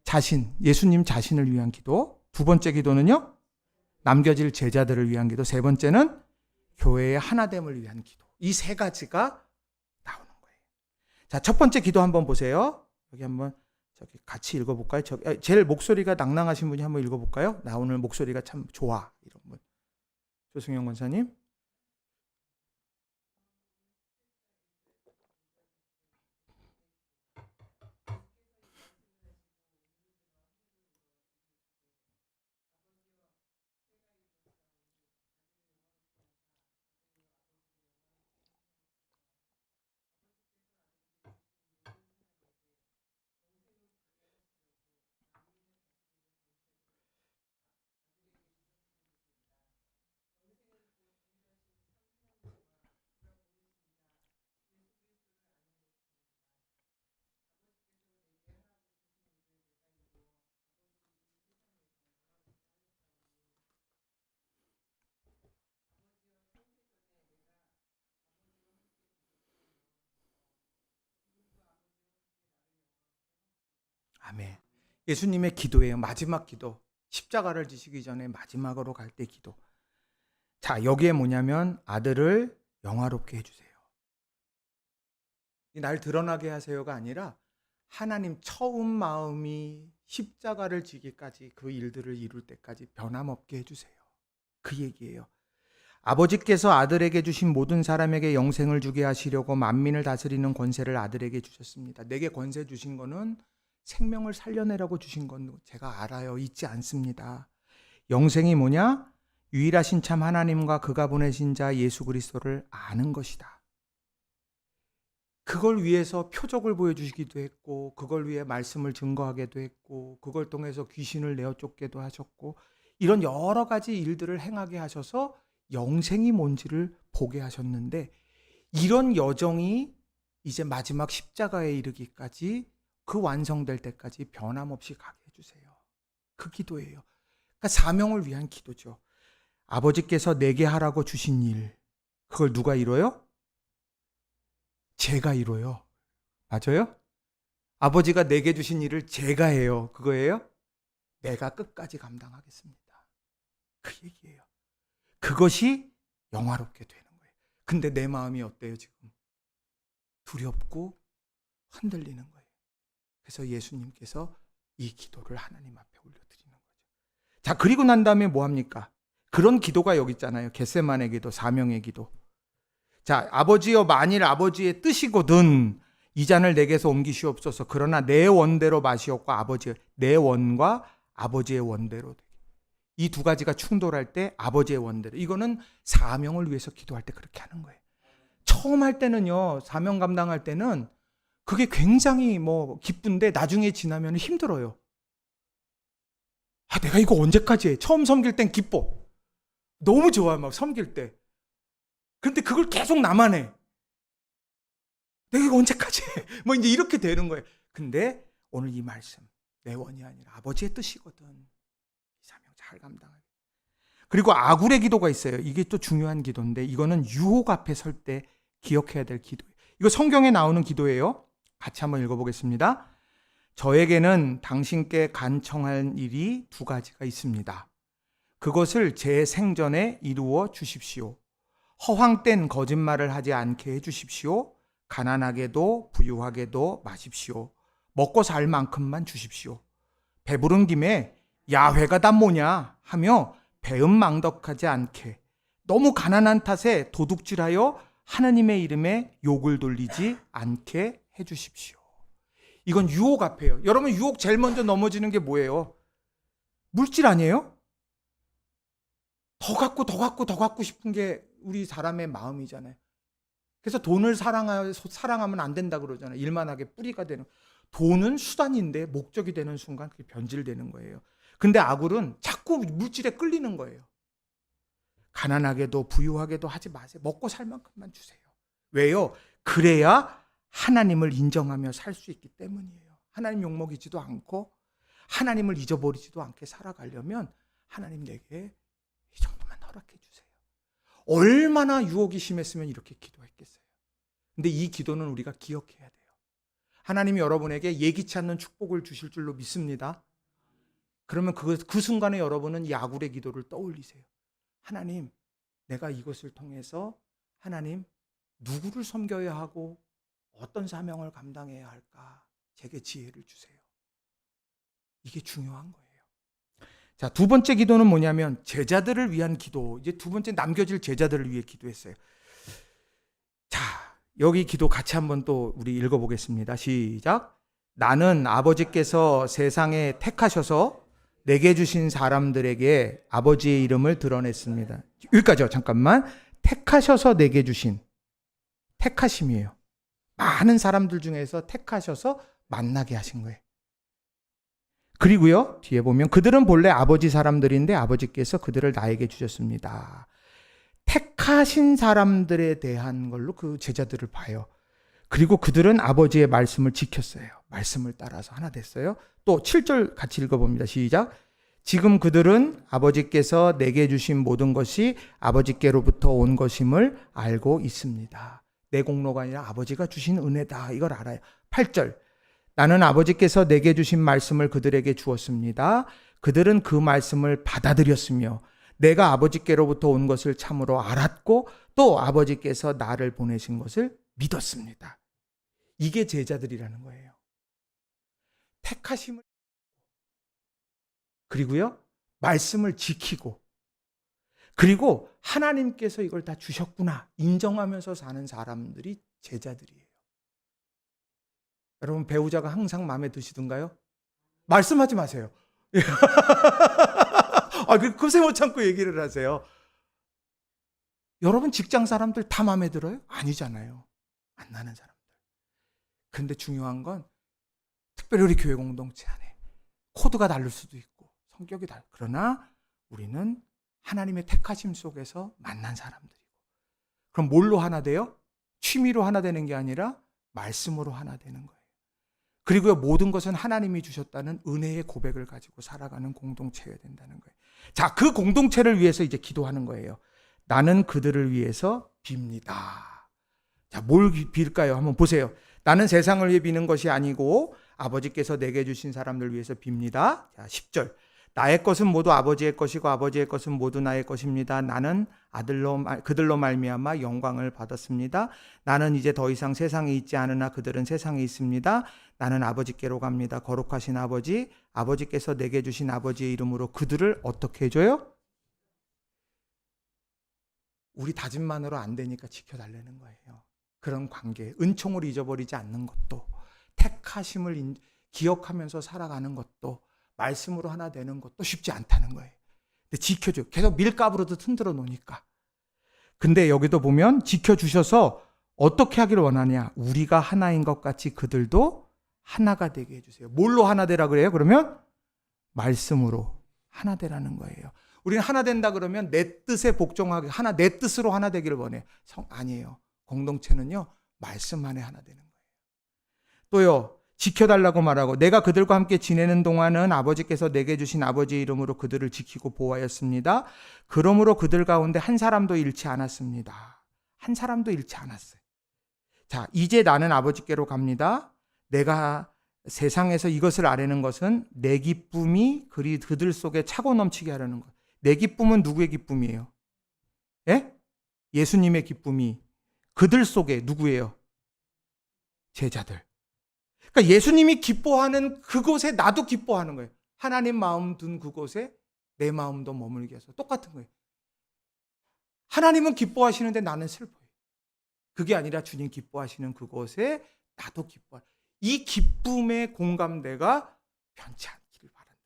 자신, 예수님 자신을 위한 기도. 두 번째 기도는요. 남겨질 제자들을 위한 기도. 세 번째는 교회의 하나됨을 위한 기도. 이 세 가지가 나오는 거예요. 자, 첫 번째 기도 한번 보세요. 여기 한번 저기 같이 읽어볼까요? 제일 목소리가 낭낭하신 분이 한번 읽어볼까요? 나 오늘 목소리가 참 좋아. 이런 분. 조승영 권사님. 아멘. 예수님의 기도예요. 마지막 기도. 십자가를 지시기 전에 마지막으로 갈 때 기도. 자, 여기에 뭐냐면 아들을 영화롭게 해주세요. 날 드러나게 하세요가 아니라 하나님 처음 마음이 십자가를 지기까지 그 일들을 이룰 때까지 변함없게 해주세요. 그 얘기예요. 아버지께서 아들에게 주신 모든 사람에게 영생을 주게 하시려고 만민을 다스리는 권세를 아들에게 주셨습니다. 내게 권세 주신 거는 생명을 살려내라고 주신 건 제가 알아요. 잊지 않습니다. 영생이 뭐냐? 유일하신 참 하나님과 그가 보내신 자 예수 그리스도를 아는 것이다. 그걸 위해서 표적을 보여주시기도 했고, 그걸 위해 말씀을 증거하기도 했고, 그걸 통해서 귀신을 내어 쫓게도 하셨고, 이런 여러 가지 일들을 행하게 하셔서 영생이 뭔지를 보게 하셨는데, 이런 여정이 이제 마지막 십자가에 이르기까지, 그 완성될 때까지 변함없이 가게 해주세요. 그 기도예요. 그러니까 사명을 위한 기도죠. 아버지께서 내게 하라고 주신 일, 그걸 누가 이뤄요? 제가 이뤄요. 맞아요? 아버지가 내게 주신 일을 제가 해요. 그거예요? 내가 끝까지 감당하겠습니다. 그 얘기예요. 그것이 영화롭게 되는 거예요. 근데 내 마음이 어때요 지금? 두렵고 흔들리는 거예요. 그래서 예수님께서 이 기도를 하나님 앞에 올려드리는 거죠. 자, 그리고 난 다음에 뭐 합니까? 그런 기도가 여기 있잖아요. 겟세마네 기도, 사명의 기도. 자, 아버지여 만일 아버지의 뜻이거든 이 잔을 내게서 옮기시옵소서. 그러나 내 원대로 마시옵고 아버지의 내 원과 아버지의 원대로. 이 두 가지가 충돌할 때 아버지의 원대로. 이거는 사명을 위해서 기도할 때 그렇게 하는 거예요. 처음 할 때는요, 사명 감당할 때는 그게 굉장히 기쁜데 나중에 지나면 힘들어요. 아, 내가 이거 언제까지 해? 처음 섬길 땐 기뻐. 너무 좋아, 막 섬길 때. 근데 그걸 계속 나만 해. 내가 이거 언제까지 해? 이제 이렇게 되는 거예요. 근데 오늘 이 말씀, 내 원이 아니라 아버지의 뜻이거든. 이 사명 잘 감당하게. 그리고 아굴의 기도가 있어요. 이게 또 중요한 기도인데, 이거는 유혹 앞에 설 때 기억해야 될 기도예요. 이거 성경에 나오는 기도예요. 같이 한번 읽어보겠습니다. 저에게는 당신께 간청할 일이 두 가지가 있습니다. 그것을 제 생전에 이루어 주십시오. 허황된 거짓말을 하지 않게 해주십시오. 가난하게도 부유하게도 마십시오. 먹고 살 만큼만 주십시오. 배부른 김에 야훼가 다 뭐냐 하며 배은망덕하지 않게, 너무 가난한 탓에 도둑질하여 하나님의 이름에 욕을 돌리지 않게 해주십시오. 이건 유혹 앞에요. 여러분, 유혹 제일 먼저 넘어지는 게 뭐예요? 물질 아니에요? 더 갖고 싶은 게 우리 사람의 마음이잖아요. 그래서 돈을 사랑하면 안 된다 그러잖아요. 일만 하게 뿌리가 되는. 돈은 수단인데 목적이 되는 순간 그게 변질되는 거예요. 근데 아굴은 자꾸 물질에 끌리는 거예요. 가난하게도 부유하게도 하지 마세요. 먹고 살 만큼만 주세요. 왜요? 그래야 하나님을 인정하며 살 수 있기 때문이에요. 하나님 욕먹이지도 않고 하나님을 잊어버리지도 않게 살아가려면 하나님 내게 이 정도만 허락해 주세요. 얼마나 유혹이 심했으면 이렇게 기도했겠어요. 근데 이 기도는 우리가 기억해야 돼요. 하나님이 여러분에게 예기치 않는 축복을 주실 줄로 믿습니다. 그러면 그 순간에 여러분은 이 아굴의 기도를 떠올리세요. 하나님, 내가 이것을 통해서 하나님 누구를 섬겨야 하고 어떤 사명을 감당해야 할까? 제게 지혜를 주세요. 이게 중요한 거예요. 자, 두 번째 기도는 뭐냐면 제자들을 위한 기도. 이제 두 번째 남겨질 제자들을 위해 기도했어요. 자, 여기 기도 같이 한번 또 우리 읽어보겠습니다. 시작. 나는 아버지께서 세상에 택하셔서 내게 주신 사람들에게 아버지의 이름을 드러냈습니다. 여기까지요. 잠깐만. 택하셔서 내게 주신, 택하심이에요. 많은 사람들 중에서 택하셔서 만나게 하신 거예요. 그리고요, 뒤에 보면 그들은 본래 아버지 사람들인데 아버지께서 그들을 나에게 주셨습니다. 택하신 사람들에 대한 걸로 그 제자들을 봐요. 그리고 그들은 아버지의 말씀을 지켰어요. 말씀을 따라서 하나 됐어요. 또 7절 같이 읽어봅니다. 시작. 지금 그들은 아버지께서 내게 주신 모든 것이 아버지께로부터 온 것임을 알고 있습니다. 내 공로가 아니라 아버지가 주신 은혜다. 이걸 알아요. 8절. 나는 아버지께서 내게 주신 말씀을 그들에게 주었습니다. 그들은 그 말씀을 받아들였으며 내가 아버지께로부터 온 것을 참으로 알았고 또 아버지께서 나를 보내신 것을 믿었습니다. 이게 제자들이라는 거예요. 택하심을 그리고요 말씀을 지키고 그리고 하나님께서 이걸 다 주셨구나 인정하면서 사는 사람들이 제자들이에요. 여러분 배우자가 항상 마음에 드시던가요? 말씀하지 마세요. 그새 못 참고 얘기를 하세요. 여러분 직장 사람들 다 마음에 들어요? 아니잖아요. 안 나는 사람들. 그런데 중요한 건 특별히 우리 교회 공동체 안에 코드가 다를 수도 있고 성격이 다르. 그러나 우리는 하나님의 택하심 속에서 만난 사람들이고. 그럼 뭘로 하나 돼요? 취미로 하나 되는 게 아니라 말씀으로 하나 되는 거예요. 그리고요 모든 것은 하나님이 주셨다는 은혜의 고백을 가지고 살아가는 공동체여야 된다는 거예요. 자, 그 공동체를 위해서 이제 기도하는 거예요. 나는 그들을 위해서 빕니다. 자, 뭘 빌까요? 한번 보세요. 나는 세상을 위해 비는 것이 아니고 아버지께서 내게 주신 사람들 위해서 빕니다. 자, 10절. 나의 것은 모두 아버지의 것이고 아버지의 것은 모두 나의 것입니다. 나는 그들로 말미암아 영광을 받았습니다. 나는 이제 더 이상 세상에 있지 않으나 그들은 세상에 있습니다. 나는 아버지께로 갑니다. 거룩하신 아버지, 아버지께서 내게 주신 아버지의 이름으로 그들을 어떻게 해줘요? 우리 다짐만으로 안 되니까 지켜달라는 거예요. 그런 관계, 은총을 잊어버리지 않는 것도, 택하심을 기억하면서 살아가는 것도, 말씀으로 하나 되는 것도 쉽지 않다는 거예요. 근데 지켜줘. 계속 밀가루로도 흔들어 놓으니까. 근데 여기도 보면 지켜주셔서 어떻게 하기를 원하냐. 우리가 하나인 것 같이 그들도 하나가 되게 해주세요. 뭘로 하나 되라 그래요? 그러면 말씀으로 하나 되라는 거예요. 우리는 하나 된다 그러면 내 뜻에 복종하게 내 뜻으로 하나 되기를 원해. 아니에요. 공동체는요. 말씀 안에 하나 되는 거예요. 또요. 지켜달라고 말하고 내가 그들과 함께 지내는 동안은 아버지께서 내게 주신 아버지의 이름으로 그들을 지키고 보호하였습니다. 그러므로 그들 가운데 한 사람도 잃지 않았습니다. 한 사람도 잃지 않았어요. 자, 이제 나는 아버지께로 갑니다. 내가 세상에서 이것을 아뢰는 것은 내 기쁨이 그들 속에 차고 넘치게 하려는 것. 내 기쁨은 누구의 기쁨이에요? 예? 예수님의 기쁨이 그들 속에 누구예요? 제자들. 그러니까 예수님이 기뻐하는 그곳에 나도 기뻐하는 거예요. 하나님 마음 둔 그곳에 내 마음도 머물게 해서 똑같은 거예요. 하나님은 기뻐하시는데 나는 슬퍼요. 그게 아니라 주님 기뻐하시는 그곳에 나도 기뻐해. 이 기쁨의 공감대가 변치 않기를 바란다는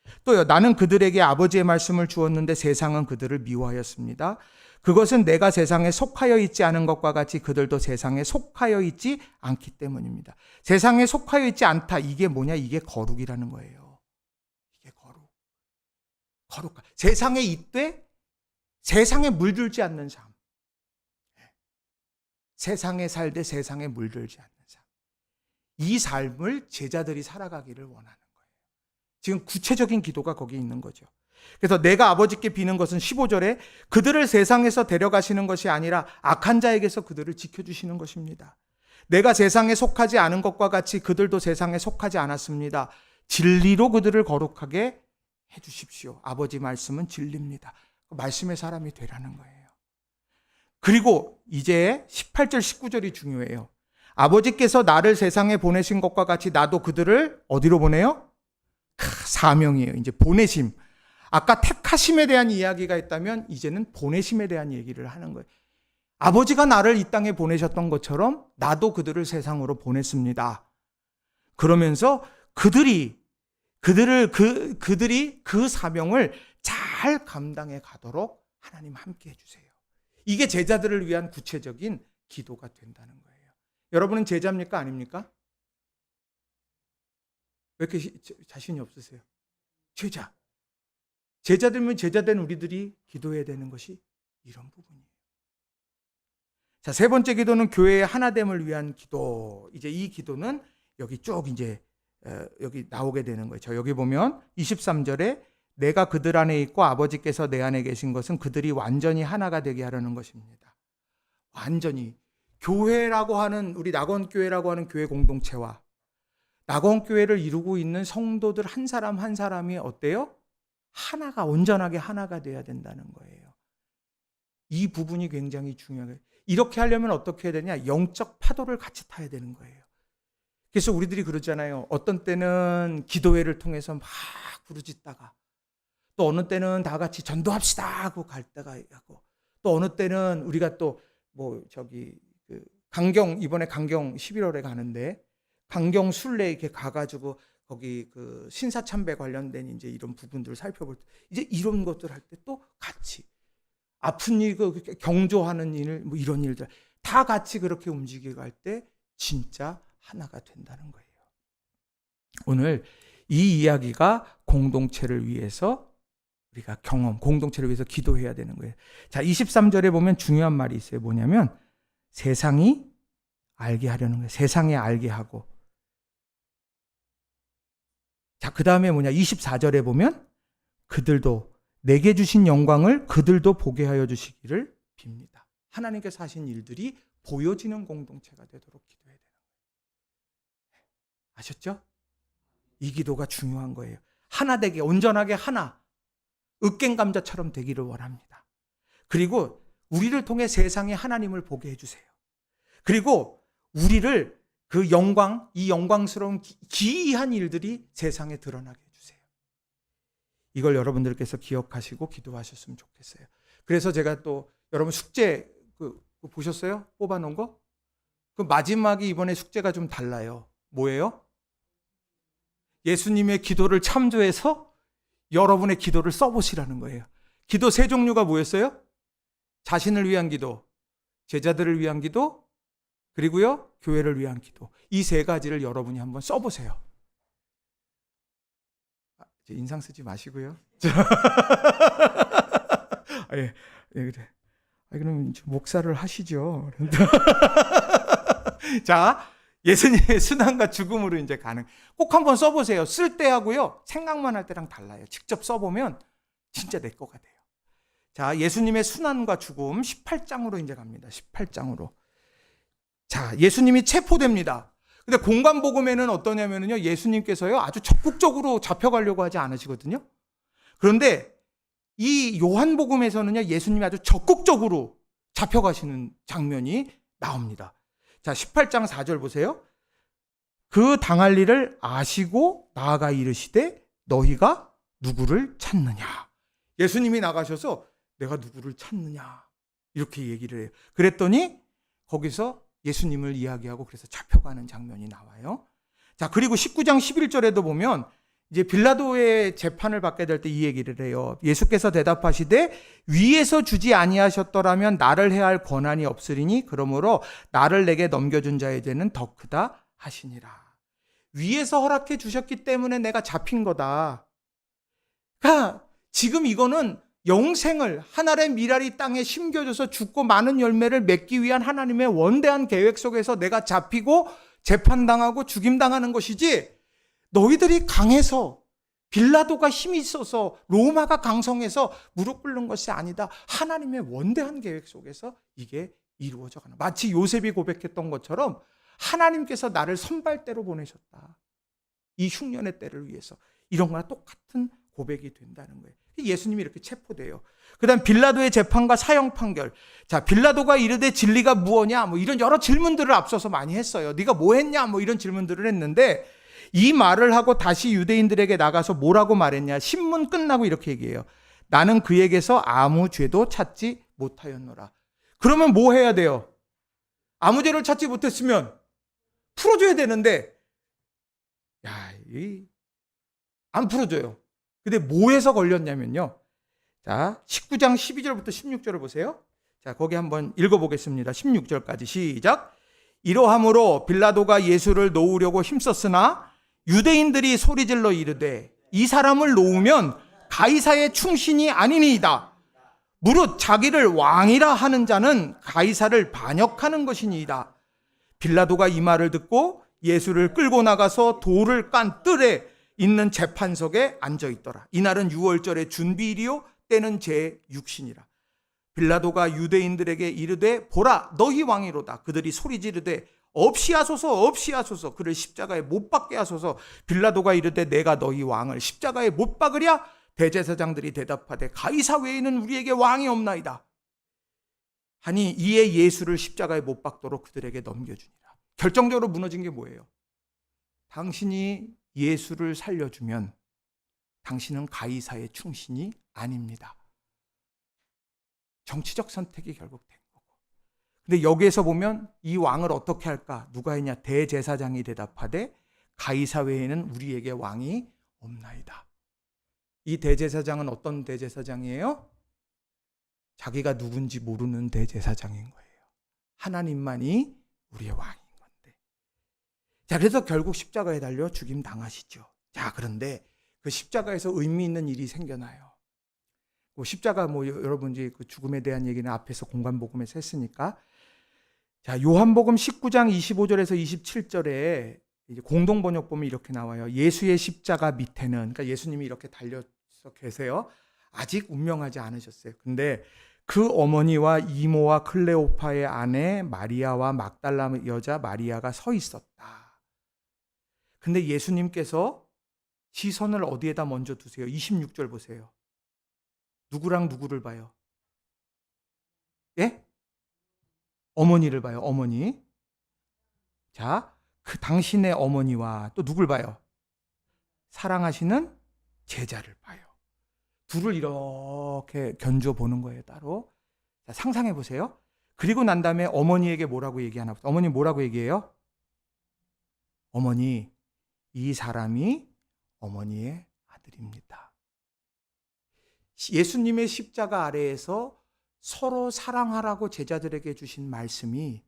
거예요. 또요. 나는 그들에게 아버지의 말씀을 주었는데 세상은 그들을 미워하였습니다. 그것은 내가 세상에 속하여 있지 않은 것과 같이 그들도 세상에 속하여 있지 않기 때문입니다. 세상에 속하여 있지 않다. 이게 뭐냐? 이게 거룩이라는 거예요. 이게 거룩. 세상에 있되 세상에 물들지 않는 삶. 세상에 살되 세상에 물들지 않는 삶. 이 삶을 제자들이 살아가기를 원하는 거예요. 지금 구체적인 기도가 거기 있는 거죠. 그래서 내가 아버지께 비는 것은 15절에 그들을 세상에서 데려가시는 것이 아니라 악한 자에게서 그들을 지켜주시는 것입니다. 내가 세상에 속하지 않은 것과 같이 그들도 세상에 속하지 않았습니다. 진리로 그들을 거룩하게 해주십시오. 아버지 말씀은 진리입니다. 말씀의 사람이 되라는 거예요. 그리고 이제 18절 19절이 중요해요. 아버지께서 나를 세상에 보내신 것과 같이 나도 그들을 어디로 보내요? 사명이에요. 이제 보내심. 아까 택하심에 대한 이야기가 있다면 이제는 보내심에 대한 얘기를 하는 거예요. 아버지가 나를 이 땅에 보내셨던 것처럼 나도 그들을 세상으로 보냈습니다. 그러면서 그들이 그 사명을 잘 감당해 가도록 하나님 함께 해주세요. 이게 제자들을 위한 구체적인 기도가 된다는 거예요. 여러분은 제자입니까? 아닙니까? 왜 이렇게 자신이 없으세요? 제자. 제자들면 제자된 우리들이 기도해야 되는 것이 이런 부분이에요. 자, 세 번째 기도는 교회의 하나됨을 위한 기도. 이제 이 기도는 여기 쭉 이제 여기 나오게 되는 거예요. 저 여기 보면 23절에 내가 그들 안에 있고 아버지께서 내 안에 계신 것은 그들이 완전히 하나가 되게 하려는 것입니다. 완전히 교회라고 하는 우리 낙원교회라고 하는 교회 공동체와 낙원교회를 이루고 있는 성도들 한 사람 한 사람이 어때요? 하나가, 온전하게 하나가 돼야 된다는 거예요. 이 부분이 굉장히 중요해요. 이렇게 하려면 어떻게 해야 되냐? 영적 파도를 같이 타야 되는 거예요. 그래서 우리들이 그러잖아요. 어떤 때는 기도회를 통해서 막 부르짖다가, 또 어느 때는 다 같이 전도합시다 하고 갈 때가 있고, 또 어느 때는 우리가 또 강경, 이번에 강경 11월에 가는데 강경 순례 이렇게 가가지고 거기 그 신사참배 관련된 이제 이런 부분들을 살펴볼 때, 이제 이런 것들 할 때 또 같이 아픈 일, 경조하는 일, 뭐 이런 일들 다 같이 그렇게 움직여 갈 때 진짜 하나가 된다는 거예요. 오늘 이 이야기가 공동체를 위해서 우리가 공동체를 위해서 기도해야 되는 거예요. 자, 23절에 보면 중요한 말이 있어요. 뭐냐면 세상이 알게 하려는 거예요. 세상에 알게 하고. 자, 그 다음에 24절에 보면 그들도 내게 주신 영광을 그들도 보게 하여 주시기를 빕니다. 하나님께서 하신 일들이 보여지는 공동체가 되도록 기도해야 되는 거예요. 아셨죠? 이 기도가 중요한 거예요. 하나 되게, 온전하게 하나, 으깬감자처럼 되기를 원합니다. 그리고 우리를 통해 세상에 하나님을 보게 해주세요. 그리고 우리를 그 영광, 이 영광스러운 기이한 일들이 세상에 드러나게 해주세요. 이걸 여러분들께서 기억하시고 기도하셨으면 좋겠어요. 그래서 제가 또 여러분 숙제 보셨어요? 뽑아놓은 거? 그 마지막이 이번에 숙제가 좀 달라요. 뭐예요? 예수님의 기도를 참조해서 여러분의 기도를 써보시라는 거예요. 기도 세 종류가 뭐였어요? 자신을 위한 기도, 제자들을 위한 기도, 그리고요, 교회를 위한 기도. 이 세 가지를 여러분이 한번 써보세요. 인상 쓰지 마시고요. 예, 그래. 그럼 목사를 하시죠. 자, 예수님의 순환과 죽음으로 이제 가는. 꼭 한번 써보세요. 쓸 때하고요, 생각만 할 때랑 달라요. 직접 써보면 진짜 내 거가 돼요. 자, 예수님의 순환과 죽음 18장으로 이제 갑니다. 18장으로. 자, 예수님이 체포됩니다. 근데 공관복음에는 어떠냐면요, 예수님께서요 아주 적극적으로 잡혀가려고 하지 않으시거든요. 그런데 이 요한복음에서는요, 예수님이 아주 적극적으로 잡혀가시는 장면이 나옵니다. 자, 18장 4절 보세요. 그 당할 일을 아시고 나아가 이르시되 너희가 누구를 찾느냐. 예수님이 나가셔서 내가 누구를 찾느냐 이렇게 얘기를 해요. 그랬더니 거기서 예수님을 이야기하고 그래서 잡혀가는 장면이 나와요. 자, 그리고 19장 11절에도 보면 이제 빌라도의 재판을 받게 될 때 이 얘기를 해요. 예수께서 대답하시되 위에서 주지 아니하셨더라면 나를 해할 권한이 없으리니 그러므로 나를 내게 넘겨준 자의 죄는 더 크다 하시니라. 위에서 허락해 주셨기 때문에 내가 잡힌 거다. 그러니까 지금 이거는 영생을, 하늘의 미랄이 땅에 심겨져서 죽고 많은 열매를 맺기 위한 하나님의 원대한 계획 속에서 내가 잡히고 재판당하고 죽임당하는 것이지, 너희들이 강해서 빌라도가 힘이 있어서 로마가 강성해서 무릎 꿇는 것이 아니다. 하나님의 원대한 계획 속에서 이게 이루어져 가는, 마치 요셉이 고백했던 것처럼 하나님께서 나를 선발대로 보내셨다. 이 흉년의 때를 위해서. 이런 거랑 똑같은 고백이 된다는 거예요. 예수님이 이렇게 체포돼요. 그 다음 빌라도의 재판과 사형 판결. 자, 빌라도가 이르되 진리가 무엇냐? 뭐 이런 여러 질문들을 앞서서 많이 했어요. 네가 뭐 했냐? 뭐 이런 질문들을 했는데, 이 말을 하고 다시 유대인들에게 나가서 뭐라고 말했냐? 신문 끝나고 이렇게 얘기해요. 나는 그에게서 아무 죄도 찾지 못하였노라. 그러면 뭐 해야 돼요? 아무 죄를 찾지 못했으면 풀어줘야 되는데, 안 풀어줘요. 근데 뭐에서 걸렸냐면요. 자, 19장 12절부터 16절을 보세요. 자, 거기 한번 읽어보겠습니다. 16절까지 시작. 이러함으로 빌라도가 예수를 놓으려고 힘썼으나 유대인들이 소리질러 이르되 이 사람을 놓으면 가이사의 충신이 아니니이다. 무릇 자기를 왕이라 하는 자는 가이사를 반역하는 것이니이다. 빌라도가 이 말을 듣고 예수를 끌고 나가서 돌을 깐 뜰에 있는 재판석에 앉아있더라. 이날은 유월절의 준비일이요 때는 제6신이라. 빌라도가 유대인들에게 이르되 보라 너희 왕이로다. 그들이 소리 지르되 없이 하소서, 없이 하소서. 그를 십자가에 못 박게 하소서. 빌라도가 이르되 내가 너희 왕을 십자가에 못 박으랴? 대제사장들이 대답하되 가이사 외에는 우리에게 왕이 없나이다 하니 이에 예수를 십자가에 못 박도록 그들에게 넘겨주니라. 결정적으로 무너진 게 뭐예요? 당신이 예수를 살려주면 당신은 가이사의 충신이 아닙니다. 정치적 선택이 결국 된 거고. 근데 여기에서 보면 이 왕을 어떻게 할까? 누가 했냐? 대제사장이 대답하되 가이사 외에는 우리에게 왕이 없나이다. 이 대제사장은 어떤 대제사장이에요? 자기가 누군지 모르는 대제사장인 거예요. 하나님만이 우리의 왕인 건데. 자, 그래서 결국 십자가에 달려 죽임 당하시죠. 자, 그런데 그 십자가에서 의미 있는 일이 생겨나요. 십자가 여러분 이제 그 죽음에 대한 얘기는 앞에서 공관복음에서 했으니까. 자, 요한복음 19장 25절에서 27절에 이제 공동번역 보면 이렇게 나와요. 예수의 십자가 밑에는, 그러니까 예수님이 이렇게 달려서 계세요. 아직 운명하지 않으셨어요. 근데 그 어머니와 이모와 클레오파의 아내 마리아와 막달라 여자 마리아가 서 있었다. 근데 예수님께서 시선을 어디에다 먼저 두세요? 26절 보세요. 누구랑 누구를 봐요? 예? 어머니를 봐요. 어머니. 자, 그 당신의 어머니와 또 누굴 봐요? 사랑하시는 제자를 봐요. 둘을 이렇게 견줘보는 거예요, 따로. 자, 상상해 보세요. 그리고 난 다음에 어머니에게 뭐라고 얘기하나 보세요. 어머니 뭐라고 얘기해요? 어머니, 이 사람이 어머니의 아들입니다. 예수님의 십자가 아래에서 서로 사랑하라고 제자들에게 주신 말씀이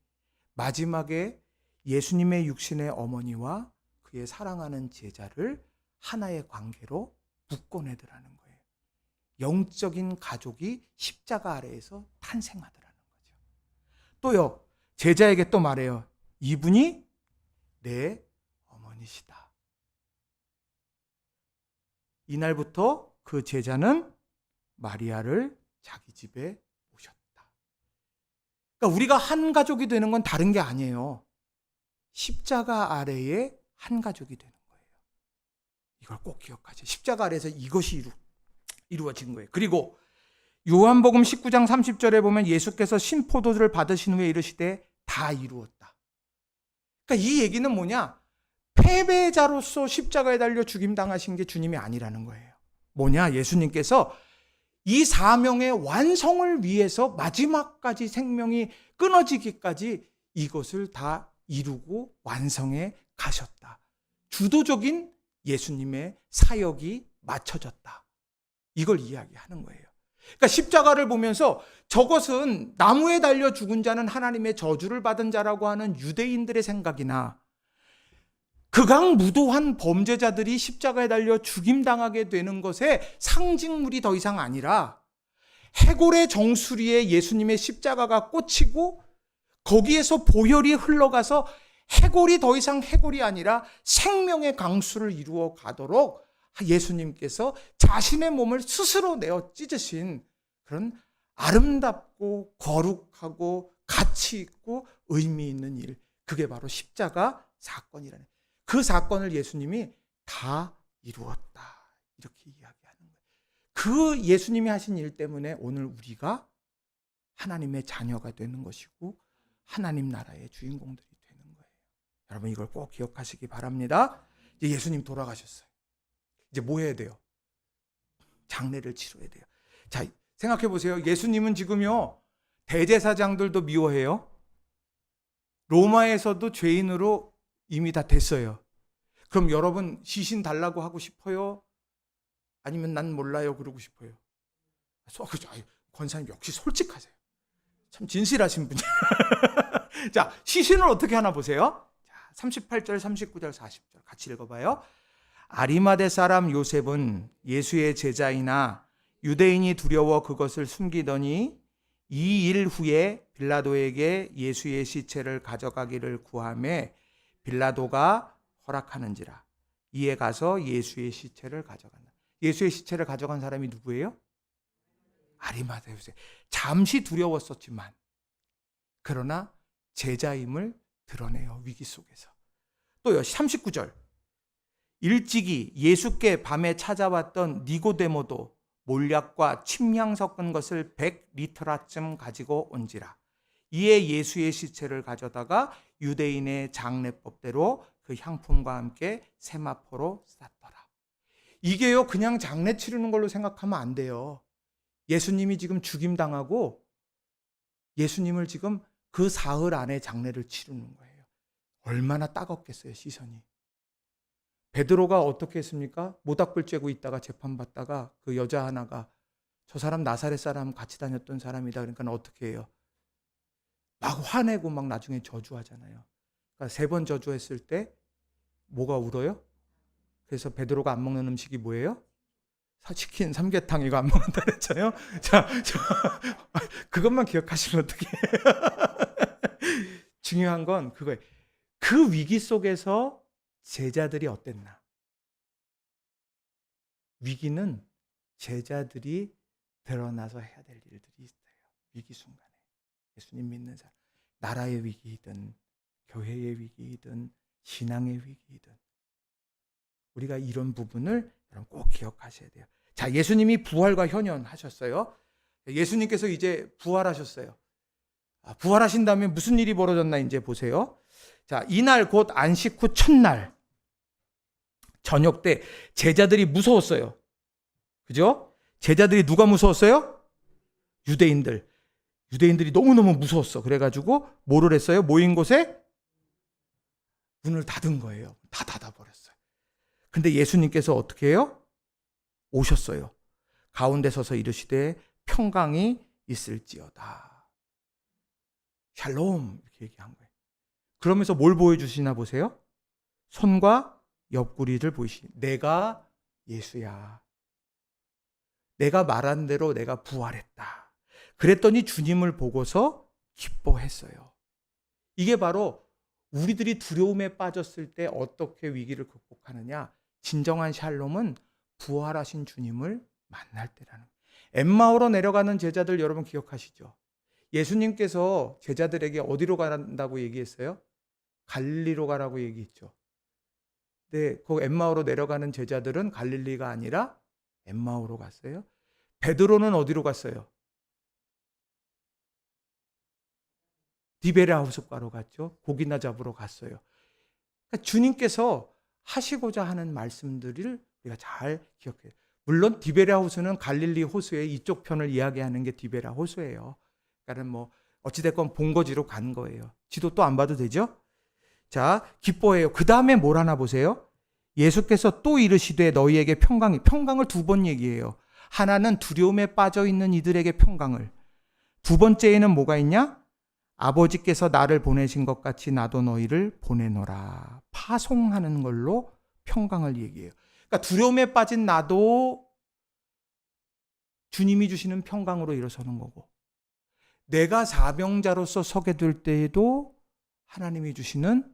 마지막에 예수님의 육신의 어머니와 그의 사랑하는 제자를 하나의 관계로 묶어내더라는 거예요. 영적인 가족이 십자가 아래에서 탄생하더라는 거죠. 또요, 제자에게 또 말해요. 이분이 내 어머니시다. 이날부터 그 제자는 마리아를 자기 집에 모셨다. 그러니까 우리가 한 가족이 되는 건 다른 게 아니에요. 십자가 아래에 한 가족이 되는 거예요. 이걸 꼭 기억하세요. 십자가 아래에서 이것이 이루어진 거예요. 그리고 요한복음 19장 30절에 보면 예수께서 신포도주를 받으신 후에 이르시되 다 이루었다. 그러니까 이 얘기는 뭐냐? 패배자로서 십자가에 달려 죽임당하신 게 주님이 아니라는 거예요. 뭐냐? 예수님께서 이 사명의 완성을 위해서 마지막까지 생명이 끊어지기까지 이것을 다 이루고 완성해 가셨다. 주도적인 예수님의 사역이 맞춰졌다. 이걸 이야기하는 거예요. 그러니까 십자가를 보면서 저것은 나무에 달려 죽은 자는 하나님의 저주를 받은 자라고 하는 유대인들의 생각이나 극악무도한 범죄자들이 십자가에 달려 죽임당하게 되는 것의 상징물이 더 이상 아니라 해골의 정수리에 예수님의 십자가가 꽂히고 거기에서 보혈이 흘러가서 해골이 더 이상 해골이 아니라 생명의 강수를 이루어 가도록 예수님께서 자신의 몸을 스스로 내어 찢으신 그런 아름답고 거룩하고 가치 있고 의미 있는 일, 그게 바로 십자가 사건이라는, 그 사건을 예수님이 다 이루었다, 이렇게 이야기하는 거예요. 그 예수님이 하신 일 때문에 오늘 우리가 하나님의 자녀가 되는 것이고 하나님 나라의 주인공들이 되는 거예요. 여러분 이걸 꼭 기억하시기 바랍니다. 이제 예수님 돌아가셨어요. 이제 뭐 해야 돼요? 장례를 치러야 돼요. 자, 생각해 보세요. 예수님은 지금요, 대제사장들도 미워해요. 로마에서도 죄인으로 이미 다 됐어요. 그럼 여러분 시신 달라고 하고 싶어요? 아니면 난 몰라요 그러고 싶어요? 권사님 역시 솔직하세요. 참 진실하신 분이에요. 자, 시신을 어떻게 하나 보세요. 자, 38절, 39절, 40절 같이 읽어봐요. 아리마대 사람 요셉은 예수의 제자이나 유대인이 두려워 그것을 숨기더니 이 일 후에 빌라도에게 예수의 시체를 가져가기를 구하매 빌라도가 허락하는지라. 이에 가서 예수의 시체를 가져간다. 예수의 시체를 가져간 사람이 누구예요? 아리마대 요셉. 잠시 두려웠었지만 그러나 제자임을 드러내요. 위기 속에서. 또요. 39절. 일찍이 예수께 밤에 찾아왔던 니고데모도 몰약과 침향 섞은 것을 100리터라쯤 가지고 온지라. 이에 예수의 시체를 가져다가 유대인의 장례법대로 그 향품과 함께 세마포로 쌌더라. 이게요, 그냥 장례 치르는 걸로 생각하면 안 돼요. 예수님이 지금 죽임당하고 예수님을 지금 그 사흘 안에 장례를 치르는 거예요. 얼마나 따갑겠어요, 시선이. 베드로가 어떻게 했습니까? 모닥불 쬐고 있다가 재판받다가 그 여자 하나가 저 사람 나사렛 사람 같이 다녔던 사람이다. 그러니까 어떻게 해요? 막 화내고 막 나중에 저주하잖아요. 그러니까 3번 저주했을 때 뭐가 울어요? 그래서 베드로가 안 먹는 음식이 뭐예요? 치킨, 삼계탕 이거 안 먹는다 그랬잖아요. 자, 그것만 기억하시면 어떡해. 중요한 건 그거예요. 그 위기 속에서 제자들이 어땠나? 위기는 제자들이 드러나서 해야 될 일들이 있어요. 위기 순간에. 예수님 믿는 사람. 나라의 위기이든 교회의 위기이든 신앙의 위기이든 우리가 이런 부분을 여러분 꼭 기억하셔야 돼요. 자, 예수님이 부활과 현현하셨어요. 예수님께서 이제 부활하셨어요. 부활하신 다음에 무슨 일이 벌어졌나 이제 보세요. 자, 이날 곧 안식 후 첫날 저녁 때 제자들이 무서웠어요. 그죠? 제자들이 누가 무서웠어요? 유대인들이 너무너무 무서웠어. 그래가지고 뭐를 했어요? 모인 곳에 문을 닫은 거예요. 다 닫아버렸어요. 근데 예수님께서 어떻게 해요? 오셨어요. 가운데 서서 이르시되 평강이 있을지어다. 샬롬 이렇게 얘기한 거예요. 그러면서 뭘 보여주시나 보세요. 손과 옆구리를 보이시니 내가 예수야. 내가 말한 대로 내가 부활했다. 그랬더니 주님을 보고서 기뻐했어요. 이게 바로 우리들이 두려움에 빠졌을 때 어떻게 위기를 극복하느냐. 진정한 샬롬은 부활하신 주님을 만날 때라는 거예요. 엠마오로 내려가는 제자들 여러분 기억하시죠? 예수님께서 제자들에게 어디로 간다고 얘기했어요? 갈릴리로 가라고 얘기했죠. 근데 그 엠마오로 내려가는 제자들은 갈릴리가 아니라 엠마오로 갔어요. 베드로는 어디로 갔어요? 디베랴 호숫가로 갔죠. 고기나 잡으러 갔어요. 그러니까 주님께서 하시고자 하는 말씀들을 우리가 잘 기억해요. 물론 디베랴 호수는 갈릴리 호수의 이쪽 편을 이야기하는 게 디베랴 호수예요. 그러니까 뭐 어찌됐건 본거지로 간 거예요. 지도 또 안 봐도 되죠? 자, 기뻐해요. 그 다음에 뭘 하나 보세요. 예수께서 또 이르시되 너희에게 평강을 2번 얘기해요. 하나는 두려움에 빠져 있는 이들에게 평강을. 두 번째에는 뭐가 있냐? 아버지께서 나를 보내신 것 같이 나도 너희를 보내노라. 파송하는 걸로 평강을 얘기해요. 그러니까 두려움에 빠진 나도 주님이 주시는 평강으로 일어서는 거고, 내가 사명자로서 서게 될 때에도 하나님이 주시는,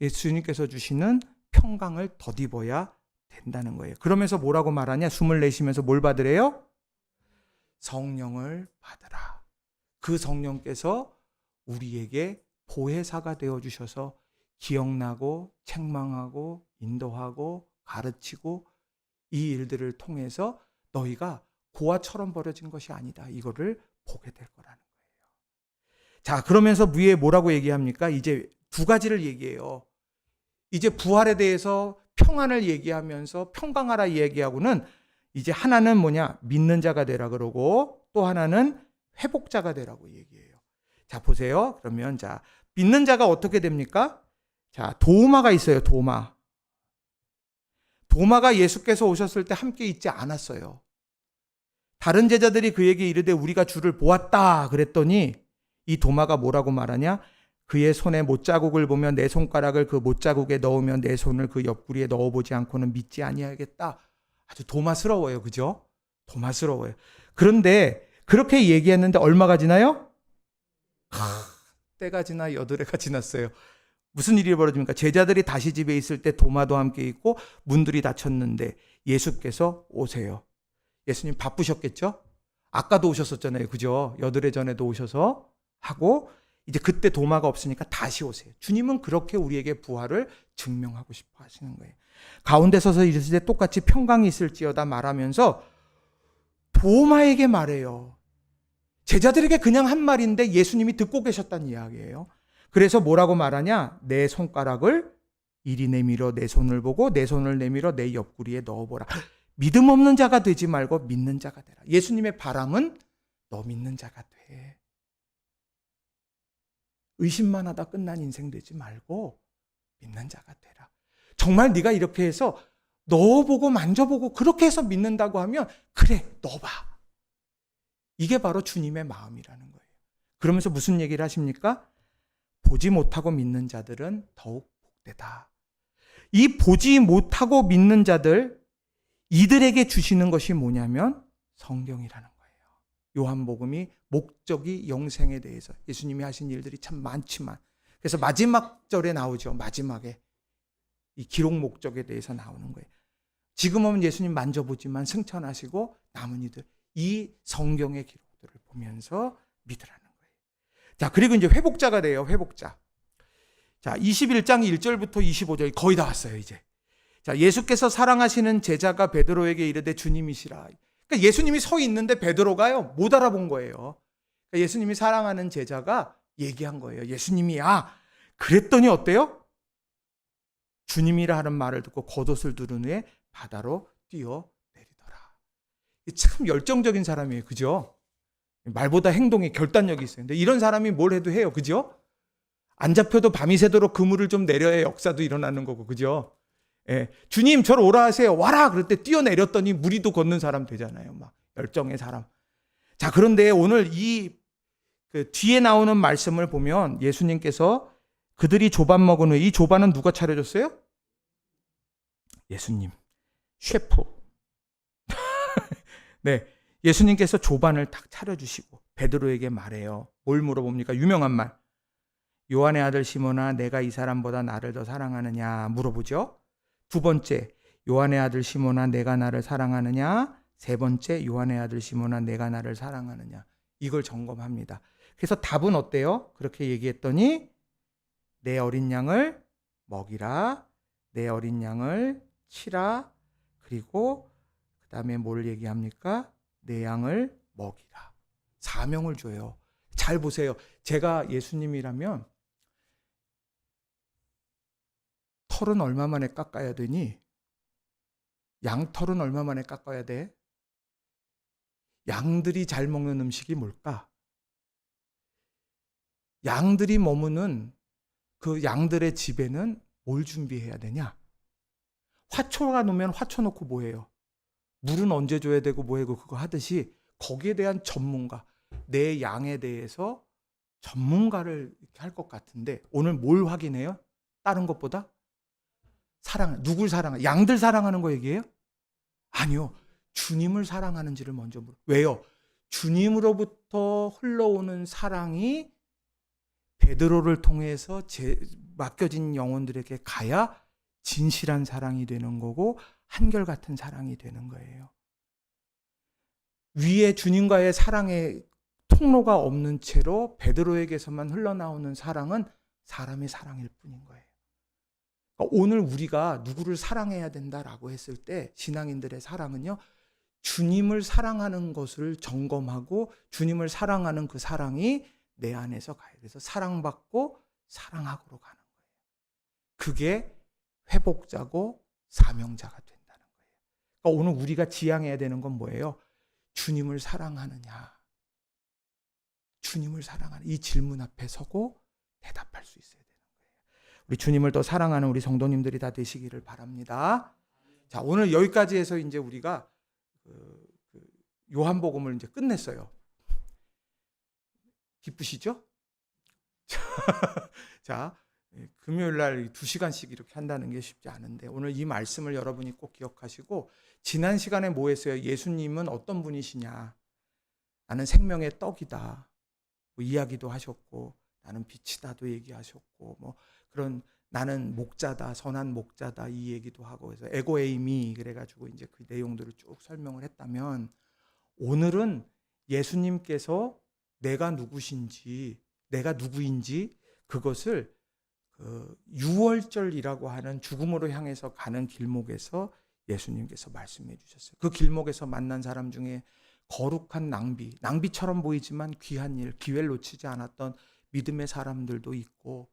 예수님께서 주시는 평강을 덧입어야 된다는 거예요. 그러면서 뭐라고 말하냐? 숨을 내쉬면서 뭘 받으래요? 성령을 받으라. 그 성령께서 우리에게 보혜사가 되어주셔서 기억나고 책망하고 인도하고 가르치고 이 일들을 통해서 너희가 고아처럼 버려진 것이 아니다. 이거를 보게 될 거라는 거예요. 자, 그러면서 위에 뭐라고 얘기합니까? 이제 2가지를 얘기해요. 이제 부활에 대해서 평안을 얘기하면서 평강하라 얘기하고는 이제 하나는 뭐냐? 믿는 자가 되라 그러고 또 하나는 회복자가 되라고 얘기해요. 자, 보세요. 그러면 자, 믿는 자가 어떻게 됩니까? 자, 도마가 있어요. 도마가 예수께서 오셨을 때 함께 있지 않았어요. 다른 제자들이 그에게 이르되 우리가 주를 보았다 그랬더니 이 도마가 뭐라고 말하냐? 그의 손에 못자국을 보면 내 손가락을 그 못자국에 넣으면 내 손을 그 옆구리에 넣어보지 않고는 믿지 아니하겠다. 아주 도마스러워요. 그죠? 도마스러워요. 그런데 그렇게 얘기했는데 얼마가 지나요? 때가 지나 8해가 지났어요. 무슨 일이 벌어집니까? 제자들이 다시 집에 있을 때 도마도 함께 있고 문들이 닫혔는데 예수께서 오세요. 예수님 바쁘셨겠죠? 아까도 오셨었잖아요. 그죠? 8해 전에도 오셔서 하고 이제 그때 도마가 없으니까 다시 오세요. 주님은 그렇게 우리에게 부활을 증명하고 싶어 하시는 거예요. 가운데 서서 이르시되 똑같이 평강이 있을지어다 말하면서 도마에게 말해요. 제자들에게 그냥 한 말인데 예수님이 듣고 계셨다는 이야기예요. 그래서 뭐라고 말하냐? 내 손가락을 이리 내밀어 내 손을 보고 내 손을 내밀어 내 옆구리에 넣어보라. 믿음 없는 자가 되지 말고 믿는 자가 되라. 예수님의 바람은 너 믿는 자가 돼. 의심만 하다 끝난 인생 되지 말고 믿는 자가 되라. 정말 네가 이렇게 해서 넣어보고 만져보고 그렇게 해서 믿는다고 하면 그래, 넣어봐. 이게 바로 주님의 마음이라는 거예요. 그러면서 무슨 얘기를 하십니까? 보지 못하고 믿는 자들은 더욱 복되다. 이 보지 못하고 믿는 자들, 이들에게 주시는 것이 뭐냐면 성경이라는 거예요. 요한복음이 목적이 영생에 대해서 예수님이 하신 일들이 참 많지만, 그래서 마지막 절에 나오죠. 마지막에 이 기록 목적에 대해서 나오는 거예요. 지금은 예수님 만져보지만 승천하시고 남은 이들, 이 성경의 기록들을 보면서 믿으라는 거예요. 자, 그리고 이제 회복자가 돼요. 회복자. 자, 21장 1절부터 25절 거의 다 왔어요, 이제. 자, 예수께서 사랑하시는 제자가 베드로에게 이르되 주님이시라. 그러니까 예수님이 서 있는데 베드로가요, 못 알아본 거예요. 그러니까 예수님이 사랑하는 제자가 얘기한 거예요. 예수님이야. 그랬더니 어때요? 주님이라 하는 말을 듣고 겉옷을 두른 후에 바다로 뛰어내리더라. 참 열정적인 사람이에요. 그죠? 말보다 행동에 결단력이 있어요. 근데 이런 사람이 뭘 해도 해요. 그죠? 안 잡혀도 밤이 새도록 그물을 좀 내려야 역사도 일어나는 거고. 그죠? 예. 주님 저를 오라 하세요. 와라. 그럴 때 뛰어내렸더니 무리도 걷는 사람 되잖아요. 막 열정의 사람. 자, 그런데 오늘 그 뒤에 나오는 말씀을 보면 예수님께서 그들이 조반 먹은 후에, 이 조반은 누가 차려줬어요? 예수님. 셰프. 네. 예수님께서 조반을 딱 차려주시고 베드로에게 말해요. 뭘 물어봅니까? 유명한 말. 요한의 아들 시몬아, 내가 이 사람보다 나를 더 사랑하느냐 물어보죠. 두 번째, 요한의 아들 시몬아, 내가 나를 사랑하느냐. 세 번째, 요한의 아들 시몬아, 내가 나를 사랑하느냐. 이걸 점검합니다. 그래서 답은 어때요? 그렇게 얘기했더니 내 어린 양을 먹이라, 내 어린 양을 치라, 그리고 그 다음에 뭘 얘기합니까? 내 양을 먹이라. 사명을 줘요. 잘 보세요. 제가 예수님이라면 털은 얼마 만에 깎아야 되니? 양털은 얼마 만에 깎아야 돼? 양들이 잘 먹는 음식이 뭘까? 양들이 머무는 그 양들의 집에는 뭘 준비해야 되냐? 화초가 놓으면 화초 놓고 뭐해요? 물은 언제 줘야 되고 뭐해고 그거 하듯이 거기에 대한 전문가, 내 양에 대해서 전문가를 할 것 같은데 오늘 뭘 확인해요? 다른 것보다? 사랑, 누굴 사랑해? 양들 사랑하는 거 얘기해요? 아니요. 주님을 사랑하는지를 먼저 물어요. 왜요? 주님으로부터 흘러오는 사랑이 베드로를 통해서 맡겨진 영혼들에게 가야 진실한 사랑이 되는 거고 한결같은 사랑이 되는 거예요. 위에 주님과의 사랑의 통로가 없는 채로 베드로에게서만 흘러나오는 사랑은 사람의 사랑일 뿐인 거예요. 그러니까 오늘 우리가 누구를 사랑해야 된다라고 했을 때 신앙인들의 사랑은요, 주님을 사랑하는 것을 점검하고 주님을 사랑하는 그 사랑이 내 안에서 가요. 그래서 사랑받고 사랑하고로 가는 거예요. 그게 회복자고 사명자가 된다는 거예요. 그러니까 오늘 우리가 지향해야 되는 건 뭐예요? 주님을 사랑하느냐? 주님을 사랑하는 이 질문 앞에 서고 대답할 수 있어야 되는 거예요. 우리 주님을 더 사랑하는 우리 성도님들이 다 되시기를 바랍니다. 자, 오늘 여기까지 해서 이제 우리가 요한복음을 이제 끝냈어요. 기쁘시죠? 자, 금요일 날 2시간씩 이렇게 한다는 게 쉽지 않은데 오늘 이 말씀을 여러분이 꼭 기억하시고, 지난 시간에 뭐 했어요? 예수님은 어떤 분이시냐? 나는 생명의 떡이다. 뭐 이야기도 하셨고, 나는 빛이다도 얘기하셨고, 뭐 그런 나는 목자다, 선한 목자다 이 얘기도 하고, 그래서 에고에이미 그래가지고 이제 그 내용들을 쭉 설명을 했다면, 오늘은 예수님께서 내가 누구신지, 내가 누구인지 그것을 유월절이라고 하는 죽음으로 향해서 가는 길목에서 예수님께서 말씀해 주셨어요. 그 길목에서 만난 사람 중에 거룩한 낭비처럼 보이지만 귀한 일, 기회를 놓치지 않았던 믿음의 사람들도 있고,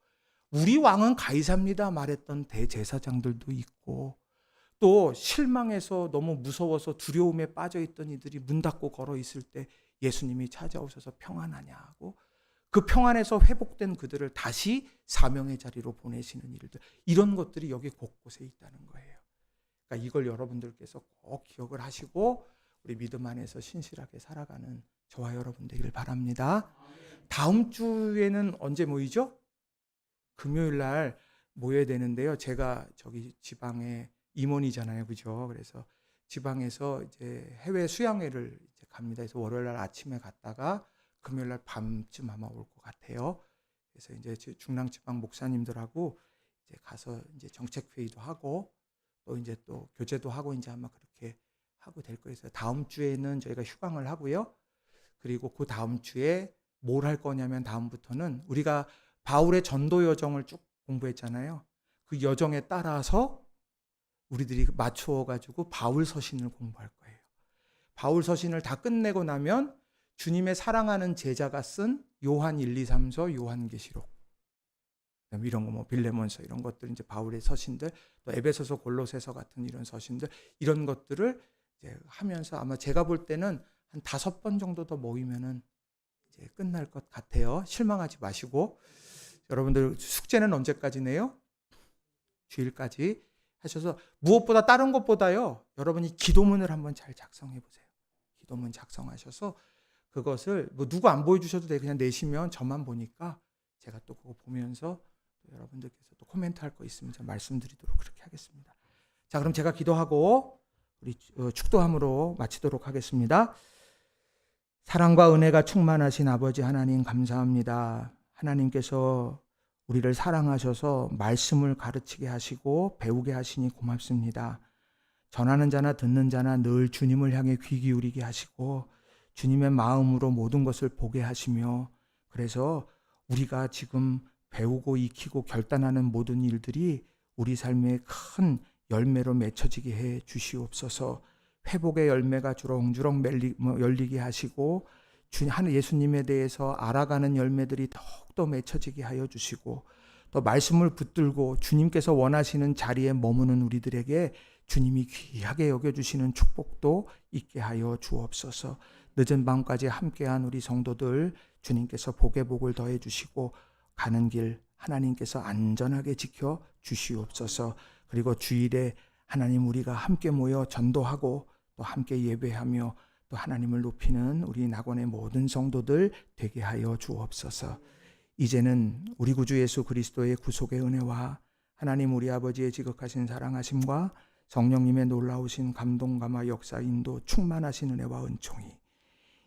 우리 왕은 가이사입니다 말했던 대제사장들도 있고, 또 실망해서 너무 무서워서 두려움에 빠져있던 이들이 문 닫고 걸어 있을 때 예수님이 찾아오셔서 평안하냐고, 그 평안에서 회복된 그들을 다시 사명의 자리로 보내시는 일들, 이런 것들이 여기 곳곳에 있다는 거예요. 그러니까 이걸 여러분들께서 꼭 기억을 하시고 우리 믿음 안에서 신실하게 살아가는 저와 여러분 되기를 바랍니다. 다음 주에는 언제 모이죠? 금요일 날 모여야 되는데요. 제가 저기 지방에 임원이잖아요, 그죠? 그래서 지방에서 이제 해외 수양회를 이제 갑니다. 그래서 월요일 날 아침에 갔다가 금요일 날 밤쯤 아마 올 것 같아요. 그래서 이제 중랑 지방 목사님들하고 이제 가서 이제 정책 회의도 하고 또 이제 또 교제도 하고 이제 아마 그렇게 하고 될 거예요. 그래서 다음 주에는 저희가 휴강을 하고요. 그리고 그 다음 주에 뭘 할 거냐면 다음부터는 우리가 바울의 전도 여정을 쭉 공부했잖아요. 그 여정에 따라서 우리들이 맞추어 가지고 바울 서신을 공부할 거예요. 바울 서신을 다 끝내고 나면 주님의 사랑하는 제자가 쓴 요한 1, 2, 3서, 요한계시록, 이런 거 뭐 빌레몬서 이런 것들, 이제 바울의 서신들, 또 에베소서, 골로새서 같은 이런 서신들, 이런 것들을 이제 하면서 아마 제가 볼 때는 한 5번 정도 더 모이면은 이제 끝날 것 같아요. 실망하지 마시고. 여러분들 숙제는 언제까지네요? 주일까지 하셔서, 무엇보다 다른 것보다요, 여러분이 기도문을 한번 잘 작성해 보세요. 기도문 작성하셔서 그것을 뭐 누구 안 보여주셔도 돼요. 그냥 내시면 저만 보니까 제가 또 그거 보면서 또 여러분들께서 또 코멘트 할 거 있으면 제가 말씀드리도록 그렇게 하겠습니다. 자, 그럼 제가 기도하고 우리 축도함으로 마치도록 하겠습니다. 사랑과 은혜가 충만하신 아버지 하나님 감사합니다. 하나님께서 우리를 사랑하셔서 말씀을 가르치게 하시고 배우게 하시니 고맙습니다. 전하는 자나 듣는 자나 늘 주님을 향해 귀 기울이게 하시고 주님의 마음으로 모든 것을 보게 하시며, 그래서 우리가 지금 배우고 익히고 결단하는 모든 일들이 우리 삶의 큰 열매로 맺혀지게 해 주시옵소서. 회복의 열매가 주렁주렁 열리게 하시고 예수님에 대해서 알아가는 열매들이 더욱더 맺혀지게 하여 주시고, 또 말씀을 붙들고 주님께서 원하시는 자리에 머무는 우리들에게 주님이 귀하게 여겨주시는 축복도 있게 하여 주옵소서. 늦은 밤까지 함께한 우리 성도들 주님께서 복의 복을 더해 주시고 가는 길 하나님께서 안전하게 지켜 주시옵소서. 그리고 주일에 하나님 우리가 함께 모여 전도하고 또 함께 예배하며 또 하나님을 높이는 우리 낙원의 모든 성도들 되게 하여 주옵소서. 이제는 우리 구주 예수 그리스도의 구속의 은혜와 하나님 우리 아버지의 지극하신 사랑하심과 성령님의 놀라우신 감동 감화 역사 인도 충만하신 은혜와 은총이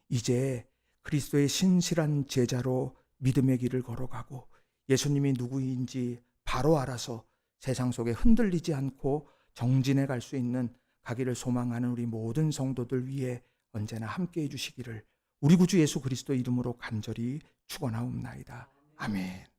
이제 그리스도의 신실한 제자로 믿음의 길을 걸어가고 예수님이 누구인지 바로 알아서 세상 속에 흔들리지 않고 정진해 갈 수 있는 가기를 소망하는 우리 모든 성도들 위해 언제나 함께해 주시기를 우리 구주 예수 그리스도 이름으로 간절히 축원하옵나이다. 아멘.